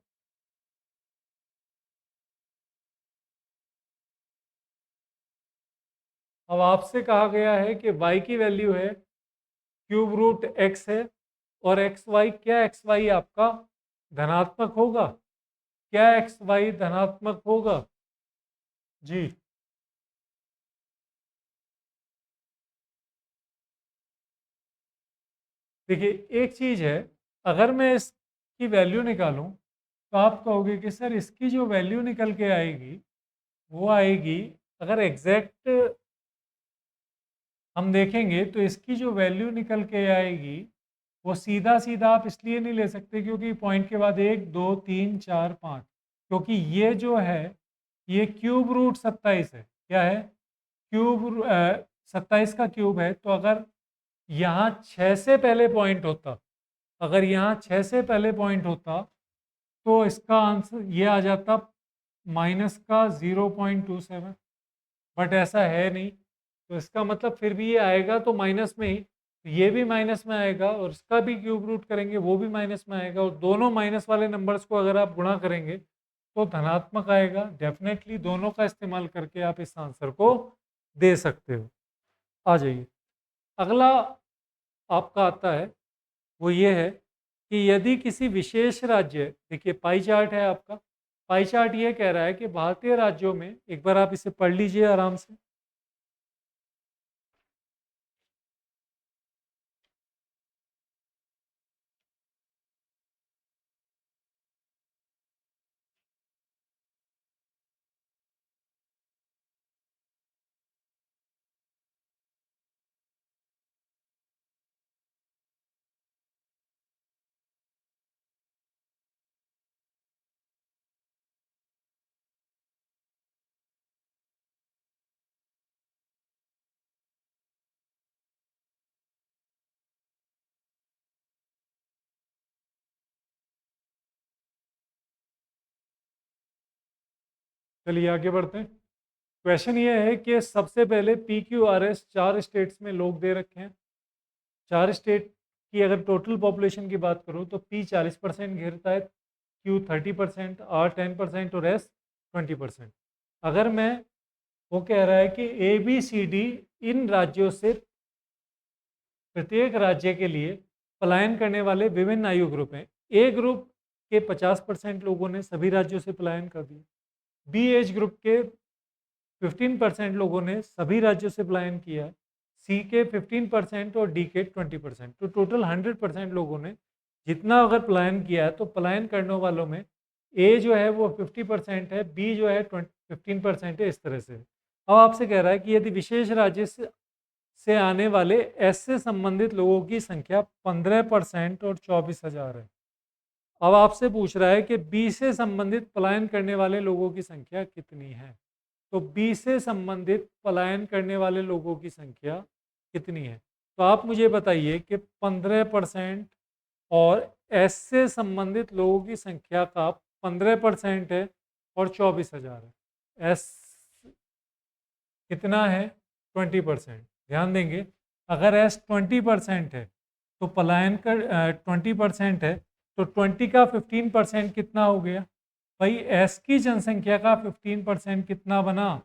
अब आपसे कहा गया है कि y की वैल्यू है क्यूब रूट x है, और एक्स वाई, क्या एक्स वाई आपका धनात्मक होगा? क्या एक्स वाई धनात्मक होगा? जी, देखिए एक चीज़ है, अगर मैं इसकी वैल्यू निकालूं तो आप कहोगे कि सर इसकी जो वैल्यू निकल के आएगी वो आएगी, अगर एग्जैक्ट हम देखेंगे तो इसकी जो वैल्यू निकल के आएगी वो सीधा सीधा आप इसलिए नहीं ले सकते क्योंकि पॉइंट के बाद 1 2 3 4 5, क्योंकि ये जो है ये क्यूब रूट 27 है। क्या है? क्यूब 27 का क्यूब है। तो अगर यहाँ 6 से पहले पॉइंट होता, अगर यहाँ 6 से पहले पॉइंट होता तो इसका आंसर ये आ जाता माइनस का 0.27, बट ऐसा है नहीं। तो इसका मतलब फिर भी ये आएगा तो माइनस में ही, तो ये भी माइनस में आएगा और इसका भी क्यूब रूट करेंगे वो भी माइनस में आएगा, और दोनों माइनस वाले नंबर्स को अगर आप गुणा करेंगे तो धनात्मक आएगा। डेफिनेटली दोनों का इस्तेमाल करके आप इस आंसर को दे सकते हो। आ जाइए, अगला आपका आता है, वो ये है कि यदि किसी विशेष राज्य, देखिए पाई चार्ट है आपका, पाई चार्ट ये कह रहा है कि भारतीय राज्यों में, एक बार आप इसे पढ़ लीजिए आराम से। चलिए आगे बढ़ते हैं। क्वेश्चन ये है कि सबसे पहले P Q R S 4 states में लोग दे रखे हैं। 4 स्टेट की अगर टोटल पॉपुलेशन की बात करूँ तो पी 40% घेरता है, क्यू 30%, आर 10% और एस 20%। अगर मैं, वो कह रहा है कि ए बी सी डी इन राज्यों से प्रत्येक राज्य के लिए पलायन करने वाले विभिन्न आयु ग्रुप हैं। ए ग्रुप के 50% लोगों ने सभी राज्यों से पलायन कर दिया, बी एज ग्रुप के 15% लोगों ने सभी राज्यों से पलायन किया है, सी के 15% और डी के 20%। तो टोटल 100% लोगों ने जितना अगर पलायन किया है, तो पलायन करने वालों में ए जो है वो 50% है, बी जो है 15% है, इस तरह से। अब आपसे कह रहा है कि यदि विशेष राज्य से आने वाले एस से संबंधित लोगों की संख्या 15% और 24,000 है। अब आपसे पूछ रहा है कि बी से संबंधित पलायन करने वाले लोगों की संख्या कितनी है। तो बी से संबंधित पलायन करने वाले लोगों की संख्या कितनी है। तो आप मुझे बताइए कि 15% और एस से संबंधित लोगों की संख्या का 15% है और 24,000 है। एस कितना है? 20%। ध्यान देंगे, अगर एस 20% है तो पलायन कर 20% है, तो 20 का 15% कितना हो गया भाई? एस की जनसंख्या का 15% कितना बना?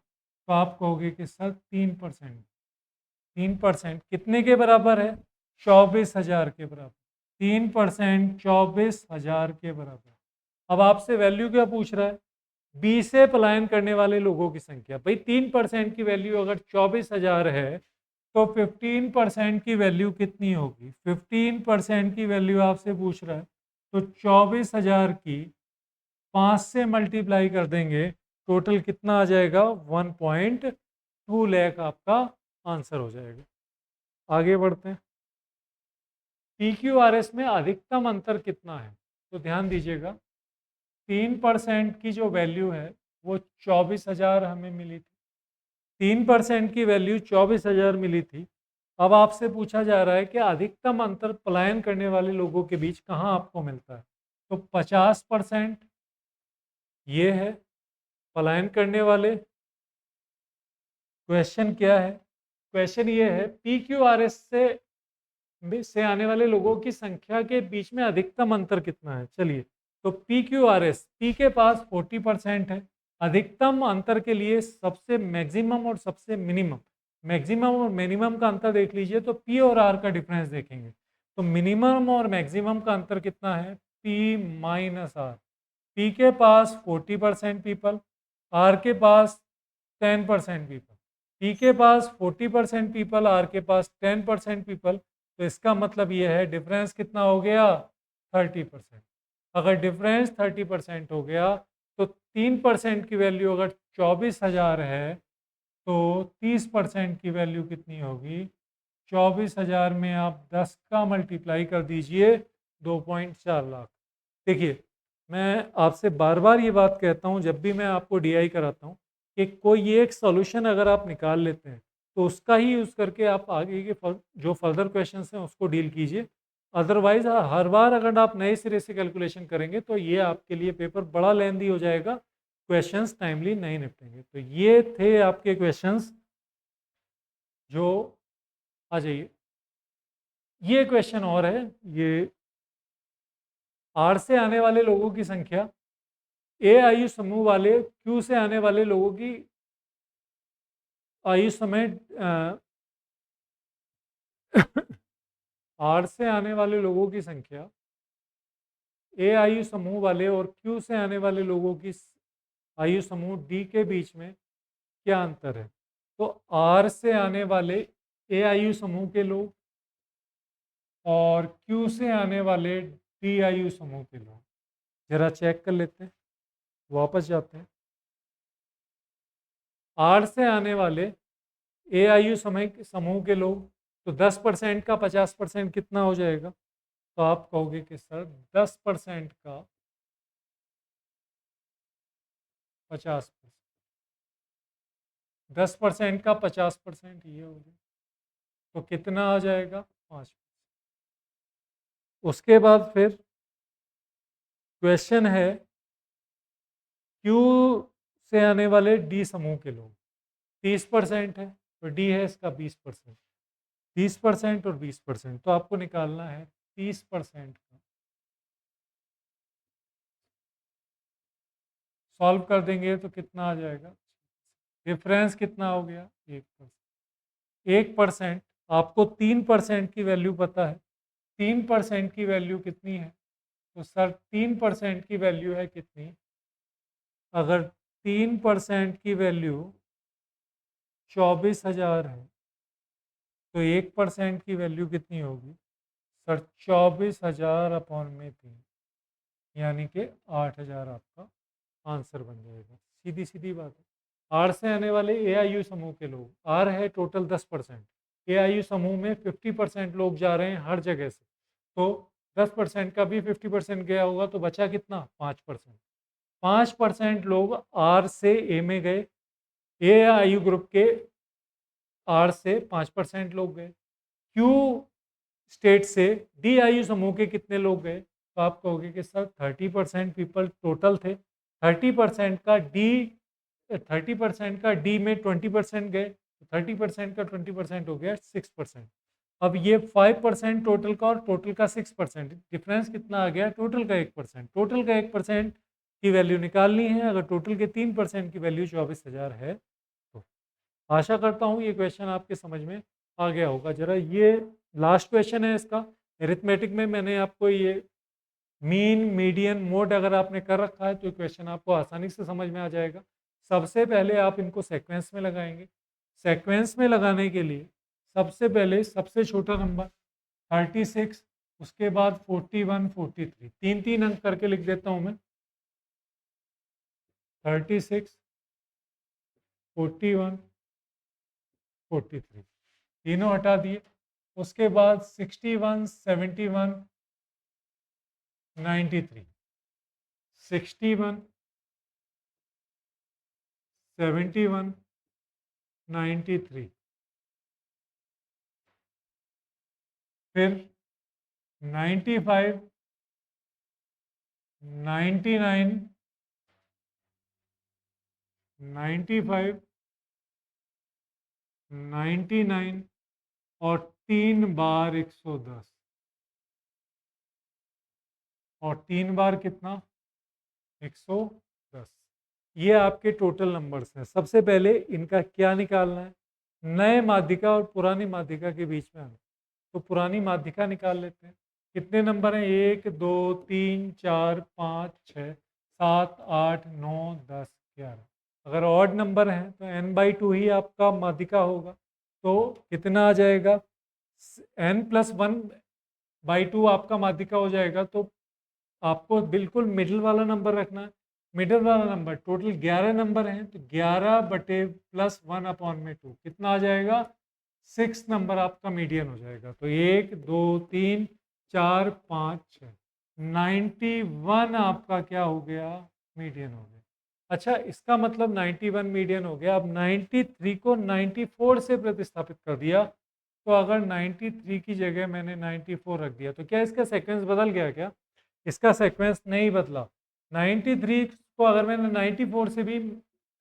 तो आप कहोगे कि सर 3%। 3% कितने के बराबर है? 24,000 के बराबर। 3% 24,000 के बराबर। अब आपसे वैल्यू क्या पूछ रहा है? बी से पलायन करने वाले लोगों की संख्या। भाई 3% की वैल्यू अगर 24,000 है, तो 15% की वैल्यू कितनी होगी? 15% की वैल्यू आपसे पूछ रहा है, तो 24,000 की 5 से मल्टीप्लाई कर देंगे, टोटल कितना आ जाएगा? 1.2 लाख आपका आंसर हो जाएगा। आगे बढ़ते हैं। पी क्यू आर एस में अधिकतम अंतर कितना है? तो ध्यान दीजिएगा, 3% की जो वैल्यू है वो 24,000 हमें मिली थी। 3% की वैल्यू 24,000 मिली थी। अब आपसे पूछा जा रहा है कि अधिकतम अंतर पलायन करने वाले लोगों के बीच कहाँ आपको मिलता है। तो 50% ये है पलायन करने वाले। क्वेश्चन क्या है? क्वेश्चन ये है, पी क्यू आर एस से आने वाले लोगों की संख्या के बीच में अधिकतम अंतर कितना है। चलिए, तो P Q R S, P के पास 40% है। अधिकतम अंतर के लिए सबसे मैक्सिमम और सबसे मिनिमम, मैक्सिमम और मिनिमम का अंतर देख लीजिए, तो पी और आर का डिफरेंस देखेंगे। तो मिनिमम और मैक्सिमम का अंतर कितना है? P minus are. पी के पास 40% पीपल, आर के पास 10% पीपल। पी के पास 40% पीपल, आर के पास 10% पीपल। तो इसका मतलब ये है डिफरेंस कितना हो गया? 30%। अगर डिफरेंस 30% हो गया, तो 3% की वैल्यू अगर 24,000 है, तो 30% की वैल्यू कितनी होगी? 24,000 में आप 10 का मल्टीप्लाई कर दीजिए, 2.4 लाख। देखिए, मैं आपसे बार बार ये बात कहता हूँ जब भी मैं आपको डीआई कराता हूँ, कि कोई एक सॉल्यूशन अगर आप निकाल लेते हैं, तो उसका ही यूज़ करके आप आगे के जो फर्दर क्वेश्चंस हैं उसको डील कीजिए। अदरवाइज हर बार अगर आप नए सिरे से कैलकुलेशन करेंगे, तो ये आपके लिए पेपर बड़ा लेंदी हो जाएगा, क्वेश्चंस टाइमली नहीं निपटेंगे। तो ये थे आपके क्वेश्चंस। जो आ जाइए, ये क्वेश्चन और है। ये आर से आने वाले लोगों की संख्या ए आयु समूह वाले क्यू से आने वाले लोगों की आयु समय आर से आने वाले लोगों की संख्या ए आयु समूह वाले और क्यू से आने वाले लोगों की आयु समूह डी के बीच में क्या अंतर है। तो आर से आने वाले ए आयु समूह के लोग और क्यू से आने वाले डी आयु समूह के लोग, जरा चेक कर लेते हैं, वापस जाते हैं। आर से आने वाले ए आयु समय समूह के लोग, तो 10% का 50% कितना हो जाएगा? तो आप कहोगे कि सर 10% का 50%, 10% का 50% ये हो गया, तो कितना आ जाएगा? 5%। उसके बाद फिर क्वेश्चन है, क्यू से आने वाले डी समूह के लोग, 30% है, तो डी है इसका 20%। 30% और 20%, तो आपको निकालना है 30% का। सॉल्व कर देंगे तो कितना आ जाएगा? डिफरेंस कितना हो गया? 1%। 1%, आपको 3% की वैल्यू पता है। 3% की वैल्यू कितनी है? तो सर 3% की वैल्यू है कितनी? अगर 3% की वैल्यू 24,000 है तो 1% की वैल्यू कितनी होगी सर? 24,000 अपॉन में 3, यानी कि 8,000 आपका आंसर बन जाएगा। सीधी सीधी बात है। आर से आने वाले एआईयू समूह के लोग, आर है टोटल 10%, एआईयू समूह में 50% लोग जा रहे हैं हर जगह से, तो 10% का भी 50% गया होगा तो बचा कितना? 5%। 5% लोग आर से ए में गए, एआईयू ग्रुप के आर से 5% लोग गए। क्यू स्टेट से डी आयु समूह के कितने लोग गए? तो आप कहोगे कि सर 30% पीपल टोटल थे, 30% का डी 30% का डी में 20% गए, 30% का 20% हो गया 6%। अब ये 5% टोटल का और टोटल का 6%, डिफरेंस कितना आ गया? टोटल का 1%। टोटल का 1% की वैल्यू निकालनी है, अगर टोटल के 3% की वैल्यू 24,000 है तो। आशा करता हूँ ये क्वेश्चन आपके समझ में आ गया होगा। जरा ये लास्ट क्वेश्चन है इसका, एरिथमेटिक में मैंने आपको ये मीन मीडियन मोड अगर आपने कर रखा है तो क्वेश्चन आपको आसानी से समझ में आ जाएगा। सबसे पहले आप इनको सीक्वेंस में लगाएंगे। सीक्वेंस में लगाने के लिए सबसे पहले सबसे छोटा नंबर 36, उसके बाद 41, 43, 3-3 अंक करके लिख देता हूँ मैं। 36, 41, 43 तीनों हटा दिए। उसके बाद 61, 71, 93, 61, 71, 93, फिर 95, 99, 95, 99 और 3 बार 110 और 3 बार कितना? 110। ये आपके टोटल नंबर्स हैं। सबसे पहले इनका क्या निकालना है? नए माध्यिका और पुरानी माध्यिका के बीच में आना। तो पुरानी माध्यिका निकाल लेते हैं। कितने नंबर हैं? 1, 2, 3, 4, 5, 6, 7, 8, 9, 10, 11। अगर ऑड नंबर हैं तो n/2 ही आपका माध्यिका होगा। तो कितना आ जाएगा? n+1/2 आपका माध्यिका हो जाएगा। तो आपको बिल्कुल मिडिल वाला नंबर रखना है। मिडिल वाला नंबर टोटल 11 नंबर हैं तो 11/+1/2 कितना आ जाएगा? 6 नंबर आपका मीडियन हो जाएगा। तो 1, 2, 3, 4, 5, 6, 91 आपका क्या हो गया? मीडियन हो गया। अच्छा, इसका मतलब 91 मीडियन हो गया। अब 93 को 94 से प्रतिस्थापित कर दिया, तो अगर 93 की जगह मैंने 94 रख दिया तो क्या इसका सेक्वेंस बदल गया क्या? इसका सेक्वेंस नहीं बदला। 93 को अगर मैंने 94 से भी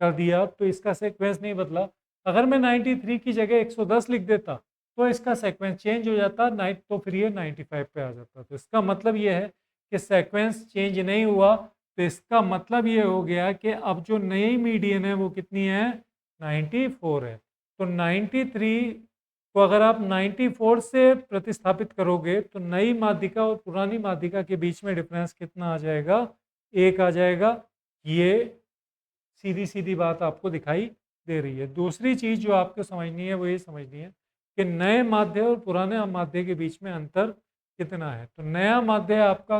कर दिया तो इसका सेक्वेंस नहीं बदला। अगर मैं 93 की जगह 110 लिख देता तो इसका सेक्वेंस चेंज हो जाता, तो फिर ये 95 पे आ जाता। तो इसका मतलब ये है कि सेक्वेंस चेंज नहीं हुआ, तो इसका मतलब ये हो गया कि अब जो नई मीडियन है वो कितनी है? 94 है। तो 93 को अगर आप 94 से प्रतिस्थापित करोगे तो नई माध्यिका और पुरानी माध्यिका के बीच में डिफरेंस कितना आ जाएगा? 1 आ जाएगा। ये सीधी सीधी बात आपको दिखाई दे रही है। दूसरी चीज़ जो आपको समझनी है वो ये समझनी है कि नए माध्य और पुराने माध्य के बीच में अंतर कितना है। तो नया माध्य आपका,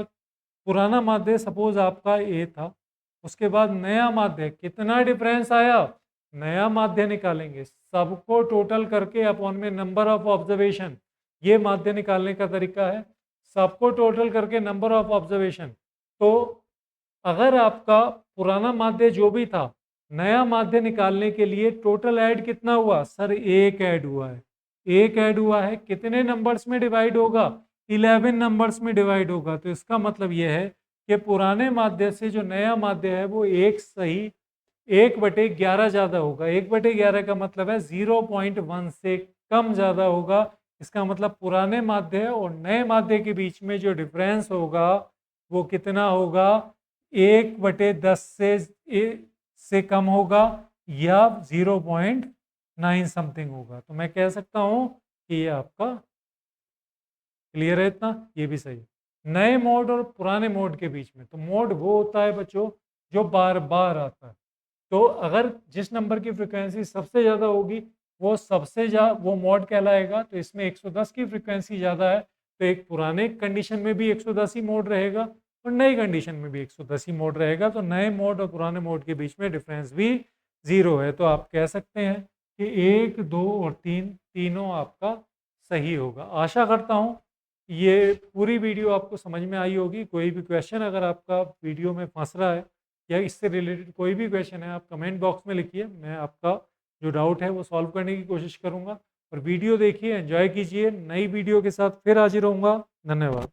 पुराना माध्य सपोज आपका ए था, उसके बाद नया माध्य कितना डिफरेंस आया? नया माध्य निकालेंगे, सबको टोटल करके अपॉन में नंबर ऑफ ऑब्जर्वेशन, ये माध्य निकालने का तरीका है। सबको टोटल करके नंबर ऑफ ऑब्जर्वेशन। तो अगर आपका पुराना माध्य जो भी था, नया माध्य निकालने के लिए टोटल ऐड कितना हुआ? सर 1 ऐड हुआ है। 1 ऐड हुआ है, कितने नंबर्स में डिवाइड होगा? 11 नंबर्स में डिवाइड होगा। तो इसका मतलब यह है कि पुराने माध्य से जो नया माध्य है वो 1/11 ज़्यादा होगा। 1/11 का मतलब है 0.1 से कम ज़्यादा होगा। इसका मतलब पुराने माध्य और नए माध्य के बीच में जो डिफरेंस होगा वो कितना होगा? 1/10 से कम होगा या 0.9 समथिंग होगा। तो मैं कह सकता हूँ कि ये आपका क्लियर है इतना। ये भी सही है। नए मोड और पुराने मोड के बीच में, तो मोड वो होता है बच्चों जो बार बार आता है। तो अगर जिस नंबर की फ्रिक्वेंसी सबसे ज़्यादा होगी वो सबसे वो मॉड कहलाएगा। तो इसमें 110 की फ्रीक्वेंसी ज़्यादा है, तो एक पुराने कंडीशन में भी 110 ही मोड रहेगा और नई कंडीशन में भी 110 ही मोड रहेगा। तो नए मोड और पुराने मोड के बीच में डिफरेंस भी ज़ीरो है। तो आप कह सकते हैं कि 1, 2 और 3 तीनों आपका सही होगा। आशा करता हूँ ये पूरी वीडियो आपको समझ में आई होगी। कोई भी क्वेश्चन अगर आपका वीडियो में फंस रहा है या इससे रिलेटेड कोई भी क्वेश्चन है, आप कमेंट बॉक्स में लिखिए, मैं आपका जो डाउट है वो सॉल्व करने की कोशिश करूँगा। और वीडियो देखिए, एंजॉय कीजिए। नई वीडियो के साथ फिर हाजिर होऊंगा। धन्यवाद।